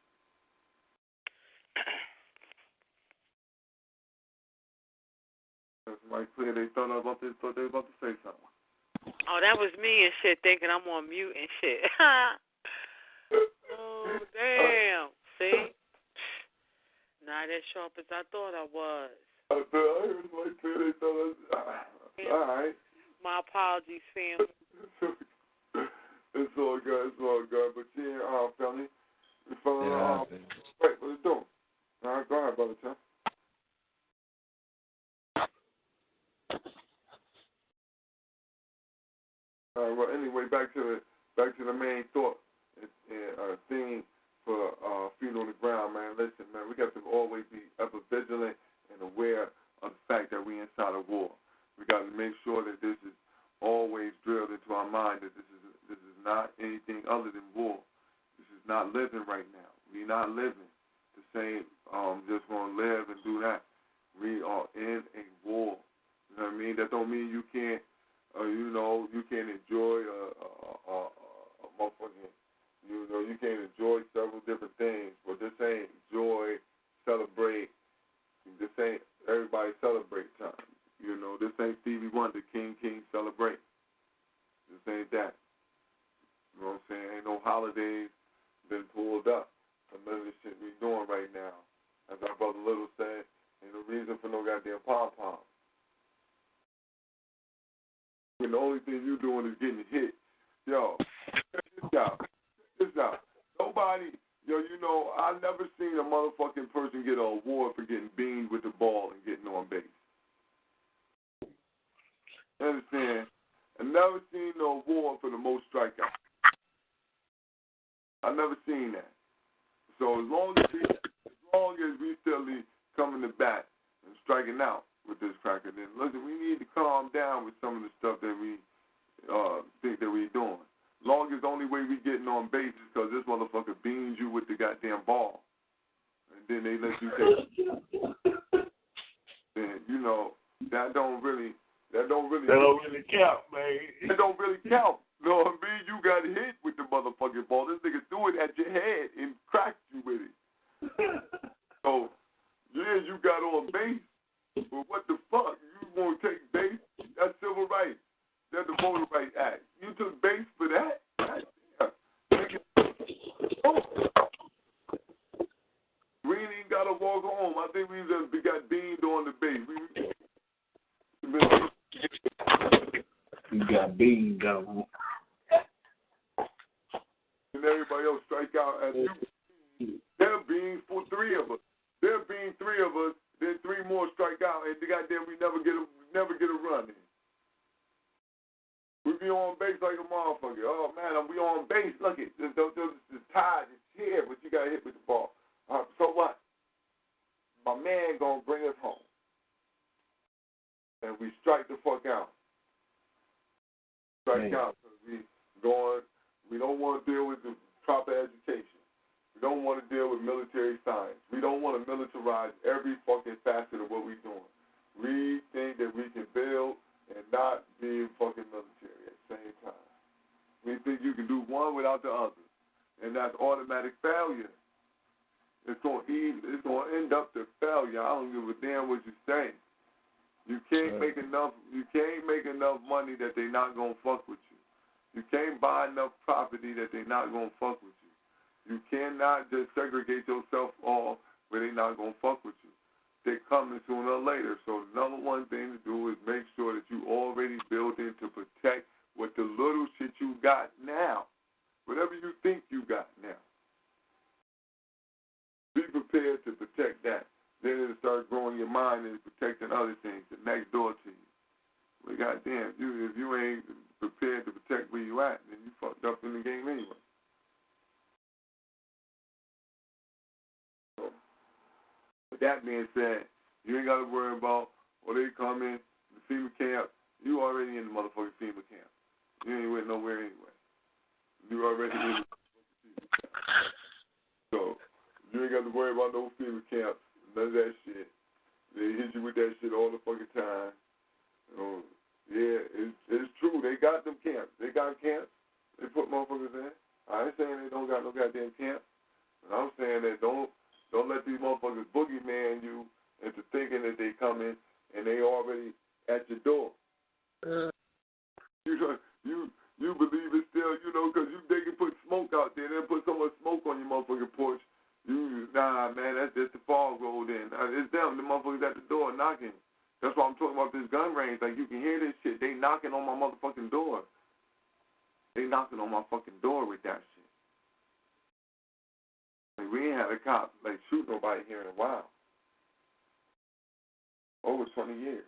Somebody clear, they thought they were about to say something. Oh, that was me and shit, thinking I'm on mute and shit. Oh, damn. See? Not as sharp as I thought I was. I heard somebody clear, they thought all right. My apologies, fam. It's all good. But yeah, family. Wait, what it's doing? All right, go ahead, brother Tim. Well, anyway, back to the main thought and theme for feet on the ground, man. Listen, man, we got to always be ever vigilant and aware of the fact that we inside a war. We got to make sure that this is always drilled into our mind that this is not anything other than war. This is not living right now. We're not living to say just going to live and do that. We are in a war. You know what I mean? That don't mean you can't. You can't enjoy a motherfucking, you can't enjoy several different things, but this ain't joy, celebrate. This ain't everybody celebrate time. This ain't Stevie Wonder, King celebrate. This ain't that. You know what I'm saying? Ain't no holidays been pulled up for none of the shit we doing right now. As our brother Little said, ain't no reason for no goddamn pom-pom. when the only thing you doing is getting hit. Yo, check this out. Check this out. Nobody, you know, I never seen a motherfucking person get an award for getting beamed with the ball and getting on base. You understand? I never seen no award for the most strikeouts. I never seen that. So as long as we still coming to bat and striking out with this cracker, then listen, we need to calm down with some of the stuff that we think that we doing. Long as the only way we getting on base is because this motherfucker beans you with the goddamn ball, and then they let you take. And you know that don't really count, man. It don't really count. No, I mean, you got hit with the motherfucking ball. This nigga threw it at your head and cracked you with it. So, yeah, you got on base, but what the fuck? You want to take base? That's civil rights. That's the Voting Rights Act. You took base for that? We ain't even got to walk home. I think we just got beamed on the base. We got beamed on. And everybody else strike out at you. There being for three of us. There being three of us, then three more strike out, and goddamn we never get a run in. We be on base like a motherfucker. Oh man, we on base. Look it, it's tied, it's here, but you got hit with the ball. So what? My man gonna bring us home, and we strike the fuck out. Strike out because we don't want to deal with the proper education. We don't want to deal with military science. We don't want to militarize every fucking facet of what we're doing. We think that we can build and not be fucking military at the same time. We think you can do one without the other, and that's automatic failure. It's gonna end up to failure. I don't give a damn what you say. You can't make enough money that they not gonna fuck with you. You can't buy enough property that they not gonna fuck with you. You cannot just segregate yourself off where they not gonna fuck with you. They're coming sooner or later. So the number one thing to do is make sure that you already built in to protect what the little shit you got now. Whatever you think you got now. Be prepared to protect that. Then it'll start growing your mind and protecting other things that next door to you. But goddamn, if you ain't prepared to protect where you at, then you fucked up in the game anyway. So, with that being said, you ain't got to worry about, they come in the FEMA camp. You already in the motherfucking FEMA camp. You ain't went nowhere anyway. You already in the FEMA camp. So, you ain't got to worry about no FEMA camps, none of that shit. They hit you with that shit all the fucking time. Yeah, it's true. They got them camps. They got camps. They put motherfuckers in. I ain't saying they don't got no goddamn camp. But I'm saying that don't let these motherfuckers boogeyman you into thinking that they coming and they already at your door. You believe it's still, because they can put smoke out there. They'll put so much smoke on your motherfucking porch. Nah, man, that's just the fog rolled in. It's them, the motherfuckers at the door knocking. That's why I'm talking about this gun range. Like, you can hear this shit. They knocking on my motherfucking door. They knocking on my fucking door with that shit. Like, we ain't had a cop, shoot nobody here in a while. Over 20 years.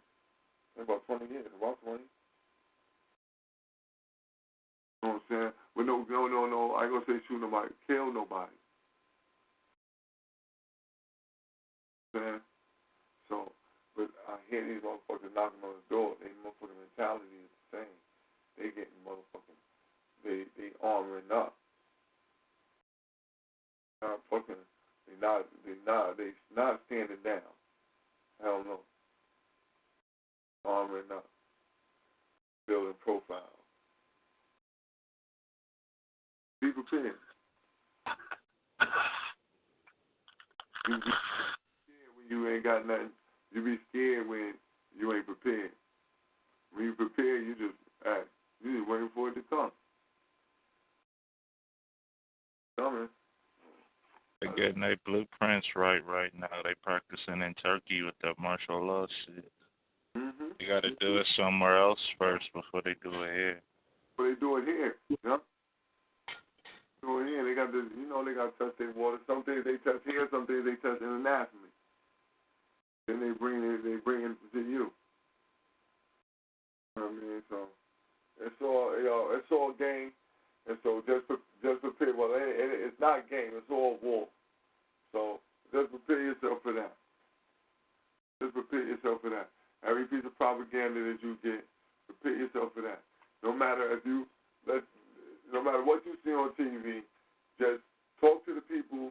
About 20 years. About 20. You know what I'm saying? But no. I ain't gonna say shoot nobody. Kill nobody. Man. So, but I hear these motherfuckers knocking on the door. Their motherfucking mentality is the same. They getting motherfucking, they armoring up. They not standing down. Hell no. Armoring up. Building profiles. Be prepared. You be scared when you ain't got nothing. You be scared when you ain't prepared. When you prepare, you just act. You just waiting for it to come. Coming. They're getting their blueprints right now. They practicing in Turkey with that martial law shit. Mm-hmm. You got to do it somewhere else first before they do it here. But they do it here, yeah. Do it here. They got to, they got to test their water. Some things they test here, some things they test internationally. Then they bring it to you. I mean, so it's all game, and so just prepare. Well, it's not game. It's all war. So just prepare yourself for that. Just prepare yourself for that. Every piece of propaganda that you get, prepare yourself for that. No matter what you see on TV, just talk to the people.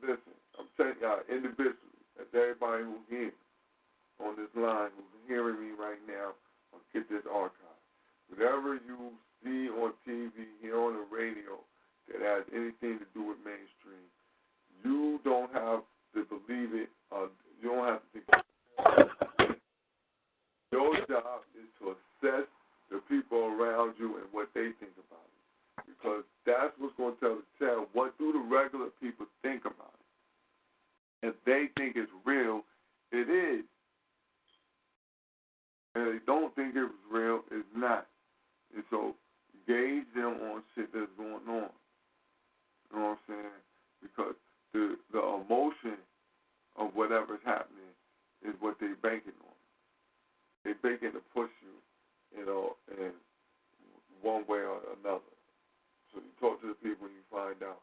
Listen, I'm telling y'all individually. That's everybody who's here on this line, who's hearing me right now, or get this archive. Whatever you see on TV, hear on the radio that has anything to do with mainstream, you don't have to believe it. You don't have to think it. Your job is to assess the people around you and what they think about it. Because that's what's going to tell what do the regular people think about it. If they think it's real, it is. And if they don't think it's real, it's not. And so gauge them on shit that's going on. You know what I'm saying? Because the emotion of whatever's happening is what they're banking on. They're banking to push you, in one way or another. So you talk to the people and you find out.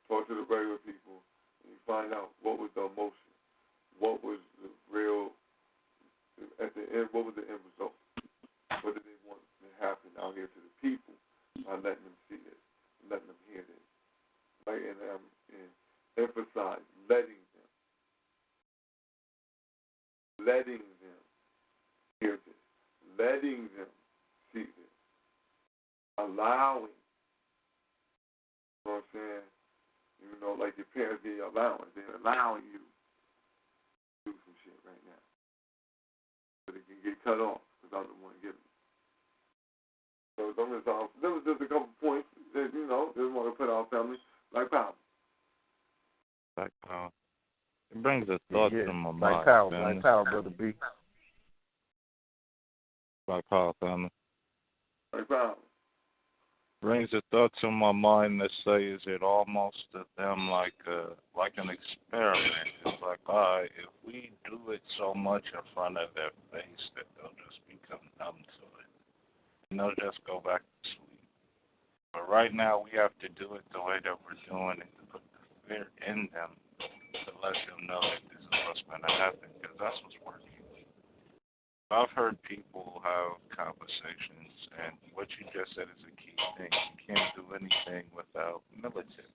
Talk to the regular people. And you find out what was the emotion, what was the real, at the end, what was the end result? What did they want to happen out here to the people by letting them see this, letting them hear this? Right? And emphasize letting them hear this, letting them see this, allowing, you know what I'm saying? Like your parents give you allowance. They're allowing you to do some shit right now. But it can get cut off because I'm the one giving it. So there was just a couple points that, just want to put our family like power. Like power. It brings a thought to my mind. Like power, Brother B. Like power, family. Like power. Brings a thought to my mind that say, is it almost to them like an experiment? It's like, all right, if we do it so much in front of their face that they'll just become numb to it, and they'll just go back to sleep. But right now, we have to do it the way that we're doing it, to put the fear in them, to let them know that this is what's going to happen, because that's what's working. I've heard people have conversations, and what you just said is a key thing. You can't do anything without military.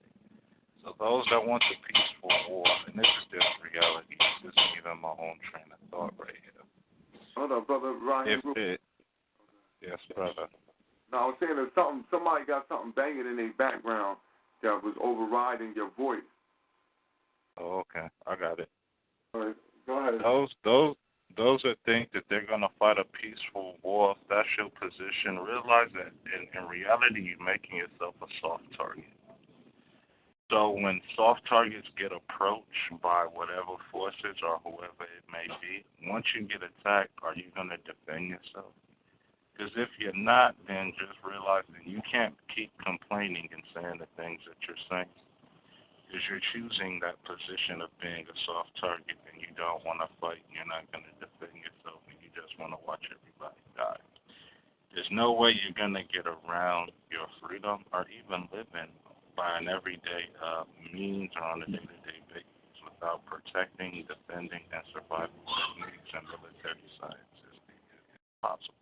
So those that want the peaceful war, and this is just reality, this is even my own train of thought right here. Hold on, Brother Ryan. Yes, brother. No, I was saying there's somebody got something banging in their background that was overriding your voice. Oh, okay. I got it. All right, go ahead. Those that think that they're going to fight a peaceful war, if that's your position, realize that in reality you're making yourself a soft target. So when soft targets get approached by whatever forces or whoever it may be, once you get attacked, are you going to defend yourself? Because if you're not, then just realize that you can't keep complaining and saying the things that you're saying. Because you're choosing that position of being a soft target and you don't want to fight and you're not going to defend yourself and you just want to watch everybody die. There's no way you're going to get around your freedom or even living by an everyday means or on a day-to-day basis without protecting, defending, and survival techniques and military sciences. It's impossible.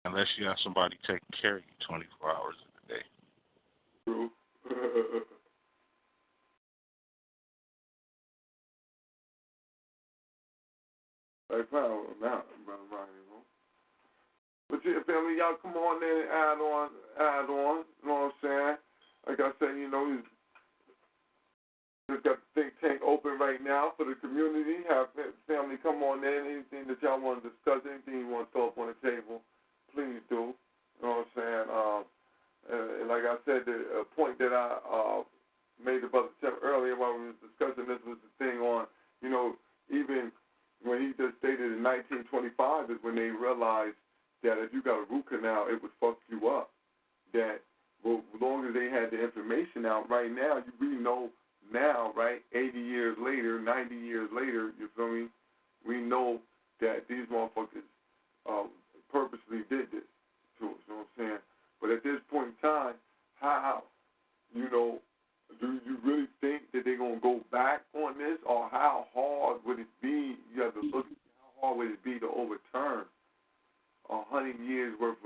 Unless you have somebody taking care of you 24 hours a day. True. Like power now, Brother Ryan. But yeah, family, y'all come on in and add on, you know what I'm saying? Like I said, you just got the Think Tank open right now for the community. Have family come on in, anything that y'all want to discuss, anything you want to throw up on the table, please do. You know what I'm saying? And like I said, the point that I made to Brother Tim earlier while we were discussing this was the thing on, even when he just stated in 1925 is when they realized that if you got a root canal, it would fuck you up. That well, as long as they had the information out, right now, we know now, right, 80 years later, 90 years later, you feel me, we know that these motherfuckers purposely did this to us, you know what I'm saying? But at this point in time, how, you know, do you really think that they're going to go back on this, or how hard would it be? You have to look at how hard would it be to overturn 100 years worth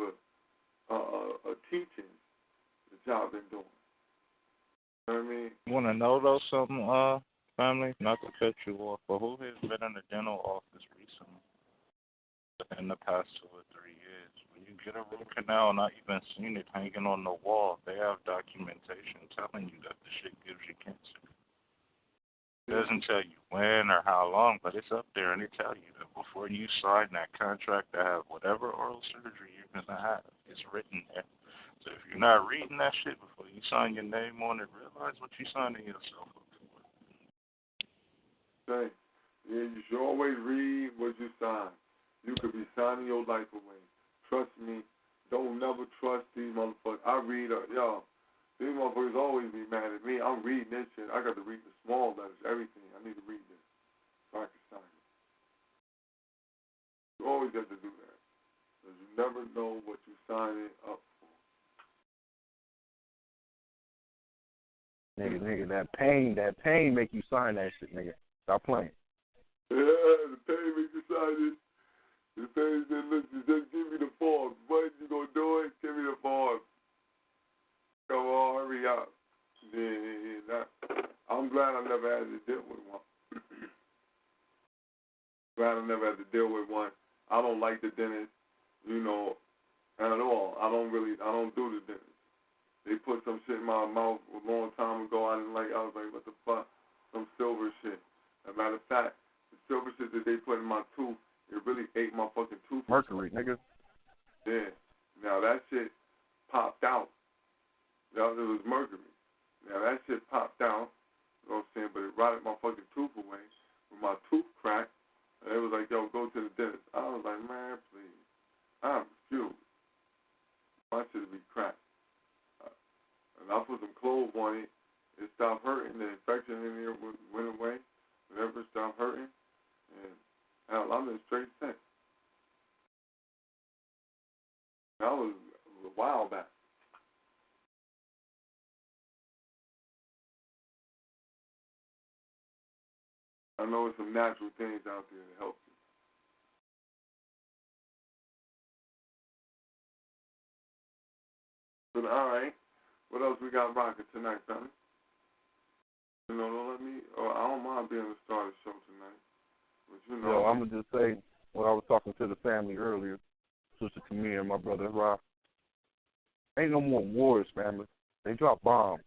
of teaching that y'all been doing. You know what I mean? You want to know, though, something, family? Not to cut you off, but who has been in the dental office recently in the past 2 or 3 years? When you get a root canal, not even seen it hanging on the wall, they have documentation telling you that the shit gives you cancer. It doesn't tell you when or how long, but it's up there, and they tell you that before you sign that contract to have whatever oral surgery you're going to have, it's written there. So if you're not reading that shit before you sign your name on it, realize what you're signing yourself up for. Okay. Yeah, you should always read what you sign. You could be signing your life away. Trust me, don't never trust these motherfuckers. I read, y'all, these motherfuckers always be mad at me. I'm reading this shit. I got to read the small letters, everything. I need to read this so I can sign it. You always have to do that, because you never know what you're signing up for. Nigga, that pain make you sign that shit, nigga. Stop playing. Yeah, the pain makes you sign it. The pain said, listen, just give me the form. What you gonna do it? Give me the form. Come on, hurry up. Yeah. I'm glad I never had to deal with one. Glad I never had to deal with one. I don't like the dentist, you know, at all. I don't do the dentist. They put some shit in my mouth a long time ago. I was like, what the fuck? Some silver shit. As a matter of fact, the silver shit that they put in my tooth, it really ate my fucking tooth. Mercury, nigga. Yeah. Now that shit popped out. It was mercury. Now that shit popped out. You know what I'm saying? But it rotted my fucking tooth away. When my tooth cracked, and it was like, yo, go to the dentist. I was like, man, please. I'm refused. My shit be cracked. And I put some clove on it. It stopped hurting. The infection in there went away. Whenever it stopped hurting. And hell, I'm in straight sick. That was a while back. I know there's some natural things out there to help you. But all right, what else we got rocking tonight, Sonny? You know, don't let me. I don't mind being the star of the show tonight. But you know, Yo, I'm gonna just say when I was talking to the family earlier, Sister Camille and my brother Rob. Ain't no more wars, family. They drop bombs.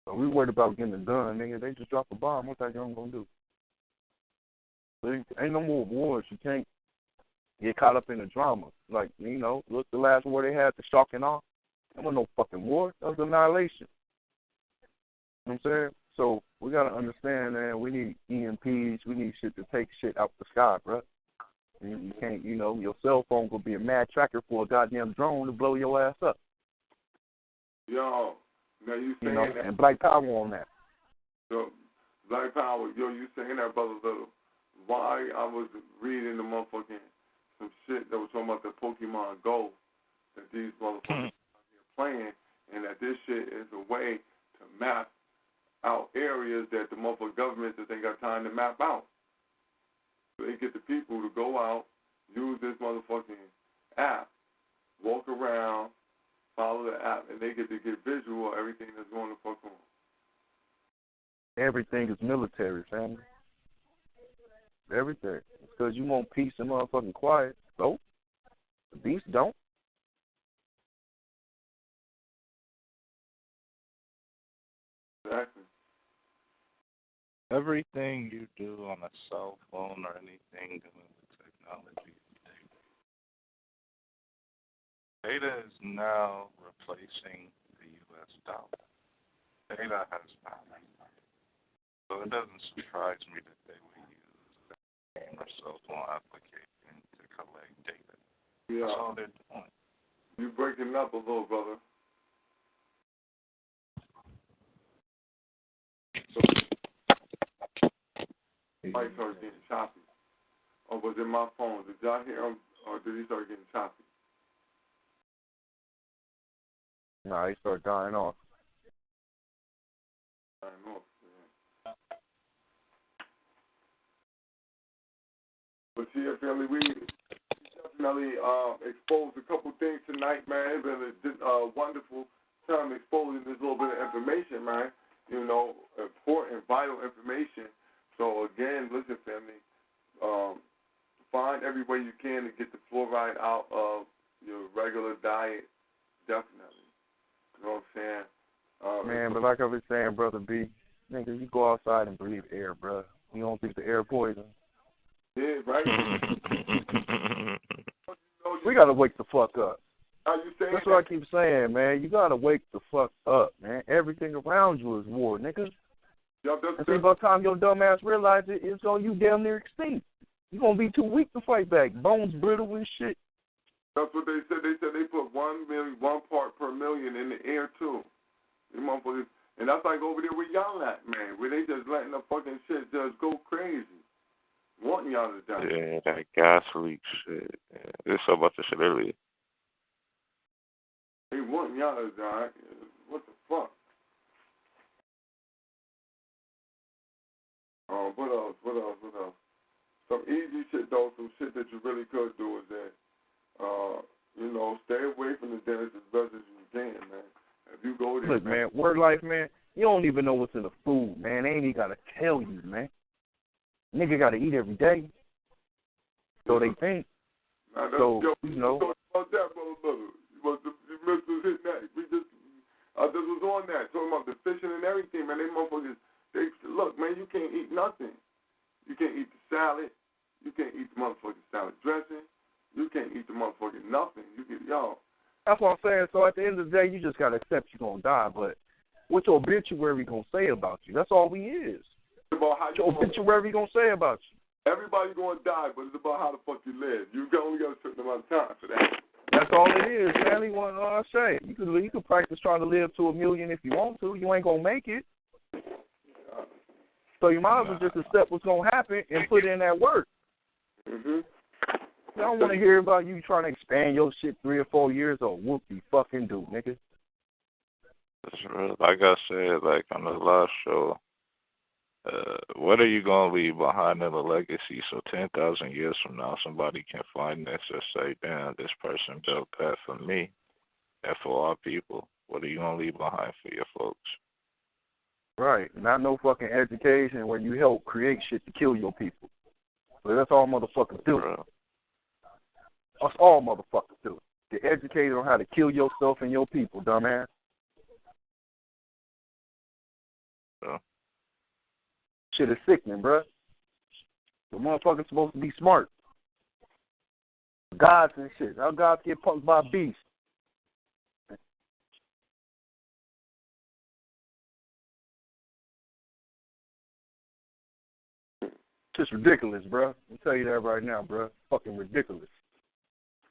So we worried about getting it done, nigga. They just drop a bomb. What that young gonna do? See? Ain't no more wars. You can't get caught up in the drama. Like, you know, look, the last war they had, the shock and awe. There wasn't no fucking war. That was annihilation. You know what I'm saying? So we gotta understand, man, we need EMPs. We need shit to take shit out the sky, bro. You can't, you know, your cell phone could be a mad tracker for a goddamn drone to blow your ass up. Yo, now you saying that. And Black Power on that. Yo, Black Power, yo, you saying that, Brother Little. Why I was reading the motherfucking some shit that was talking about the Pokemon Go that these motherfuckers are playing, and that this shit is a way to map out areas that the motherfucking government that they got time to map out. So they get the people to go out, use this motherfucking app, walk around, follow the app, and they get to get visual of everything that's going to fuck on. Everything is military, family. Everything. It's because you want peace and motherfucking quiet. So, the beast don't. Exactly. Everything you do on a cell phone or anything dealing with technology, data is now replacing the U.S. dollar. Data has value. So it doesn't surprise me that they would use and themselves on application to collect data. Yeah. That's all they're doing. You breaking up a little, brother. Might start getting choppy. Or was it my phone? Did y'all hear him, or did he start getting choppy? Nah, he started dying off. I don't know. Yeah. But see, family, we definitely exposed a couple things tonight, man. It's been a wonderful time exposing this little bit of information, man. You know, important, vital information. So again, listen, family, find every way you can to get the fluoride out of your regular diet, definitely. You know what I'm saying? Man, but like I was saying, Brother B, nigga, you go outside and breathe air, bro. You don't think the air poison? Yeah, right? We got to wake the fuck up. Are you saying That's what I keep saying, man. You got to wake the fuck up, man. Everything around you is war, nigga. And see, by the time your dumb ass realize it, it's on you damn near extinct. You're going to be too weak to fight back. Bones brittle and shit. That's what they said. They said they put 1 part per million in the air, too. You motherfuckers. And that's like over there where y'all at, man, where they just letting the fucking shit just go crazy. Wanting y'all to die. Yeah, that gas leak shit. Yeah, they saw about this shit earlier. They wanting y'all to die. What the fuck? What else? Some easy shit, though, some shit that you really could do is that, you know, stay away from the dentist as best as you can, man. If you go there, look, man, word life, man, you don't even know what's in the food, man. They ain't even got to tell you, man. Nigga got to eat every day. So they think. Now, so, you know. About that, brother. You missed us hitting that. I just was on that, talking about the fishing and everything, man. They motherfuckers, look, man, you can't eat nothing. You can't eat the salad. You can't eat the motherfucking salad dressing. You can't eat the motherfucking nothing. That's what I'm saying. So at the end of the day, you just got to accept you're going to die. But what your obituary going to say about you? That's all we is. About how your obituary going to say about you? Everybody going to die, but it's about how the fuck you live. You only got a certain amount of time for that. That's all it is, man. I say you could practice trying to live to 1 million if you want to. You ain't going to make it. So you might as well just accept what's going to happen and put in that work. Mm-hmm. I don't want to hear about you trying to expand your shit 3 or 4 years or whoop you fucking do, nigga. That's real. Like I said, like on the last show, what are you going to leave behind in a legacy so 10,000 years from now somebody can find this and say, damn, this person built that for me and for our people. What are you going to leave behind for your folks? Right. Not no fucking education where you help create shit to kill your people. So that's all motherfuckers do. Bro. That's all motherfuckers do. Get educated on how to kill yourself and your people, dumbass. Bro. Shit is sickening, bruh. The motherfuckers supposed to be smart. Gods and shit. How gods get punked by beasts? It's ridiculous, bruh. I'll tell you that right now, bruh. Fucking ridiculous.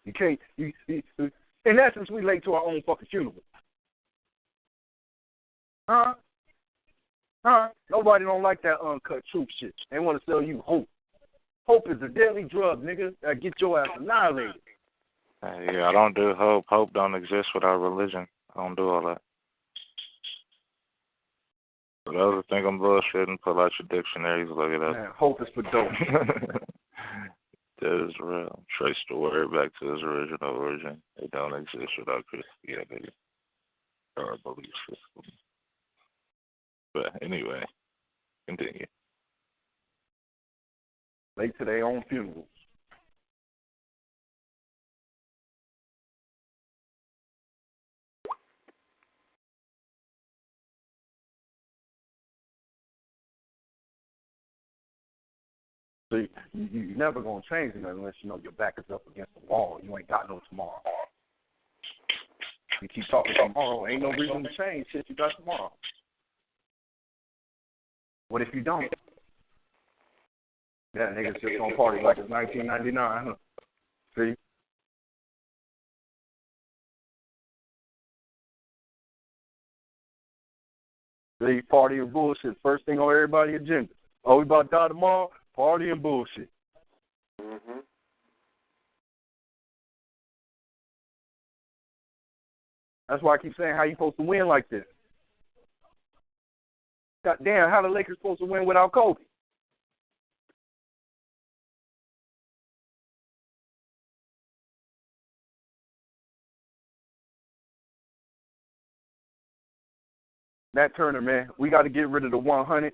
You can't. In essence, we late to our own fucking funeral. Huh? Nobody don't like that uncut truth shit. They want to sell you hope. Hope is a deadly drug, nigga, that get your ass annihilated. Yeah, I don't do hope. Hope don't exist without religion. I don't do all that. For those who think I'm bullshitting, pull out your dictionaries, look it up. Man, hope is for dope. That is real. Trace the word back to its original origin. It don't exist without Christianity or a belief system. But anyway, continue. Late to their own funerals. So you're never going to change it unless you know your back is up against the wall. You ain't got no tomorrow. You keep talking tomorrow, ain't no reason to change shit you got tomorrow. What if you don't? Yeah, niggas just gonna party like it's 1999, huh? See? See, party and bullshit. First thing on everybody's agenda. Oh, we about to die tomorrow? Party and bullshit. Mm-hmm. That's why I keep saying, how you supposed to win like this? God damn, how the Lakers supposed to win without Kobe? That Turner, man, we got to get rid of the 100.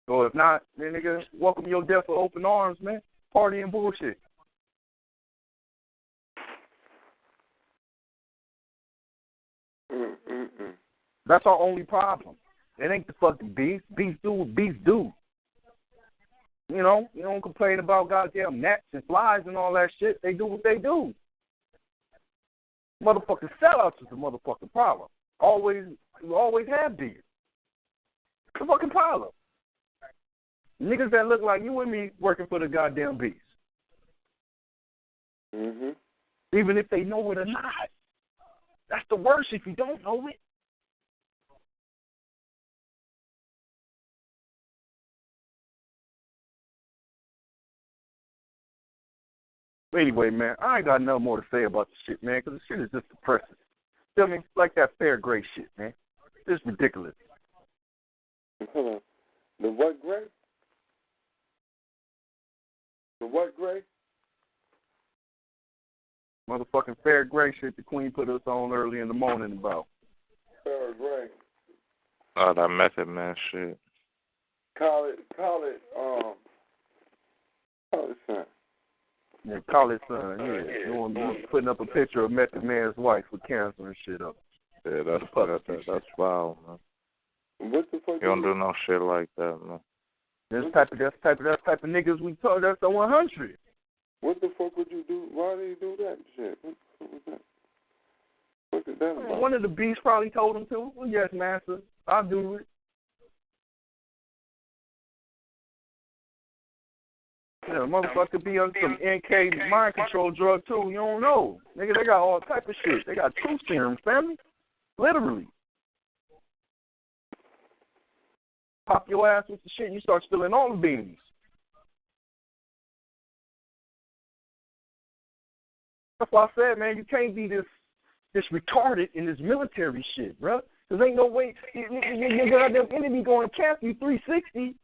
So if not, then nigga, welcome your death with open arms, man. Party and bullshit. Mm-mm-mm. That's our only problem. It ain't the fucking beast. Beast do what beast do. You know, you don't complain about goddamn gnats and flies and all that shit. They do what they do. Motherfucking sellouts is the motherfucking problem. Always have been. It's the fucking problem. Niggas that look like you and me working for the goddamn beast. Mm-hmm. Even if they know it or not. That's the worst if you don't know it. Anyway, man, I ain't got nothing more to say about the shit, man, because the shit is just depressing. Feel me? Like that fair gray shit, man. It's ridiculous. Hold on. The what gray? The what gray? Motherfucking fair gray shit the Queen put us on early in the morning about. Fair gray. Oh, that Method Man shit. Call it son. Yeah, call it son, yeah. You want to be putting up a picture of Method Man's wife with cancer and shit up. Yeah, that's foul, man. What the fuck? You don't do no shit like that, man. That's type of niggas we talk. That's the 100. What the fuck would you do? Why did he do that shit? What the fuck was that? What did that about? One of the beasts probably told him to. Well, yes, master, I'll do it. Yeah, motherfucker be on some NK mind control drug too. You don't know, nigga. They got all type of shit. They got truth serums, family. Literally. Pop your ass with the shit, and you start spilling all the beans. That's why I said, man, you can't be this retarded in this military shit, bro. Because ain't no way your goddamn enemy going to cap you 360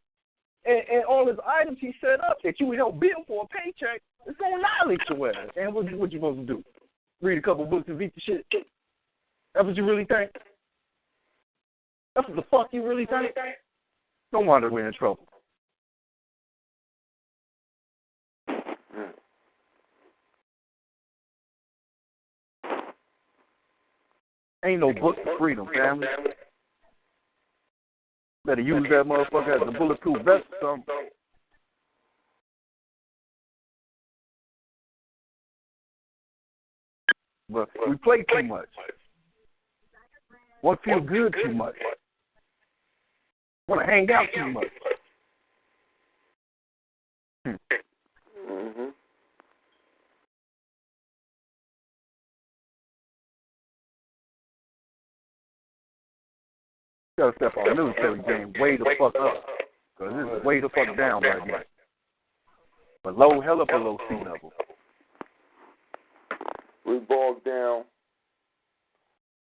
and all his items he set up that you would help build for a paycheck. It's going to annihilate your ass. And what you supposed to do? Read a couple books and beat the shit? That's what you really think? That's what the fuck you really think? No wonder we're in trouble. Ain't no book for freedom, family. Better use that motherfucker as a bulletproof vest or something. But we play too much. Want to feel good too much. Want to hang out too much. Mm-hmm. Gotta step on military game way the fuck up. Because this is way the fuck down right now. Below, hella below sea level. We bogged down.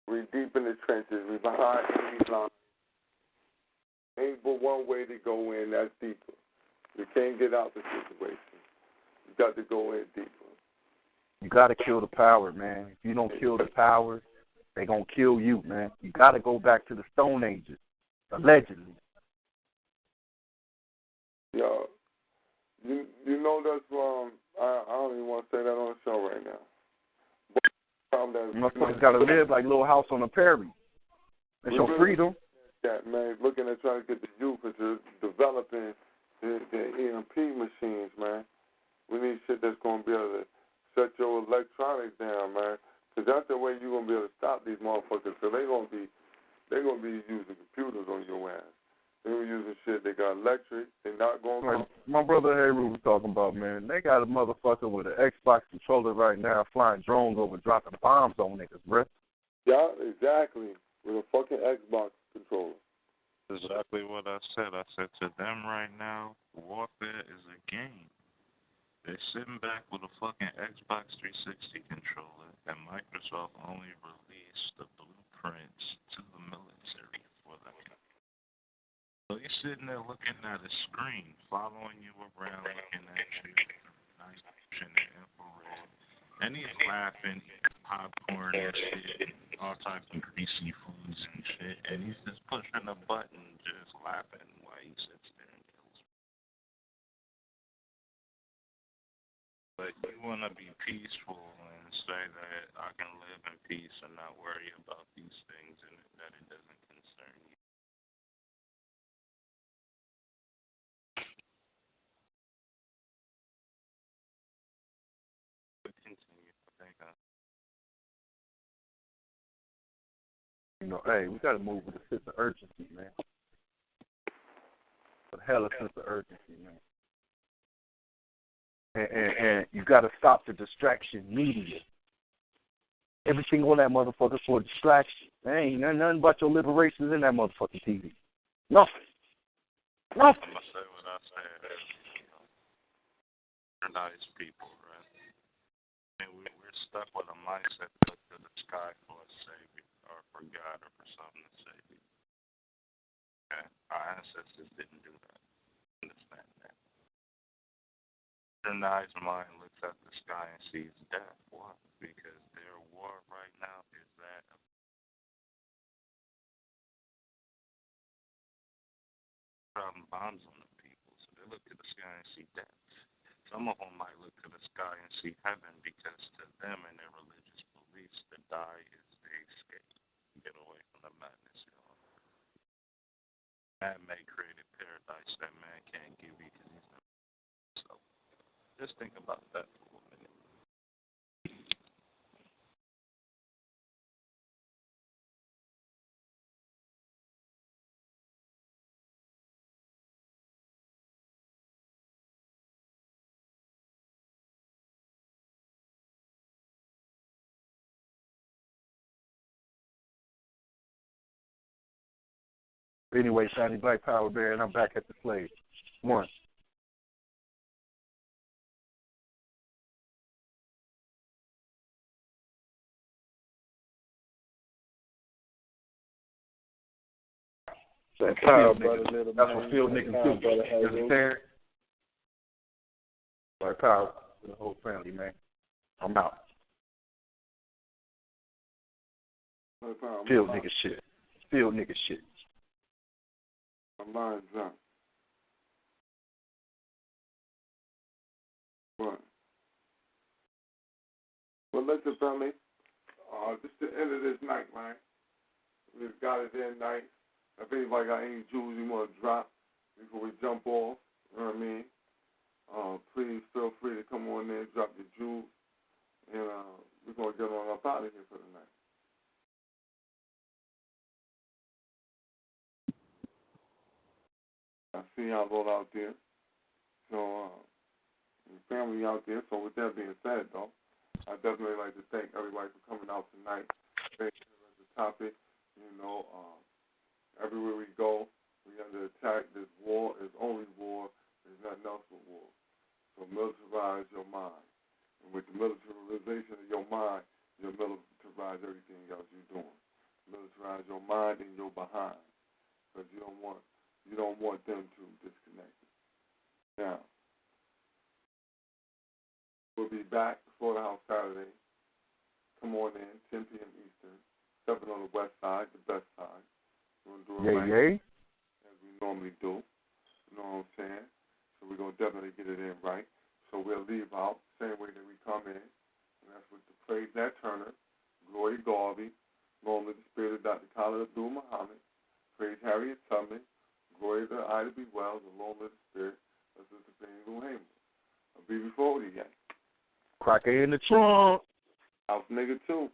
We deep in the trenches. We behind enemy lines. Ain't but one way to go in, that's deeper. You can't get out the situation. You got to go in deeper. You gotta kill the power, man. If you don't kill the power, they gonna kill you, man. You gotta go back to the Stone Ages, allegedly. Yo, you know that's I don't even want to say that on the show right now. Motherfuckers gotta live like Little House on the Prairie. That's your freedom. Yeah, man, looking at trying to get the youth into developing the EMP machines, man. We need shit that's going to be able to shut your electronics down, man. Because that's the way you're going to be able to stop these motherfuckers. So they're going to be using computers on your ass. They were using shit. They got electric. They not going. Like my brother Haru was talking about, man. They got a motherfucker with an Xbox controller right now flying drones over, dropping bombs on niggas, bruh. Yeah, exactly. With a fucking Xbox controller. Exactly what I said. I said to them right now, warfare is a game. They're sitting back with a fucking Xbox 360 controller, and Microsoft only released the blueprints to the military for that. So you're sitting there looking at a screen, following you around, looking at you, nice motion and infrared, and he's laughing, eating popcorn and shit, all types of greasy foods and shit, and he's just pushing a button, just laughing while he sits there and kills me. But you want to be peaceful and say that I can live in peace and not worry about these things and that it doesn't concern you. You know, hey, we gotta move with a sense of urgency, man. With a hell of a sense of urgency, man. And you gotta stop the distraction media. Everything on that motherfucker for distraction. There ain't nothing about your liberations in that motherfucking TV. Nothing. I'm gonna say what I said. We're nice people, right? And we're stuck with a mindset to look to the sky for a savior, or for God, or for something to save you. Okay? Our ancestors didn't do that. Understand that. Your nice mind looks at the sky and sees death. Why? Because their war right now is that of dropping bombs on the people. So they look to the sky and see death. Some of them might look to the sky and see heaven because to them and their religious beliefs, to die is the escape. Get away from the madness. Man may create a paradise that man can't give you because he's not. So just think about that for a minute. Anyway, Shiny Black Power Bear, and I'm back at the slave. One. That's what field niggas do. You understand? Black Power to the whole family, man. I'm out. Field nigga shit. Field nigga shit. My mind's up. What? Well, listen, family. Just the end of this night, man. We've got it in night. If anybody got any jewels you want to drop before we jump off, you know what I mean? Please feel free to come on in, drop your jewels, and we're going to get on up out of here for the night. I see y'all all out there. So, family out there. So, with that being said, though, I'd definitely like to thank everybody for coming out tonight. Thank you for the topic. You know, everywhere we go, we under attack. This war is only war. There's nothing else but war. So, militarize your mind. And with the militarization of your mind, you'll militarize everything else you're doing. Militarize your mind and your behind. Because you don't want them to disconnect it. Now, we'll be back before the house Saturday. Come on in, 10 p.m. Eastern, 7 on the west side, the best side. We're going to do it right as we normally do. You know what I'm saying? So we're going to definitely get it in right. So we'll leave out the same way that we come in. And that's with the praise Nat Turner, Glory Garvey, long live the spirit of Dr. Khalid Abdul Muhammad, praise Harriet Tubman, glory to Ida B. Wells, and long live the spirit of Sister Fannie Lou Hamer. A BB40 gang. Cracker in the trunk. House nigga too.